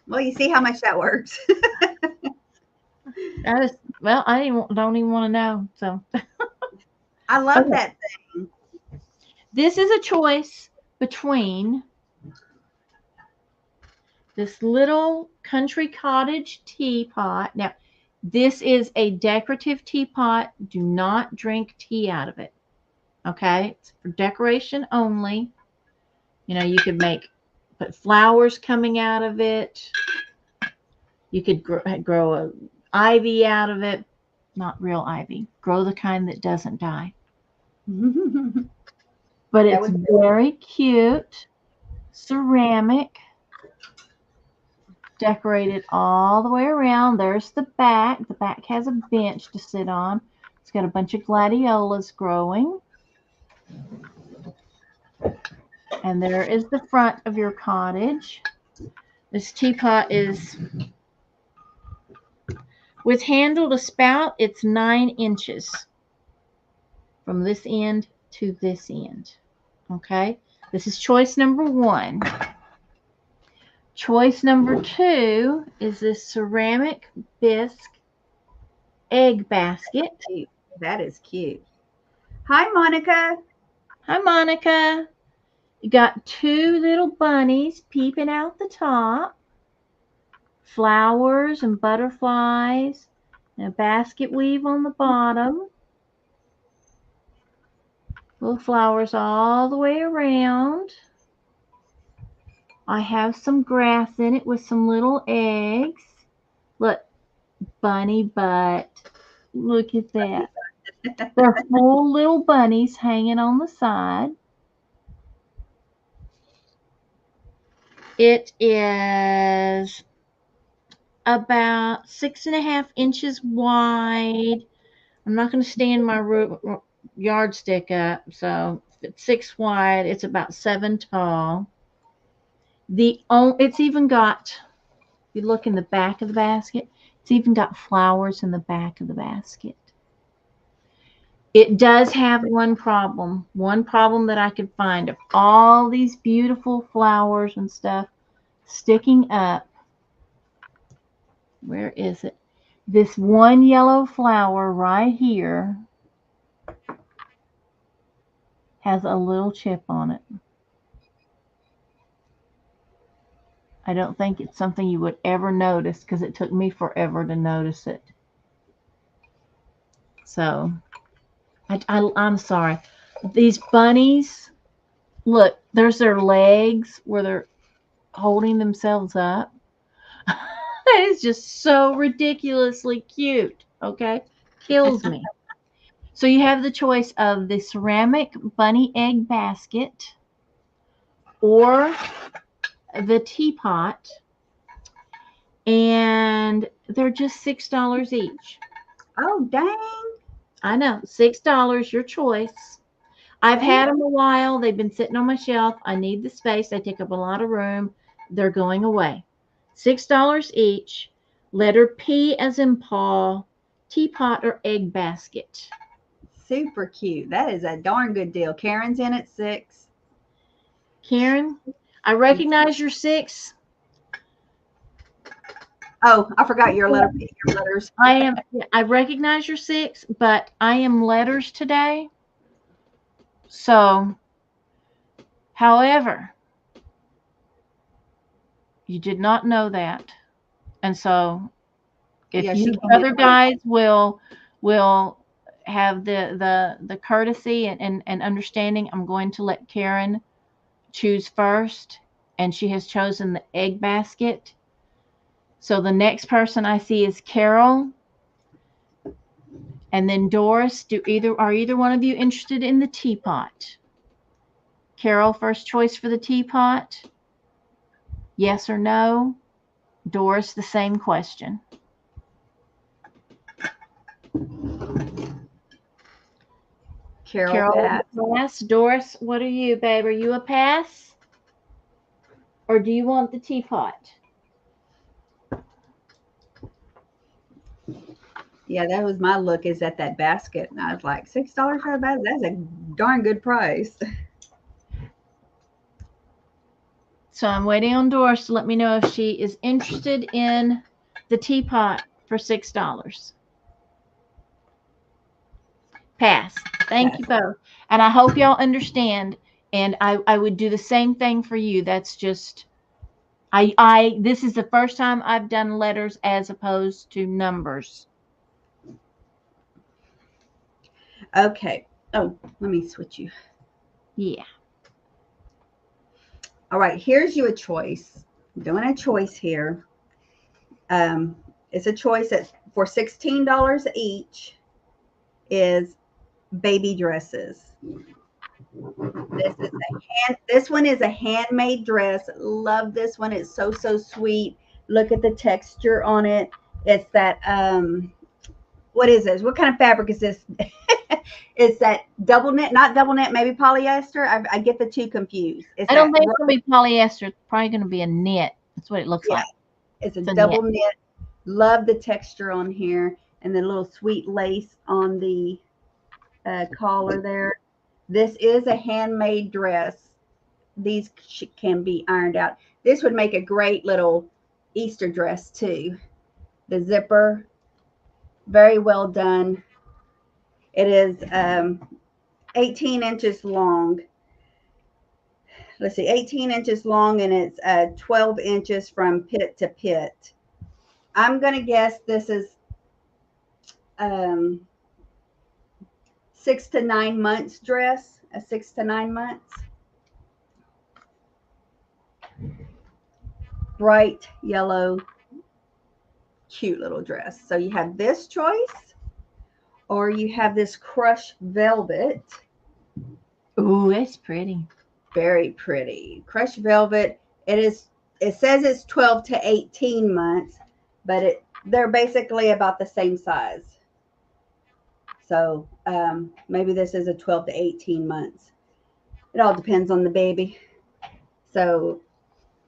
Well, you see how much that works. Well, don't even want to know. So I love okay. that thing. This is a choice between this little country cottage teapot. Now, this is a decorative teapot. Do not drink tea out of it. Okay? It's for decoration only. You could put flowers coming out of it. You could grow a ivy out of it. Not real ivy. Grow the kind that doesn't die. But it's very cute. Ceramic. Decorated all the way around. There's the back. The back has a bench to sit on. It's got a bunch of gladiolas growing. And there is the front of your cottage. This teapot is, with handle to spout, it's 9 inches from this end to this end. Okay, this is choice number 1. Choice number 2 is this ceramic bisque egg basket. That is cute. Hi, Monica. Hi, Monica. You got 2 little bunnies peeping out the top, flowers and butterflies, and a basket weave on the bottom. Little flowers all the way around. I have some grass in it with some little eggs. Look, bunny butt. Look at that. They're full little bunnies hanging on the side. It is about 6.5 inches wide. I'm not going to stand my yardstick up, so if it's 6 wide, it's about 7 tall. It's even got, if you look in the back of the basket, it's even got flowers in the back of the basket. It does have one problem that I could find of all these beautiful flowers and stuff sticking up. Where is it? This one yellow flower right here has a little chip on it. I don't think it's something you would ever notice because it took me forever to notice it. So, I'm sorry. These bunnies, look, there's their legs where they're holding themselves up. That is just so ridiculously cute. Okay? Kills me. So you have the choice of the ceramic bunny egg basket or the teapot, and they're just $6 each. Oh, dang. I know, $6, your choice. I've had them a while. They've been sitting on my shelf. I need the space. They take up a lot of room. They're going away. $6 each. Letter P as in Paul, teapot or egg basket. Super cute. That is a darn good deal. Karen's in at 6. Karen, I recognize your 6. Oh, I forgot your letters. I recognize your 6, but I am letters today. So, however, you did not know that. And so if Yeah, you she came in other late. guys will have the courtesy and understanding, I'm going to let Karen choose first, and she has chosen the egg basket. So the next person I see is Carol, and then Doris. Are either one of you interested in the teapot? Carol, first choice for the teapot. Yes or no? Doris, the same question. Carol Carol, pass. Doris, what are you, babe? Are you a pass? Or do you want the teapot? Yeah, that was my look is at that basket. And I was like, $6 for a basket? That's a darn good price. So I'm waiting on Doris to let me know if she is interested in the teapot for $6. Pass. Thank you both. And I hope y'all understand. And I would do the same thing for you. That's just this is the first time I've done letters as opposed to numbers. Okay. Oh, let me switch you. Yeah. All right, here's you a choice. I'm doing a choice here. It's a choice that for $16 each is baby dresses. This one is a handmade dress. Love this one. It's so sweet. Look at the texture on it. It's that what is this? What kind of fabric is this? It's that double knit, not double knit, maybe polyester. I get the two confused. I don't think it's going to be polyester. It's probably going to be a knit. That's what it looks like. It's a double knit. Love the texture on here and the little sweet lace on the collar there. This is a handmade dress. These can be ironed out. This would make a great little Easter dress too. The zipper, very well done. It is 18 inches long. Let's see, 18 inches long, and it's 12 inches from pit to pit. I'm going to guess this is 6 to 9 months dress. 6 to 9 months. Bright yellow, cute little dress. So you have this choice, or you have this crushed velvet. Ooh, it's pretty. Very pretty. Crushed velvet. It says it's 12 to 18 months, but they're basically about the same size. So maybe this is a 12 to 18 months. It all depends on the baby. So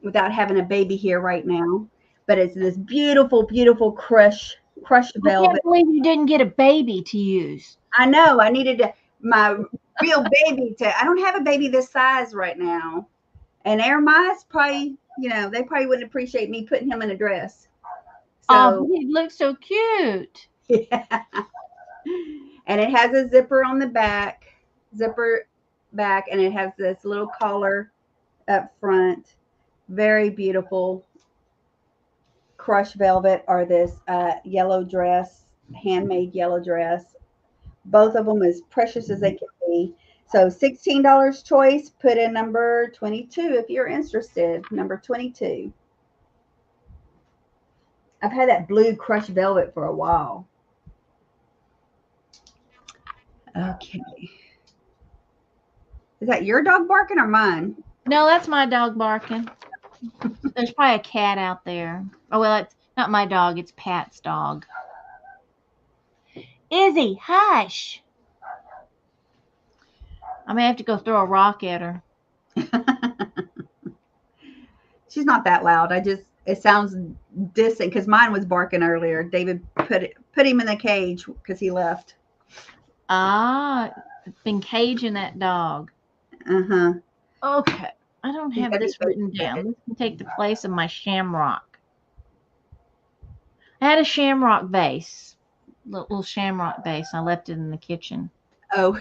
without having a baby here right now, but it's this beautiful, beautiful crushed I can't velvet. believe you didn't get a baby to use. I know I needed my real baby to. I don't have a baby this size right now, and Air Mice probably, they probably wouldn't appreciate me putting him in a dress. Oh, but So he looks so cute. yeah, and it has a zipper on the back, zipper back, and it has this little collar up front. Very beautiful crushed velvet, or this yellow dress, handmade yellow dress. Both of them as precious as they can be. So $16 choice. Put in number 22 if you're interested. Number 22. I've had that blue crushed velvet for a while. Okay. Is that your dog barking or mine? No, that's my dog barking. There's probably a cat out there. Oh, well, it's not my dog. It's Pat's dog. Izzy, hush. I may have to go throw a rock at her. She's not that loud. It sounds distant because mine was barking earlier. David put him in the cage because he left. Ah, been caging that dog. Uh-huh. Okay. I don't He's have gotta be this so written down. excited. This can take the place of my shamrock. I had a shamrock vase, little shamrock vase. I left it in the kitchen. Oh.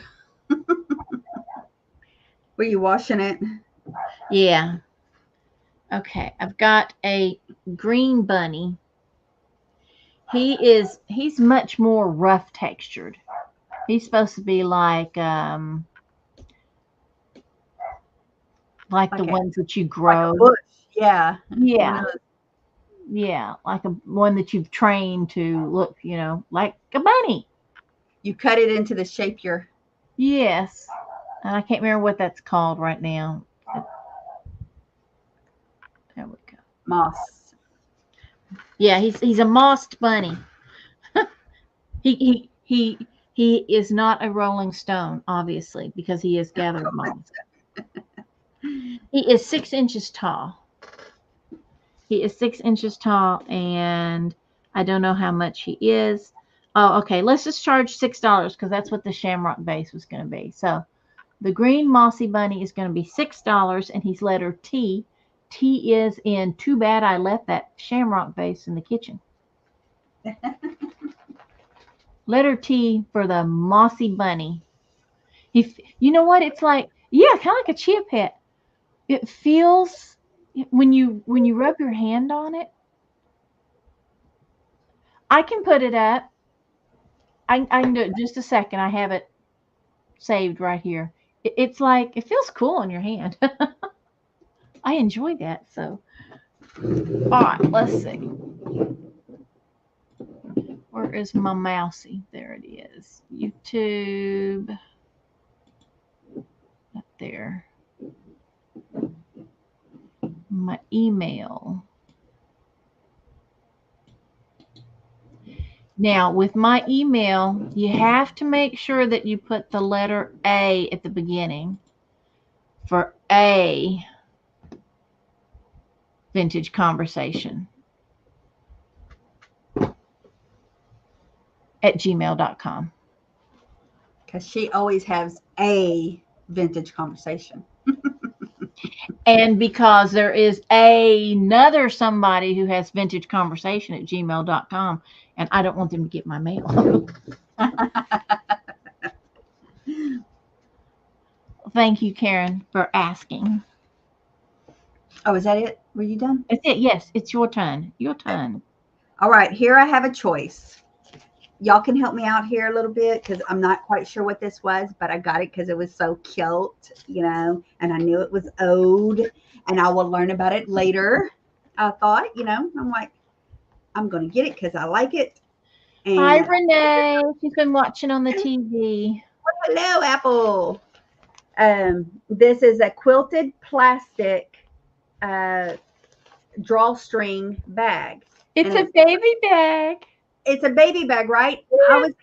Were you washing it? Yeah. Okay. I've got a green bunny. He's much more rough textured. He's supposed to be like the Like ones that you like a grow. bush. Yeah. One Yeah. of those. Yeah, like a one that you've trained to look, like a bunny. You cut it into the shape you're Yes. And I can't remember what that's called right now. There we go. moss. Yeah, he's a mossed bunny. He is not a rolling stone, obviously, because he has gathered moss. He is 6 inches tall. He is 6 inches tall, and I don't know how much he is. Oh, okay. Let's just charge $6 because that's what the shamrock base was going to be. So the green mossy bunny is going to be $6, and he's letter T. T is in too bad I left that shamrock base in the kitchen. Letter T for the mossy bunny. You know what? It's like, yeah, kind of like a chia pet. It feels when you rub your hand on it. I can put it up. I can do it just a second. I have it saved right here. It's like it feels cool in your hand. I enjoy that. So, all right, let's see. Where is my mousey? There it is. YouTube. Up there. My email. Now, with my email, you have to make sure that you put the letter A at the beginning for A vintage conversation at gmail.com. Because she always has a vintage conversation. And because there is another somebody who has vintage conversation at gmail.com, and I don't want them to get my mail. Thank you, Karen, for asking. Oh, is that it? Were you done? That's it. Yes, it's your turn. Your turn. All right, here I have a choice. Y'all can help me out here a little bit because I'm not quite sure what this was, but I got it because it was so cute, and I knew it was old, and I will learn about it later. I thought, I'm like, I'm going to get it because I like it. Hi, And Renee. She's been watching on the TV. hello, Apple. This is a quilted plastic uh, drawstring bag, It's and a baby bag. it's a baby bag, right? I Yeah. was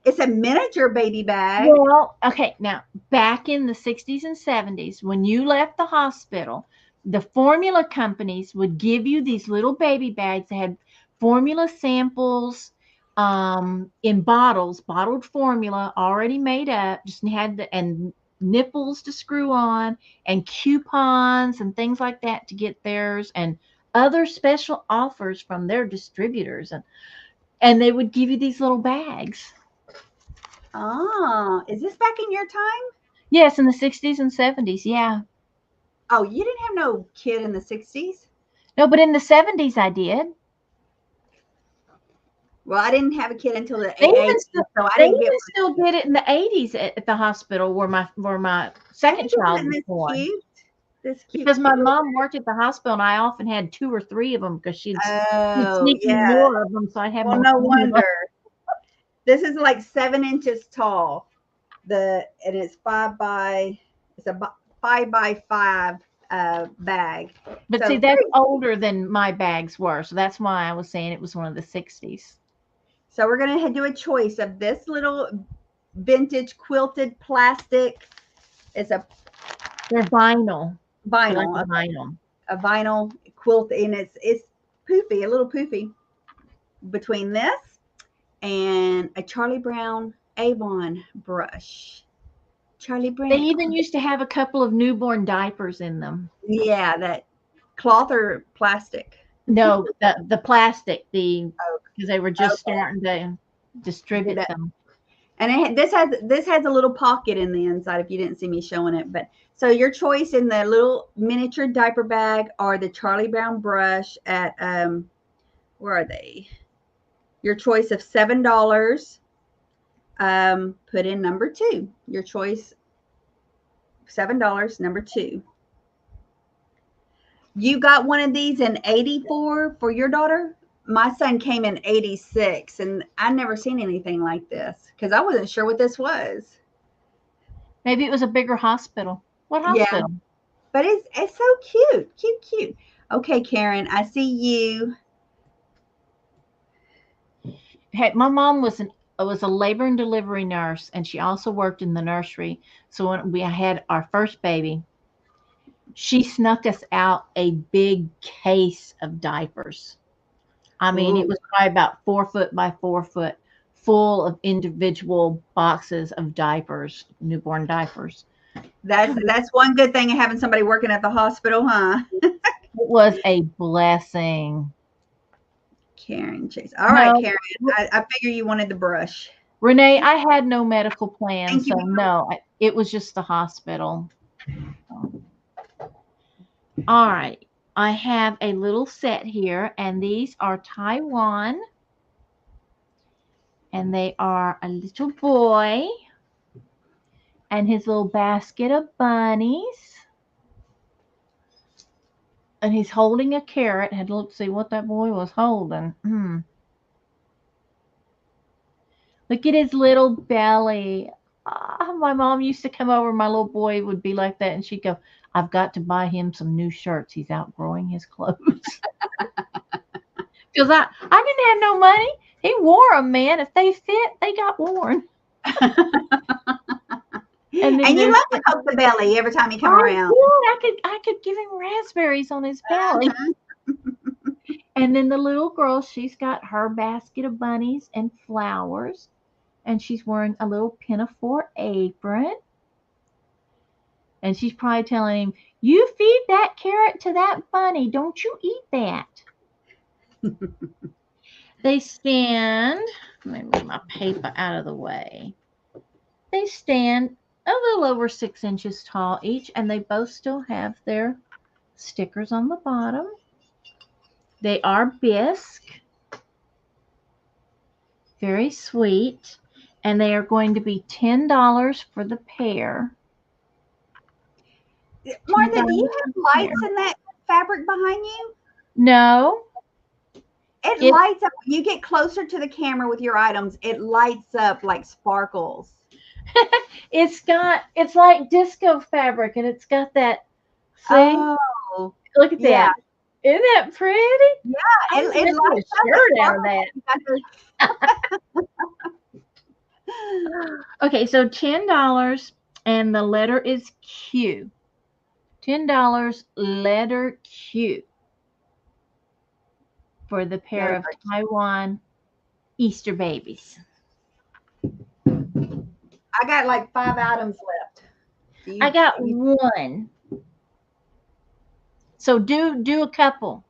it's a miniature baby bag. Well, okay, now back in the 60s and 70s, when you left the hospital, the formula companies would give you these little baby bags that had formula samples in bottles, bottled formula already made up, just had and nipples to screw on, and coupons and things like that to get theirs, and other special offers from their distributors, and they would give you these little bags. Oh, is this back in your time? Yes, in the 60s and 70s. Yeah. Oh, you didn't have no kid in the 60s? No, but in the 70s I did. Well, I didn't have a kid until the They even 80s, still so I they didn't get even one. still did it in the 80s at the hospital where my Hey, second child isn't was this born. cute? This cute, Because my cute little. mom worked at the hospital and I often had 2 or 3 of them because she'd Oh, sneak me yeah. more of them so I'd have Well, more no formula. wonder. This is like 7 inches tall. And it's it's a 5 by 5 bag. But see, So that's older than my bags were, so that's why I was saying it was one of the 60s. so we're gonna do a choice of this little vintage quilted plastic. It's a They're vinyl. They're like vinyl, a okay, vinyl. a vinyl quilt, and it's poofy, a little poofy. Between this and a Charlie Brown Avon brush. Charlie They Brown, even used to have a couple of newborn diapers in them. yeah, that cloth or plastic. No, the plastic, Oh, because they were just okay. starting to distribute them. And this has a little pocket in the inside if you didn't see me showing it. But so your choice in the little miniature diaper bag or the Charlie Brown brush at where are they? Your choice of $7. Put in number two. Your choice $7, number two. You got one of these in 84 for your daughter? My son came in 86, and I never seen anything like this because I wasn't sure what this was. Maybe it was a bigger hospital. What Yeah, hospital? but it's so cute, cute, cute. Okay, Karen, I see you. Hey, my mom was a labor and delivery nurse, and she also worked in the nursery. So when we had our first baby, she snuck us out a big case of diapers. I mean, it Ooh, was probably about 4 foot by 4 foot, full of individual boxes of diapers, newborn diapers. that's one good thing of having somebody working at the hospital, huh? It was a blessing. Karen Chase. All right, No, Karen. I figure you wanted the brush. Renee, I had no medical plan, Thank you. so no, it was just the hospital. All right, I have a little set here, and these are Taiwan, and they are a little boy and his little basket of bunnies, and he's holding a carrot. Had to look to see what that boy was holding. Look at his little belly. Ah, my mom used to come over. My little boy would be like that, and she'd go, "I've got to buy him some new shirts. He's outgrowing his clothes." Because I didn't have no money. He wore them, man. If they fit, they got worn. And then And you there's love to poke the belly every time you come I around. did. I could give him raspberries on his belly. Uh-huh. And then the little girl, she's got her basket of bunnies and flowers, and she's wearing a little pinafore apron. And she's probably telling him, "You feed that carrot to that bunny. Don't you eat that." They stand, let me move my paper out of the way. They stand a little over 6 inches tall each, and they both still have their stickers on the bottom. They are bisque. Very sweet. And they are going to be $10 for the pair. Martha, do you $10 for have the pair. lights in that fabric behind you? No, It it lights up. You get closer to the camera with your items, it lights up like sparkles. it's like disco fabric and it's got that, see? Oh, Look at yeah. that. Isn't that pretty? Yeah, I'm it making a lights up. shirt It out of sparkles. that. You got the- Okay, so $10 and the letter is Q. $10 letter Q for the pair of Letter. Taiwan Easter babies. I got like 5 items left. Do I you, got you one. So do a couple.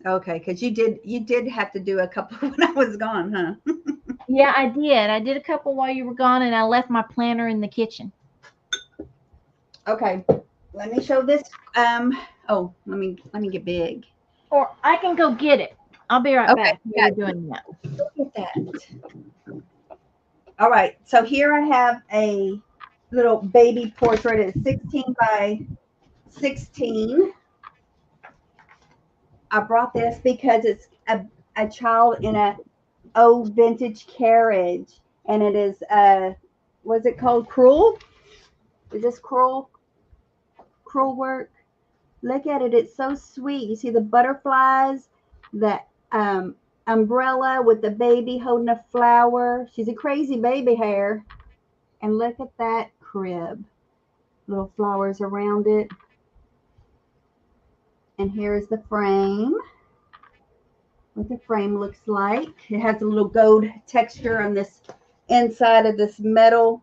okay? Because you did have to do a couple when I was gone, huh? Yeah, I did. I did a couple while you were gone and I left my planner in the kitchen. Okay, let me show this. Oh, let me get big. Or I can go get it. I'll be right Okay, back while yeah, you're doing that. look at that. All right, so here I have a little baby portrait. It's 16 by 16. I brought this because it's a child in a old vintage carriage, and it is what's it called? Cruel? Is this cruel? Cruel work? Look at it. It's so sweet. You see the butterflies, the umbrella with the baby holding a flower. She's a crazy baby hair. And look at that crib. Little flowers around it. And here's the frame. What the frame looks like. It has a little gold texture on this inside of this metal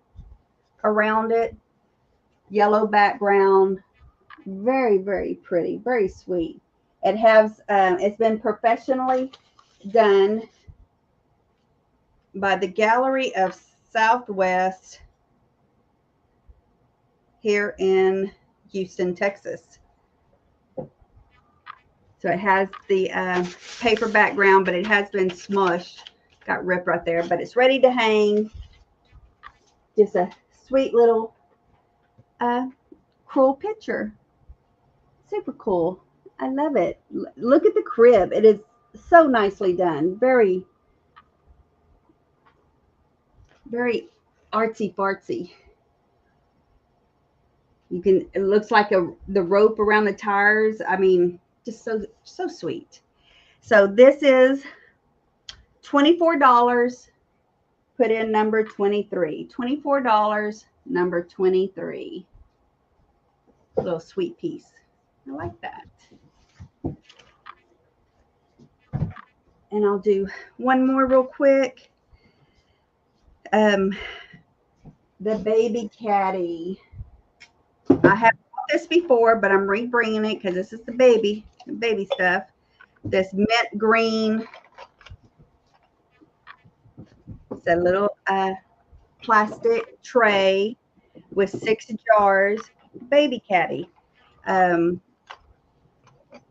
around it. Yellow background. Very, very pretty. Very sweet. It has it's been professionally done by the Gallery of Southwest here in Houston, Texas. So it has the paper background, but it has been smushed. Got ripped right there, but it's ready to hang. Just a sweet little cool picture. Super cool. I love it. Look at the crib. It is so nicely done. Very, very artsy fartsy. You can. It looks like the rope around the tires. I mean, just so sweet. So this is $24. Put in number 23. $24, number 23. A little sweet piece. I like that. And I'll do one more real quick. The baby caddy. I have bought this before, but I'm re-bringing it because this is the baby stuff. This mint green. It's a little plastic tray with 6 jars. Baby caddy. The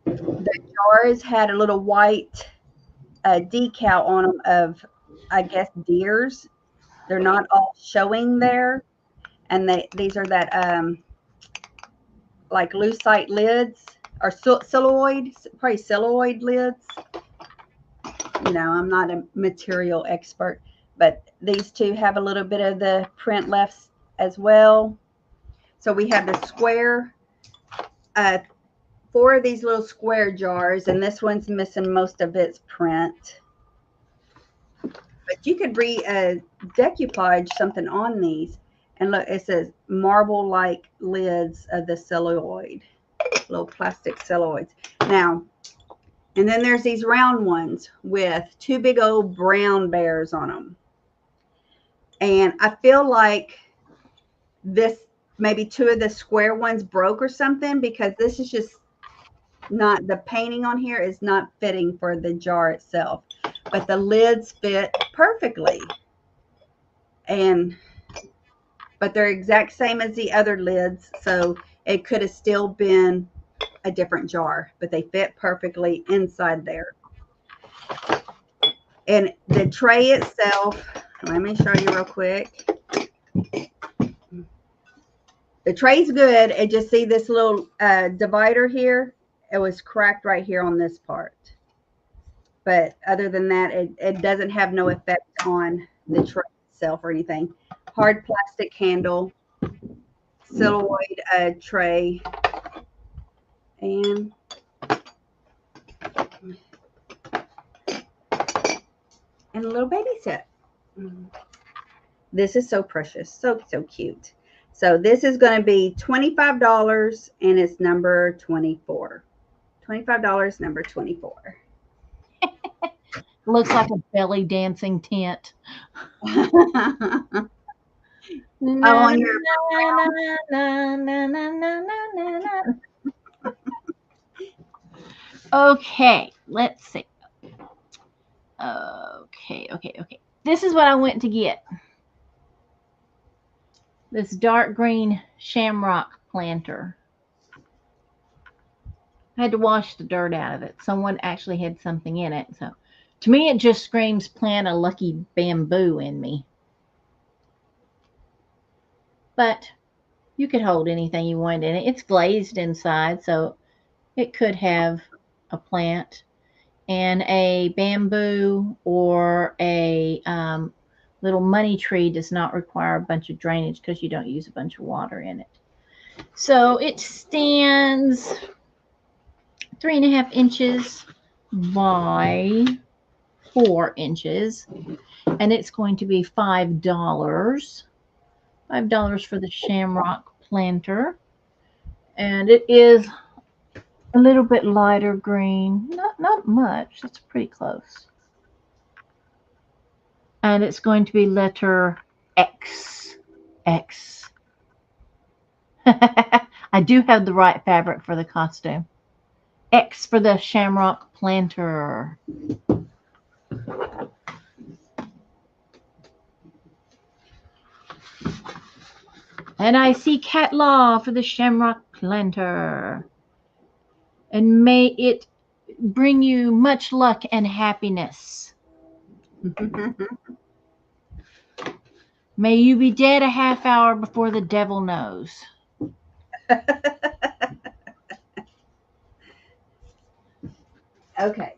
jars had a little white decal on them of, I guess, deers. They're not all showing there, and these are that like lucite lids or celluloid, probably celluloid lids. You know, I'm not a material expert, but these two have a little bit of the print left as well. So we have the square, 4 of these little square jars, and this one's missing most of its print. But you could decoupage something on these. And look, it says marble-like lids of the celluloid, little plastic celluloids. Now, and then there's these round ones with 2 big old brown bears on them. And I feel like this, maybe 2 of the square ones broke or something, because this is just not, the painting on here is not fitting for the jar itself. But the lids fit perfectly. But they're exact same as the other lids, so it could have still been a different jar, but they fit perfectly inside there. And the tray itself, let me show you real quick. The tray's good. And just see this little divider here? It was cracked right here on this part. But other than that, it doesn't have no effect on the tray itself or anything. Hard plastic handle, celluloid tray, and a little baby set. This is so precious, so cute. So this is going to be $25, and it's number 24. $25, number 24. Looks like a belly dancing tent. Na, On your na, na, na, na, na, na, na. Okay, let's see. Okay. This is what I went to get. This dark green shamrock planter. I had to wash the dirt out of it. Someone actually had something in it. So to me, it just screams plant a lucky bamboo in me. But you could hold anything you wanted in it. It's glazed inside, so it could have a plant. And a bamboo or a little money tree does not require a bunch of drainage because you don't use a bunch of water in it. So it stands 3.5 inches by 4 inches, and it's going to be $5. $5 for the shamrock planter, and it is a little bit lighter green, not much. That's pretty close, and it's going to be letter X. X. I do have the right fabric for the costume. X for the shamrock planter. And I see cat law for the shamrock planter. And may it bring you much luck and happiness. May you be dead a half hour before the devil knows. Okay.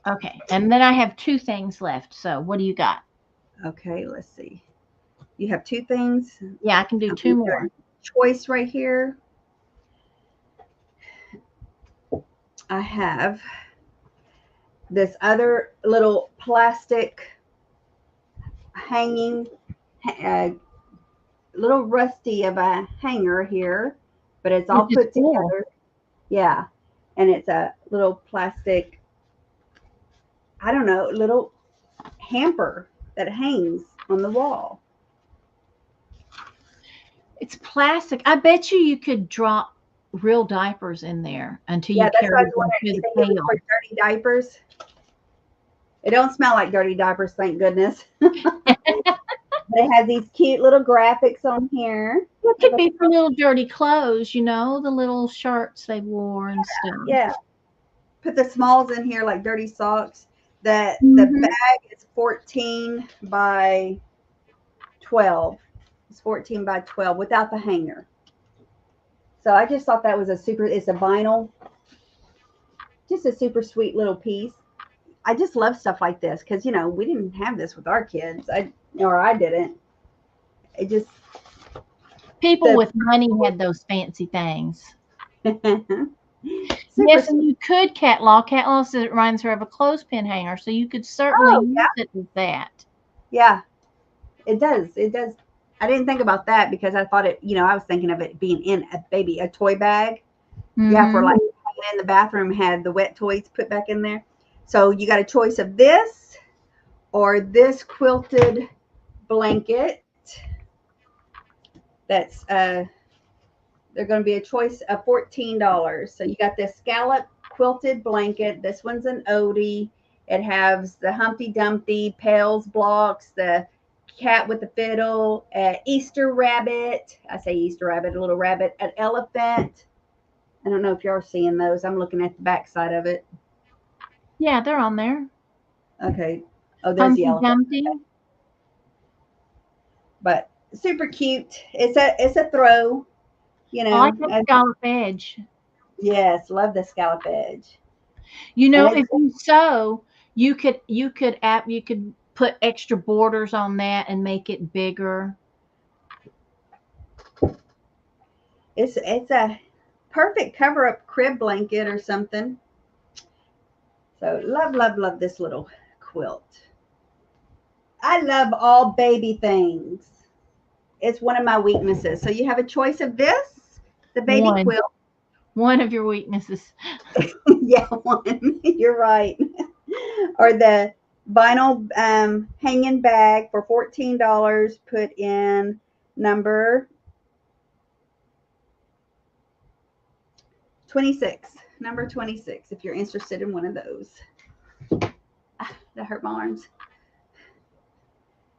Okay. And then I have 2 things left. So what do you got? Okay, let's see. You have 2 things. Yeah, I can do 2 more. Choice right here. I have this other little plastic hanging, little rusty of a hanger here, but it's all put together. Yeah. And it's a little plastic, I don't know, little hamper that hangs on the wall. It's plastic. I bet you could drop real diapers in there until you carry them to the pail. For dirty diapers. It don't smell like dirty diapers, thank goodness. But it has these cute little graphics on here. It could be for little dirty clothes, the little shirts they wore and stuff. Yeah. Put the smalls in here like dirty socks. The bag is 14 by 12. It's 14 by 12 without the hanger. So I just thought that was it's a vinyl. Just a super sweet little piece. I just love stuff like this because, we didn't have this with our kids. I didn't. It just. People with money had those fancy things. Yes, and you could cat law. Cat law says it reminds her of a clothespin hanger, so you could certainly use it as that. Yeah, it does. It does. I didn't think about that because I thought it, I was thinking of it being in a toy bag. Mm-hmm. Yeah, for like in the bathroom, had the wet toys put back in there. So you got a choice of this or this quilted blanket. That's they're going to be a choice of $14. So you got this scallop quilted blanket. This one's an Odie. It has the Humpty Dumpty, Pales blocks, the cat with the fiddle, Easter rabbit. I say Easter rabbit, a little rabbit, an elephant. I don't know if y'all are seeing those. I'm looking at the back side of it. Yeah, they're on there. Okay. Oh, there's the Humpty elephant. Dumpty. But super cute. It's a throw, I like that and scallop edge. yes, love the scallop edge. You And know, it's if you sew, you could put extra borders on that and make it bigger. it's a perfect cover up crib blanket or something. So love, love, love this little quilt. I love all baby things. It's one of my weaknesses. So you have a choice of this, the baby One, quilt. one of your weaknesses. Yeah, one. You're right. Or the vinyl hanging bag for $14. Put in number 26. Number 26, if you're interested in one of those. Ah, that hurt my arms.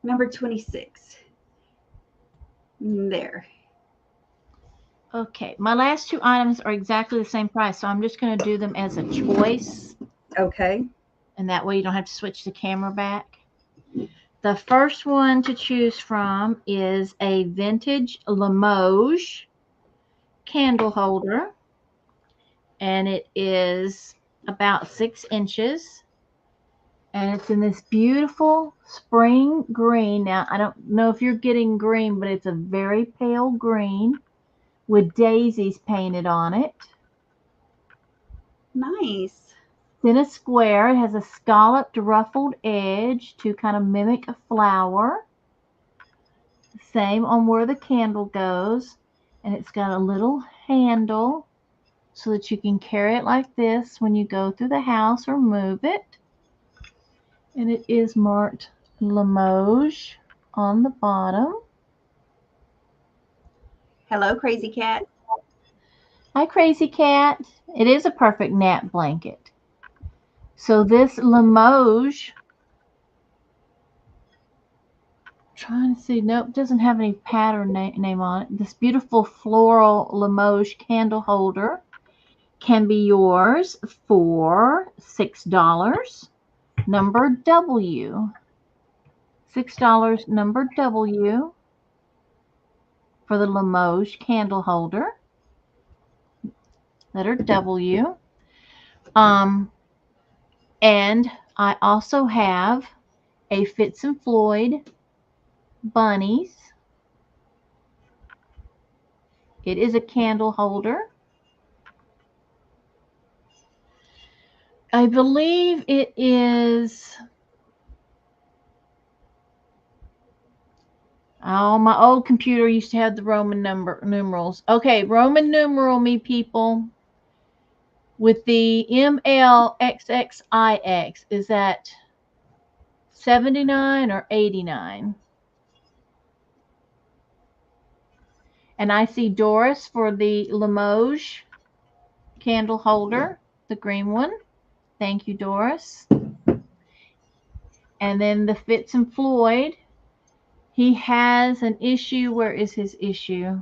Number 26. There. Okay, my last two items are exactly the same price, so I'm just going to do them as a choice, Okay. and that way you don't have to switch the camera back. The first one to choose from is a vintage Limoges candle holder, and it is about 6 inches, and it's in this beautiful spring green. Now, I don't know if you're getting green, but it's a very pale green with daisies painted on it. Nice. It's in a square. It has a scalloped ruffled edge to kind of mimic a flower. Same on where the candle goes. And it's got a little handle so that you can carry it like this when you go through the house or move it. And it is marked Limoges on the bottom. Hello, crazy cat. Hi, Crazy Cat. It is a perfect nap blanket. So this Limoges, trying to see, nope, doesn't have any pattern name on it. This beautiful floral Limoges candle holder can be yours for $6. Number W. $6 number W for the Limoges candle holder. Letter W. Um, and I also have a Fitz and Floyd bunnies. It is a candle holder. I believe it is. Oh, my old computer used to have the Roman numerals. Okay, Roman numeral me, people. With the MLXXIX, is that 79 or 89? And I see Doris for the Limoges candle holder, the green one. Thank you, Doris. And then the Fitz and Floyd. He has an issue. Where is his issue?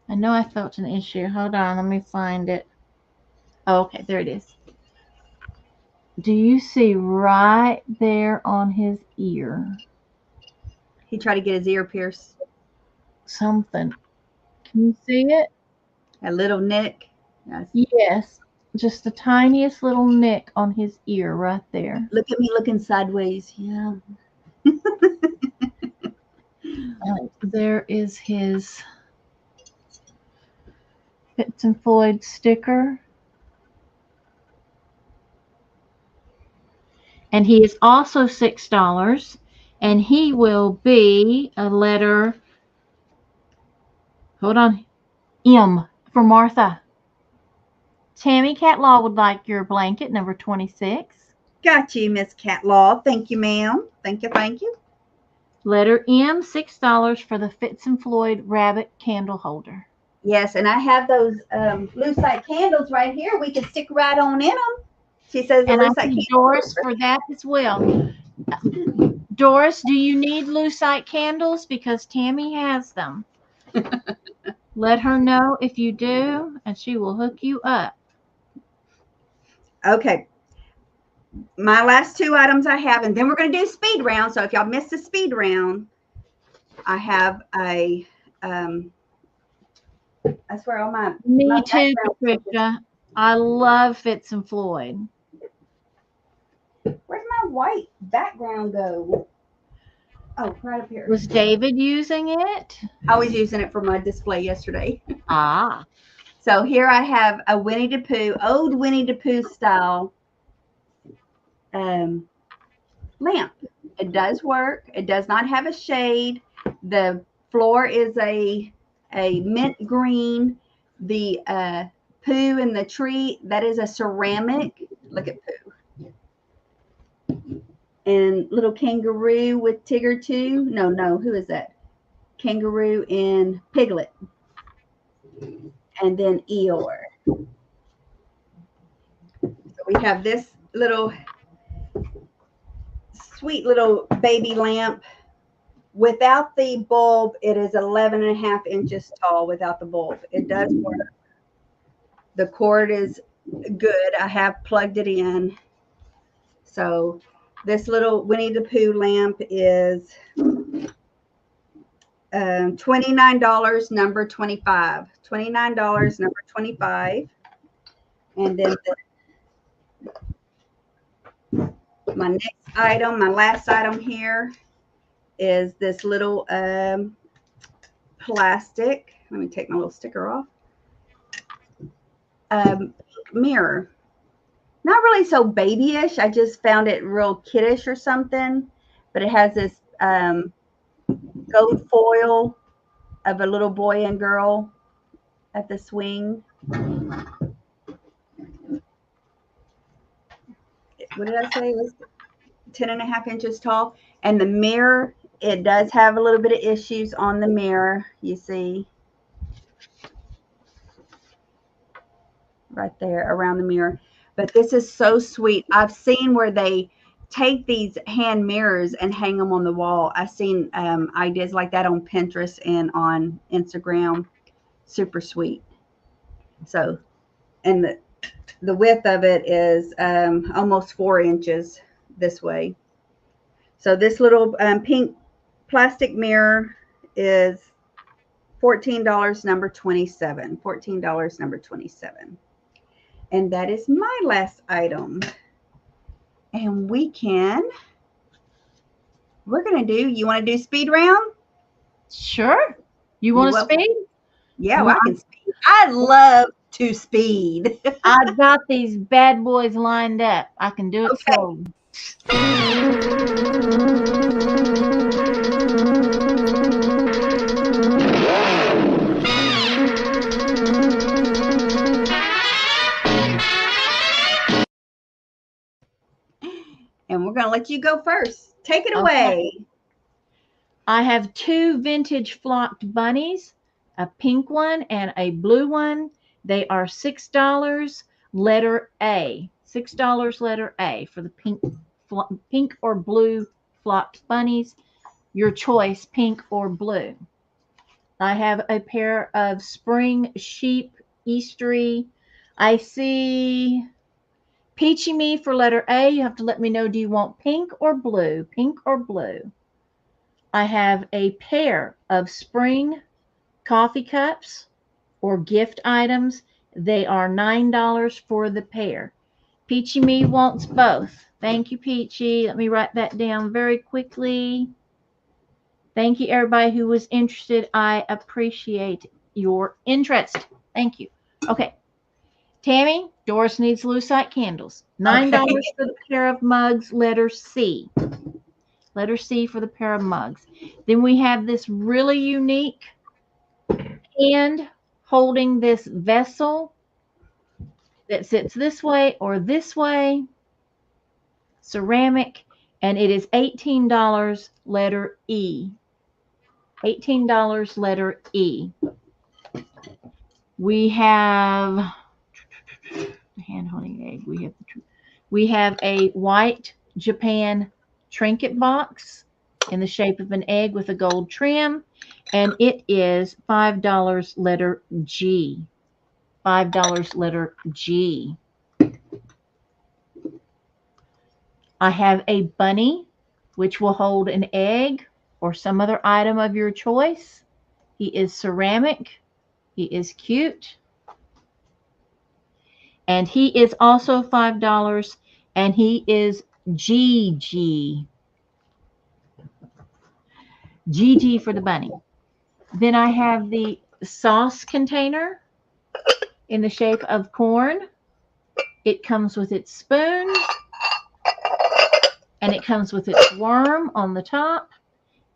I know I felt an issue. Hold on, let me find it. Oh, okay, there it is. Do you see right there on his ear? He tried to get his ear pierced. Something. Can you see it? A little nick. Yes. Yes. Just the tiniest little nick on his ear right there. Look at me looking sideways. Yeah. There is his Fitz and Floyd sticker. And he is also $6. And he will be a letter, hold on, M for Martha. Tammy Catlaw would like your blanket, number 26. Got you, Miss Catlaw. Thank you, ma'am. Thank you, thank you. Letter M, $6 for the Fitz and Floyd rabbit candle holder. Yes, and I have those lucite candles right here. We can stick right on in them. She says the And I lucite see candles. Doris for that as well. Doris, do you need lucite candles? Because Tammy has them. Let her know if you do, and she will hook you up. Okay. my last two items I have, and then we're going to do speed round. So if y'all missed the speed round, I have a that's where all my Me too, background. Patricia. I love Fitz and Floyd. Where's my white background go? Oh, right up here. Was David using it? I was using it for my display yesterday. Ah, So here I have a Winnie the Pooh, old Winnie the Pooh style um, lamp. It does work. It does not have a shade. The floor is a mint green. The Pooh and the tree, that is a ceramic. Look at Pooh. And little kangaroo with Tigger too. No, who is that? Kangaroo and Piglet. And then Eeyore. So we have this little sweet little baby lamp. Without the bulb, it is 11 and a half inches tall without the bulb. It does work. The cord is good. I have plugged it in. So this little Winnie the Pooh lamp is $29, number 25. $29, number 25. And then my next item, my last item here is this little plastic. Let me take my little sticker off. Mirror. Not really so babyish. I just found it real kiddish or something. But it has this gold foil of a little boy and girl at the swing. What did I say? It was 10 and a half inches tall. And the mirror, it does have a little bit of issues on the mirror, you see. Right there around the mirror. But this is so sweet. I've seen where they take these hand mirrors and hang them on the wall. I've seen ideas like that on Pinterest and on Instagram. Super sweet. So, and the width of it is almost 4 inches this way. So this little pink plastic mirror is $14, number 27. $14, number 27. And that is my last item. And we're going to do, you want to do speed round? sure. You want to speed? Yeah, well, Well, I can speed. I love to speed. I've got these bad boys lined up. I can do it Okay. slowly. And we're going to let you go first. Take it Okay. away. I have two vintage flocked bunnies, a pink one and a blue one. They are $6, letter A. $6, letter A for the pink or blue flocked bunnies. Your choice, pink or blue. I have a pair of spring sheep Eastery. I see Peachy Me for letter A. You have to let me know, do you want pink or blue? Pink or blue? I have a pair of spring coffee cups or gift items. They are $9 for the pair. Peachy Me wants both. Thank you, Peachy. Let me write that down very quickly. Thank you, everybody who was interested. I appreciate your interest. Thank you. Okay. Tammy, Doris needs lucite candles. $9 Okay. for the pair of mugs, letter C. Letter C for the pair of mugs. Then we have this really unique hand holding this vessel that sits this way or this way, ceramic, and it is $18, letter E. $18, letter E. We have hand holding egg. We have a white Japan trinket box in the shape of an egg with a gold trim, and it is $5, letter G. $5, letter G. I have a bunny, which will hold an egg or some other item of your choice. He is ceramic. He is cute. And he is also $5. And he is GG. GG for the bunny. Then I have the sauce container in the shape of corn. It comes with its spoon. And it comes with its worm on the top.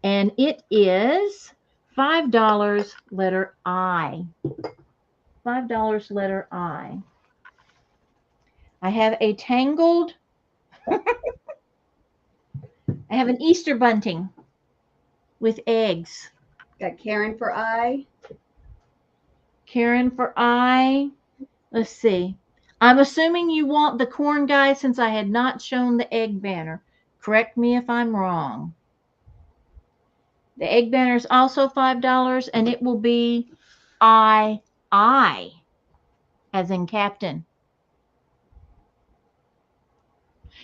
And it is $5, letter I. $5, letter I. I have a tangled, I have an Easter bunting with eggs. Got Karen for I. Karen for I. Let's see. I'm assuming you want the corn guy since I had not shown the egg banner. Correct me if I'm wrong. The egg banner is also $5 and it will be I, as in captain.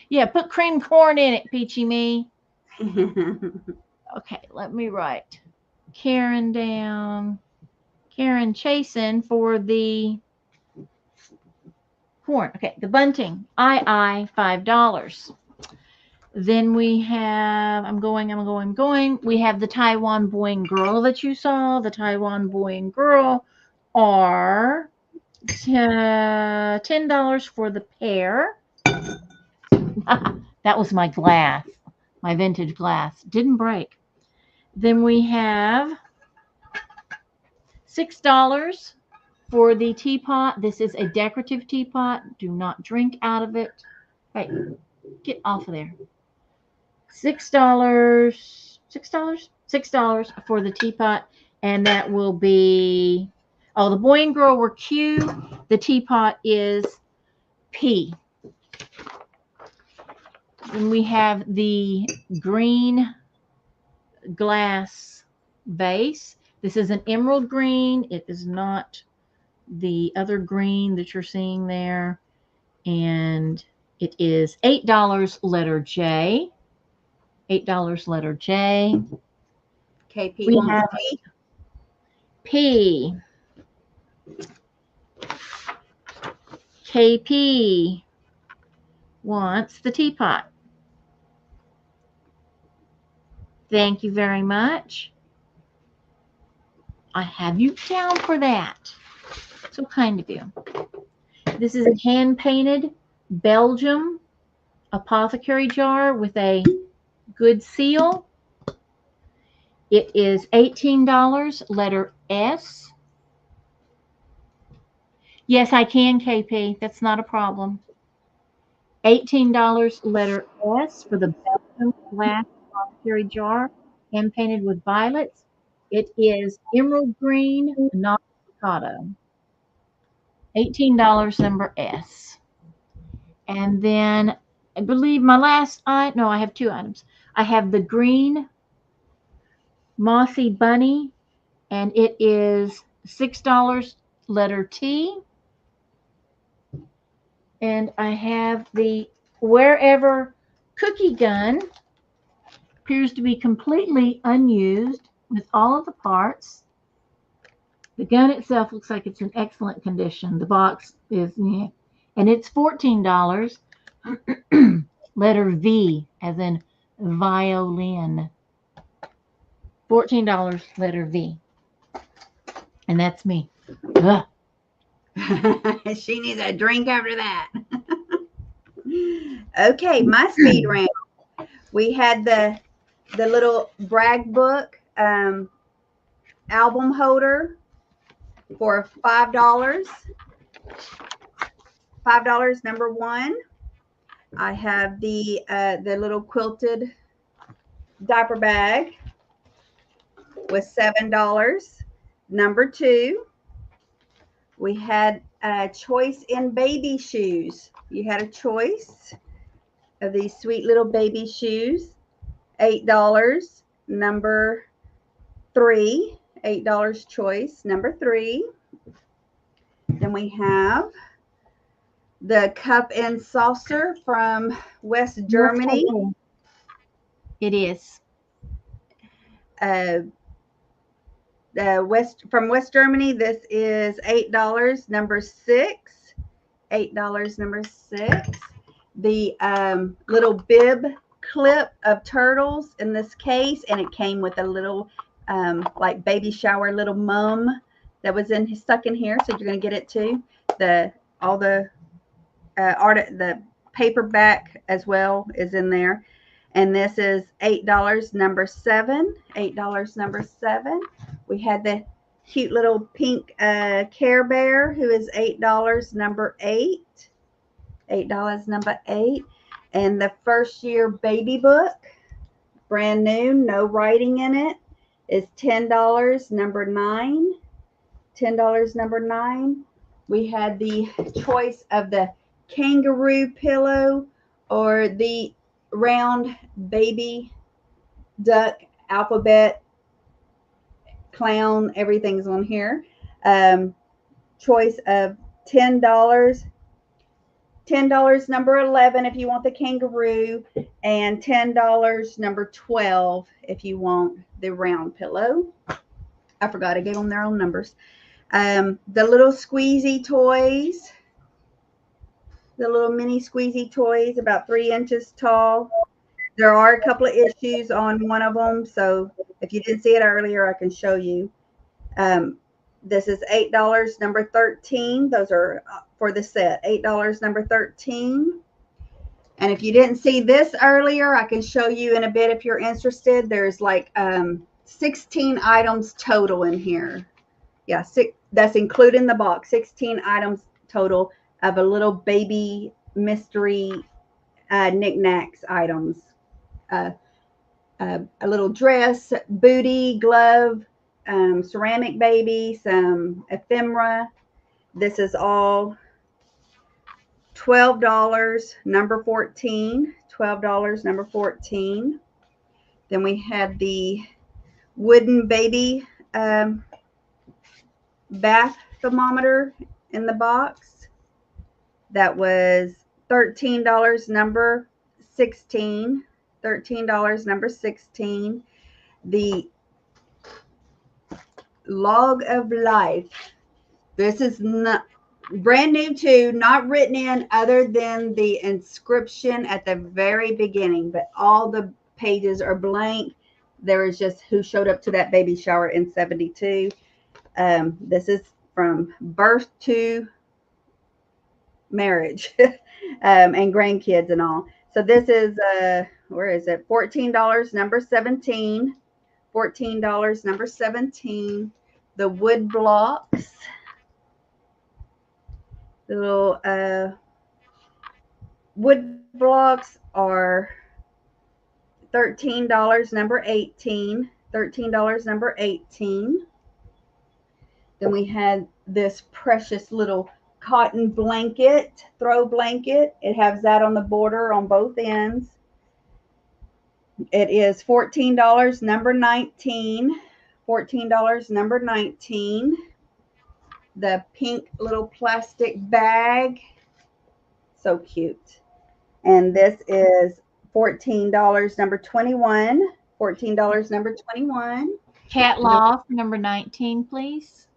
Yeah, put cream corn in it, Peachy Me. Okay, let me write Karen down. Karen chasing for the corn. Okay, the bunting. I, $5. Then we have, I'm going. We have the Taiwan boy and girl that you saw. The Taiwan boy and girl are $10 for the pair. That was my glass, my vintage glass. Didn't break. Then we have $6 for the teapot. This is a decorative teapot. Do not drink out of it. Hey, get off of there. $6. $6 for the teapot. And that will be, oh, the boy and girl were Q. The teapot is P. Then we have the green glass vase. This is an emerald green. It is not the other green that you're seeing there. And it is $8, letter J. $8, letter J. KP We wants have P. KP wants the teapot. Thank you very much. I have you down for that. So kind of you. This is a hand-painted Belgium apothecary jar with a good seal. It is $18, letter S. Yes, I can, KP. That's not a problem. $18, letter S for the Belgium glass apothecary jar, hand painted with violets. It is emerald green, not avocado. $18, number S. And then I believe my last item, no, I have two items. I have the green mossy bunny, and it is $6, letter T. And I have the wherever cookie gun, appears to be completely unused with all of the parts. The gun itself looks like it's in excellent condition. The box is, yeah, and it's $14. Letter V, as in violin. $14, letter V. And that's me. Ugh. She needs a drink after that. Okay, my speed round. We had the little brag book album holder for $5. $5, number one. I have the little quilted diaper bag with $7. Number two, we had a choice in baby shoes. You had a choice of these sweet little baby shoes. $8. Number three, $8 choice. Number three. Then we have The cup and saucer from West Germany. It is. Uh, from West Germany. This is $8. Number 6. $8. Number 6. The little bib clip of turtles in this case, and it came with a little like baby shower little mum that was stuck in here. So you're gonna get it too. All the the paperback as well is in there. And this is $8. Number 7. $8. Number 7. We had the cute little pink Care Bear who is $8. Number 8. $8. Number 8. And the first year baby book, brand new, no writing in it, is $10. Number 9. $10. Number 9. We had the choice of the kangaroo pillow or the round baby duck alphabet clown. Everything's on here. Choice of $10. $10. Number 11 if you want the kangaroo, and $10. Number 12 if you want the round pillow. I forgot I gave them their own numbers. The little squeezy toys, the little mini squeezy toys, about 3 inches tall. There are a couple of issues on one of them, so if you didn't see it earlier, I can show you. This is $8. Number 13. Those are for the set. $8. Number 13. And if you didn't see this earlier, I can show you in a bit if you're interested. There's like 16 items total in here. Yeah, that's including the box. 16 items total of a little baby mystery knickknacks items. A little dress, booty, glove, ceramic baby, some ephemera. This is all $12. Number 14. $12. Number 14. Then we had the wooden baby bath thermometer in the box. That was $13. Number 16. $13. Number 16. The log of life. This is not brand new too, not written in other than the inscription at the very beginning, but all the pages are blank. There is just who showed up to that baby shower in 72. This is from birth to marriage and grandkids and all. So this is where is it? $14. Number 17. $14. Number 17. The wood blocks. The little wood blocks are $13. Number 18. $13. Number 18. Then we had this precious little cotton blanket, throw blanket. It has that on the border on both ends. It is $14. Number 19. $14. Number 19. The pink little plastic bag. So cute. And this is $14. Number 21. $14. Number 21. Cat Law, number 19, please.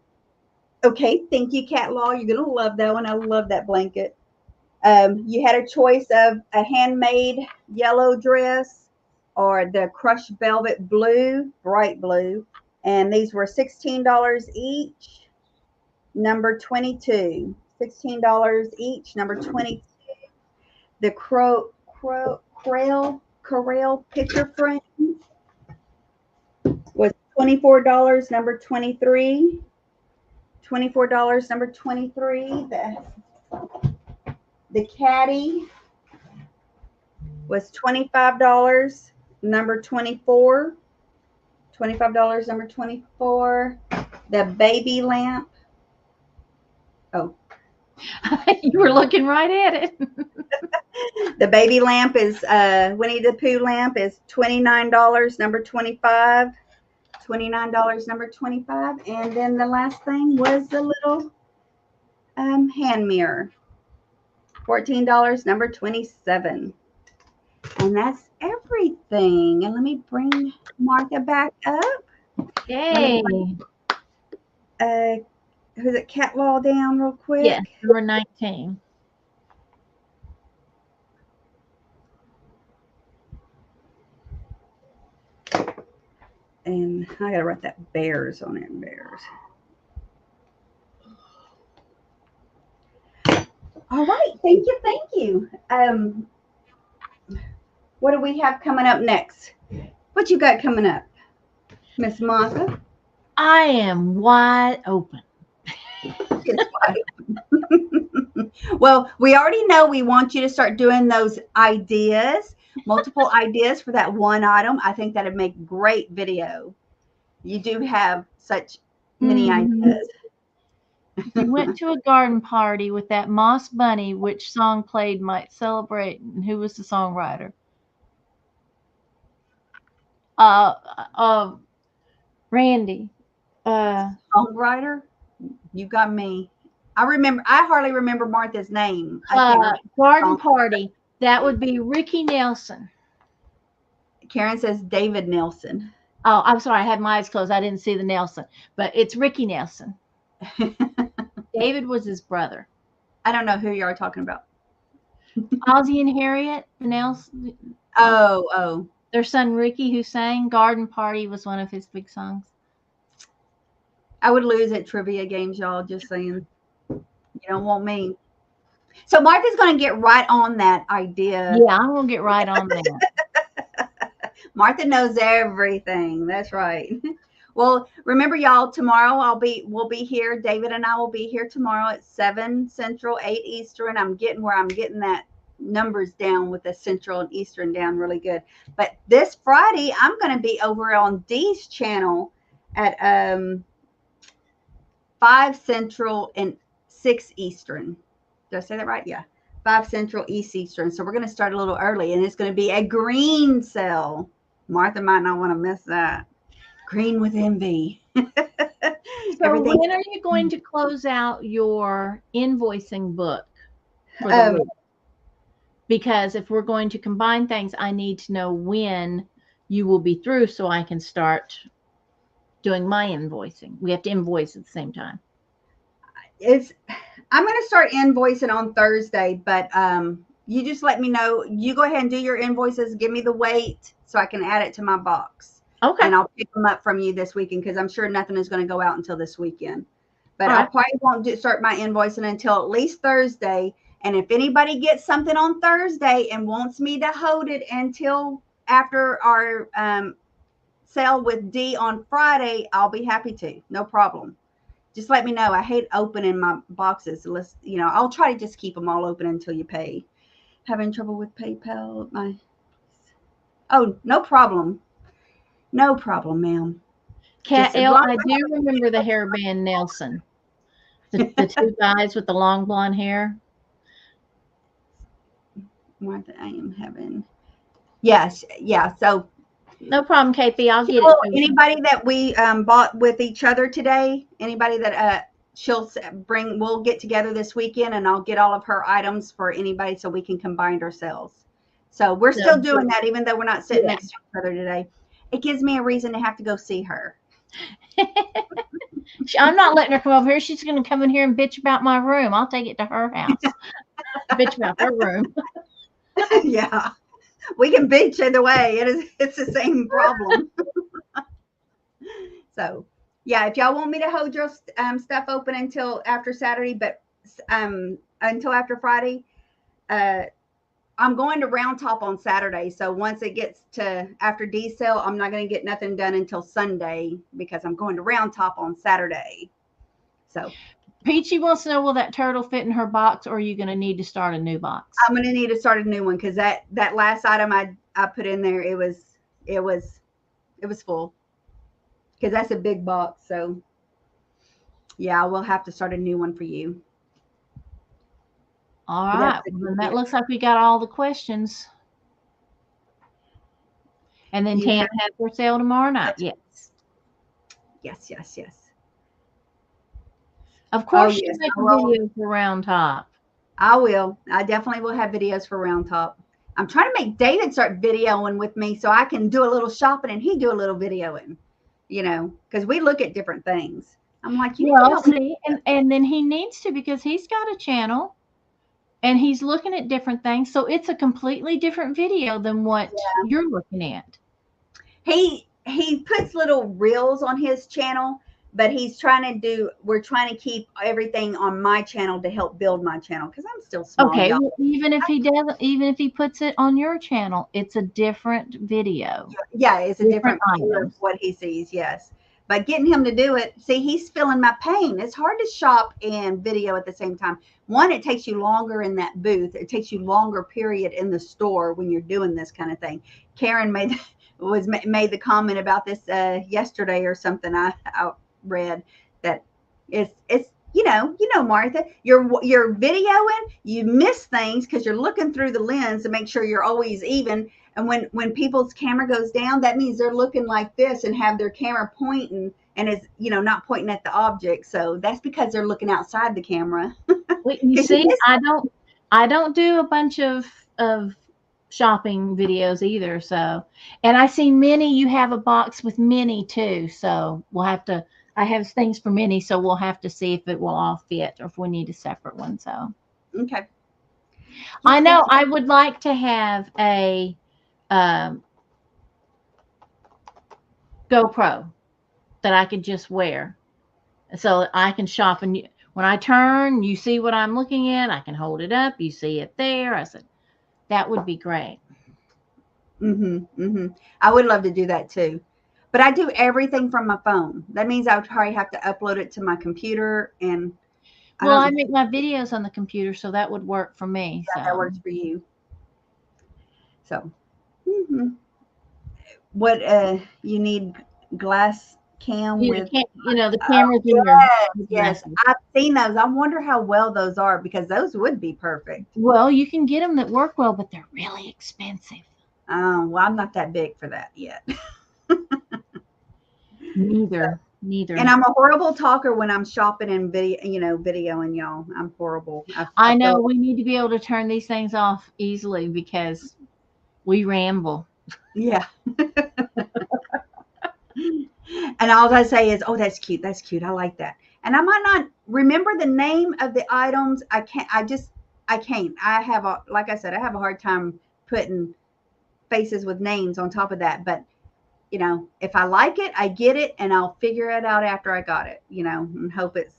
Okay, thank you, Cat Law. You're gonna love that one. I love that blanket. You had a choice of a handmade yellow dress or the crushed velvet blue, bright blue, and these were $16 each. Number 22, $16 each. Number 22, the Corel picture frame was $24. Number 23. $24. Number 23. The caddy was $25. Number 24. $25. Number 24. The baby lamp. Oh. You were looking right at it. The baby lamp is Winnie the Pooh lamp is $29. Number 25. $29. Number 25. And then the last thing was the little hand mirror. $14, number 27. And that's everything. And let me bring Martha back up. Let me Yay. bring, who's it, Cat Law down real quick. Yes, number 19. And I gotta write that bears on it. Bears. All right. Thank you. Thank you. What do we have coming up next? What you got coming up, Miss Martha? I am wide open. Well, we already know we want you to start doing those ideas, multiple ideas for that one item. I think that'd make great video. You do have such many ideas. If you went to a garden party with that moss bunny, which song played might celebrate, and who was the songwriter? Randy. Songwriter, you got me. I hardly remember Martha's name. I can't remember. Garden party. That would be Ricky Nelson. Karen says David Nelson. Oh, I'm sorry. I had my eyes closed. I didn't see the Nelson, but it's Ricky Nelson. David was his brother. I don't know who you are talking about. Ozzie and Harriet Nelson. Oh. Their son Ricky, who sang "Garden Party," was one of his big songs. I would lose at trivia games, y'all. Just saying. You don't want me. So Martha's going to get right on that idea. Yeah, I'm going to get right on that. Martha knows everything. That's right. Well, remember, y'all, tomorrow we'll be here. David and I will be here tomorrow at 7 Central, 8 Eastern. I'm getting that numbers down with the Central and Eastern down really good. But this Friday, I'm going to be over on Dee's channel at 5 Central and 6 Eastern. Did I say that right? Yeah. 5 Central, East Eastern. So we're going to start a little early, and it's going to be a green sale. Martha might not want to miss that. Green with envy. So when are you going to close out your invoicing book for the week? Because if we're going to combine things, I need to know when you will be through so I can start doing my invoicing. We have to invoice at the same time. I'm going to start invoicing on Thursday, but you just let me know. You go ahead and do your invoices. Give me the weight so I can add it to my box. Okay. And I'll pick them up from you this weekend because I'm sure nothing is going to go out until this weekend. But I probably won't start my invoicing until at least Thursday. And if anybody gets something on Thursday and wants me to hold it until after our sale with D on Friday, I'll be happy to. No problem. Just let me know. I hate opening my boxes. I'll try to just keep them all open until you pay. Having trouble with PayPal? Oh, no problem. No problem, ma'am. Cat L, I do remember the hairband Nelson. The two guys with the long blonde hair. Martha, I am having. Yes, yeah. So no problem, KP. I'll get it. Anybody that we bought with each other today, anybody that we'll get together this weekend, and I'll get all of her items for anybody so we can combine ourselves. So we're still doing that, even though we're not sitting next to each other today. It gives me a reason to have to go see her. I'm not letting her come over here. She's going to come in here and bitch about my room. I'll take it to her house. Bitch about her room. Yeah. We can bitch either way. It's the same problem. So, yeah, if y'all want me to hold your stuff open until after Saturday, but until after Friday, I'm going to Round Top on Saturday. So once it gets to after D sale, I'm not going to get nothing done until Sunday because I'm going to Round Top on Saturday. So Peachy wants to know, will that turtle fit in her box, or are you going to need to start a new box? I'm going to need to start a new one because that last item I put in there, it was full because that's a big box. So yeah, we'll have to start a new one for you. All right. Well, that looks like we got all the questions. And then Tam has her sale tomorrow night. Yes. Yes. Of course, she's making videos for Round Top. I will. I definitely will have videos for Round Top. I'm trying to make David start videoing with me so I can do a little shopping and he do a little videoing, because we look at different things. I'm like, you need to Well, help me. see, and then he needs to because he's got a channel and he's looking at different things. So it's a completely different video than what you're looking at. He puts little reels on his channel, but we're trying to keep everything on my channel to help build my channel because I'm still small, Okay, y'all. well, even if he puts it on your channel, it's a different video, Yeah, it's a different different view of items. what he sees, yes. But getting him to do it, see, he's feeling my pain. It's hard to shop and video at the same time. One, it takes you longer in that booth. It takes you longer period in the store when you're doing this kind of thing. Karen made the comment about this yesterday or something. I read that it's Martha, you're videoing, you miss things because you're looking through the lens to make sure you're always even. And when people's camera goes down, that means they're looking like this and have their camera pointing and is not pointing at the object. So that's because they're looking outside the camera. Wait, you 'Cause you see, miss I don't do a bunch of shopping videos either. So, and I see Minnie, you have a box with Minnie too. So we'll have to. I have things for Minnie, so we'll have to see if it will all fit or if we need a separate one. So Okay. I Yeah, know I would like to have a um, GoPro that I could just wear, so I can shop. And when I turn, you see what I'm looking at. I can hold it up. You see it there. I said that would be great. I would love to do that too. But I do everything from my phone. That means I would probably have to upload it to my computer and I Well, I don't make my videos on the computer, so that would work for me. if that So, works for you. So, mhm. What you need glass cam you with can't, the oh cameras in your yes, glasses. I've seen those. I wonder how well those are because those would be perfect. Well, you can get them that work well, but they're really expensive. Well, I'm not that big for that yet. Neither. And I'm a horrible talker when I'm shopping and videoing y'all. I'm horrible. I I feel know we need to be able to turn these things off easily because we ramble. yeah. And all I say is, "Oh, that's cute. That's cute. I like that." And I might not remember the name of the items. I can't. I can't. Like I said, I have a hard time putting faces with names on top of that. But if I like it, I get it, and I'll figure it out after I got it. And hope it's.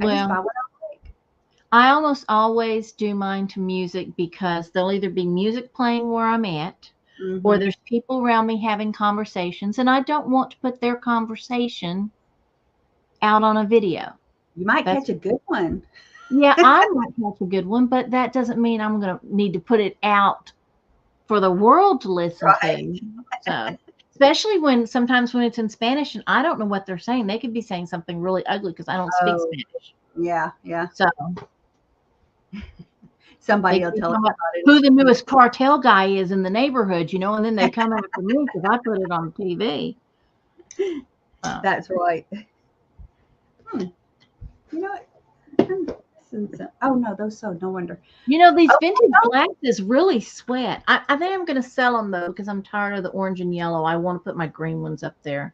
I just buy Well, what I like. I almost always do mine to music because there'll either be music playing where I'm at, or Hmm. there's people around me having conversations, and I don't want to put their conversation out on a video. You might That's catch a good one. Yeah, I might catch a good one, but that doesn't mean I'm going to need to put it out for the world to listen Right. to. So, especially sometimes when it's in Spanish and I don't know what they're saying, they could be saying something really ugly because I don't speak Oh, Spanish. yeah, yeah. So they Somebody could will be tell us talking about about it. who the newest cartel guy is in the neighborhood, and then they come after me because I put it on TV. That's right. Hmm. You know what? I'm missing oh no, those so no wonder. These Okay, vintage glasses really sweat. I think I'm going to sell them though because I'm tired of the orange and yellow. I want to put my green ones up there.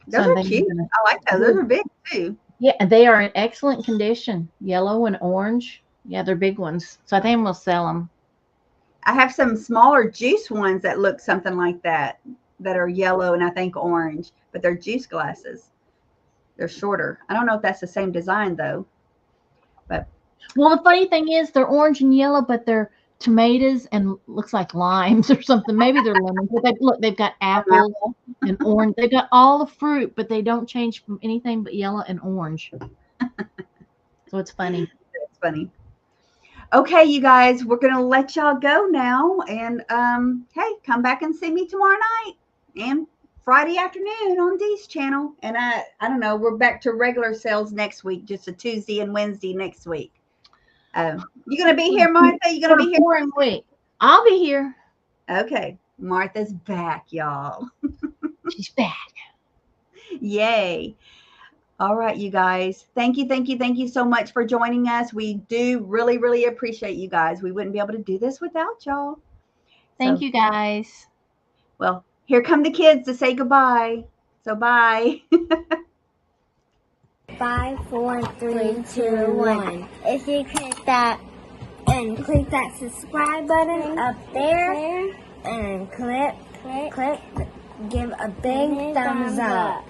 So those I are think I'm cute. going I like those. Those to. are big too. Yeah, and they are in excellent condition, yellow and orange. Yeah, they're big ones. So I think I'm going to sell them. I have some smaller juice ones that look something like that are yellow and I think orange, but they're juice glasses. They're shorter. I don't know if that's the same design though, but Well, the funny thing is they're orange and yellow, but they're tomatoes and looks like limes or something. Maybe they're lemons. But they've got apples and orange. They've got all the fruit, but they don't change from anything but yellow and orange. So it's funny. it's funny. Okay, you guys, we're gonna let y'all go now, and hey, come back and see me tomorrow night and Friday afternoon on Dee's channel. And I don't know, we're back to regular sales next week, just a Tuesday and Wednesday next week. You gonna be here, Martha? You gonna What a be here? boring week. I'll be here. Okay, Martha's back, y'all. She's back. Yay! All right, you guys. Thank you so much for joining us. We do really, really appreciate you guys. We wouldn't be able to do this without y'all. Thank So, you guys. well, here come the kids to say goodbye. So, bye. 5, 4, 3, 2, 1. If you click that subscribe button up there and click, give a big thumbs up.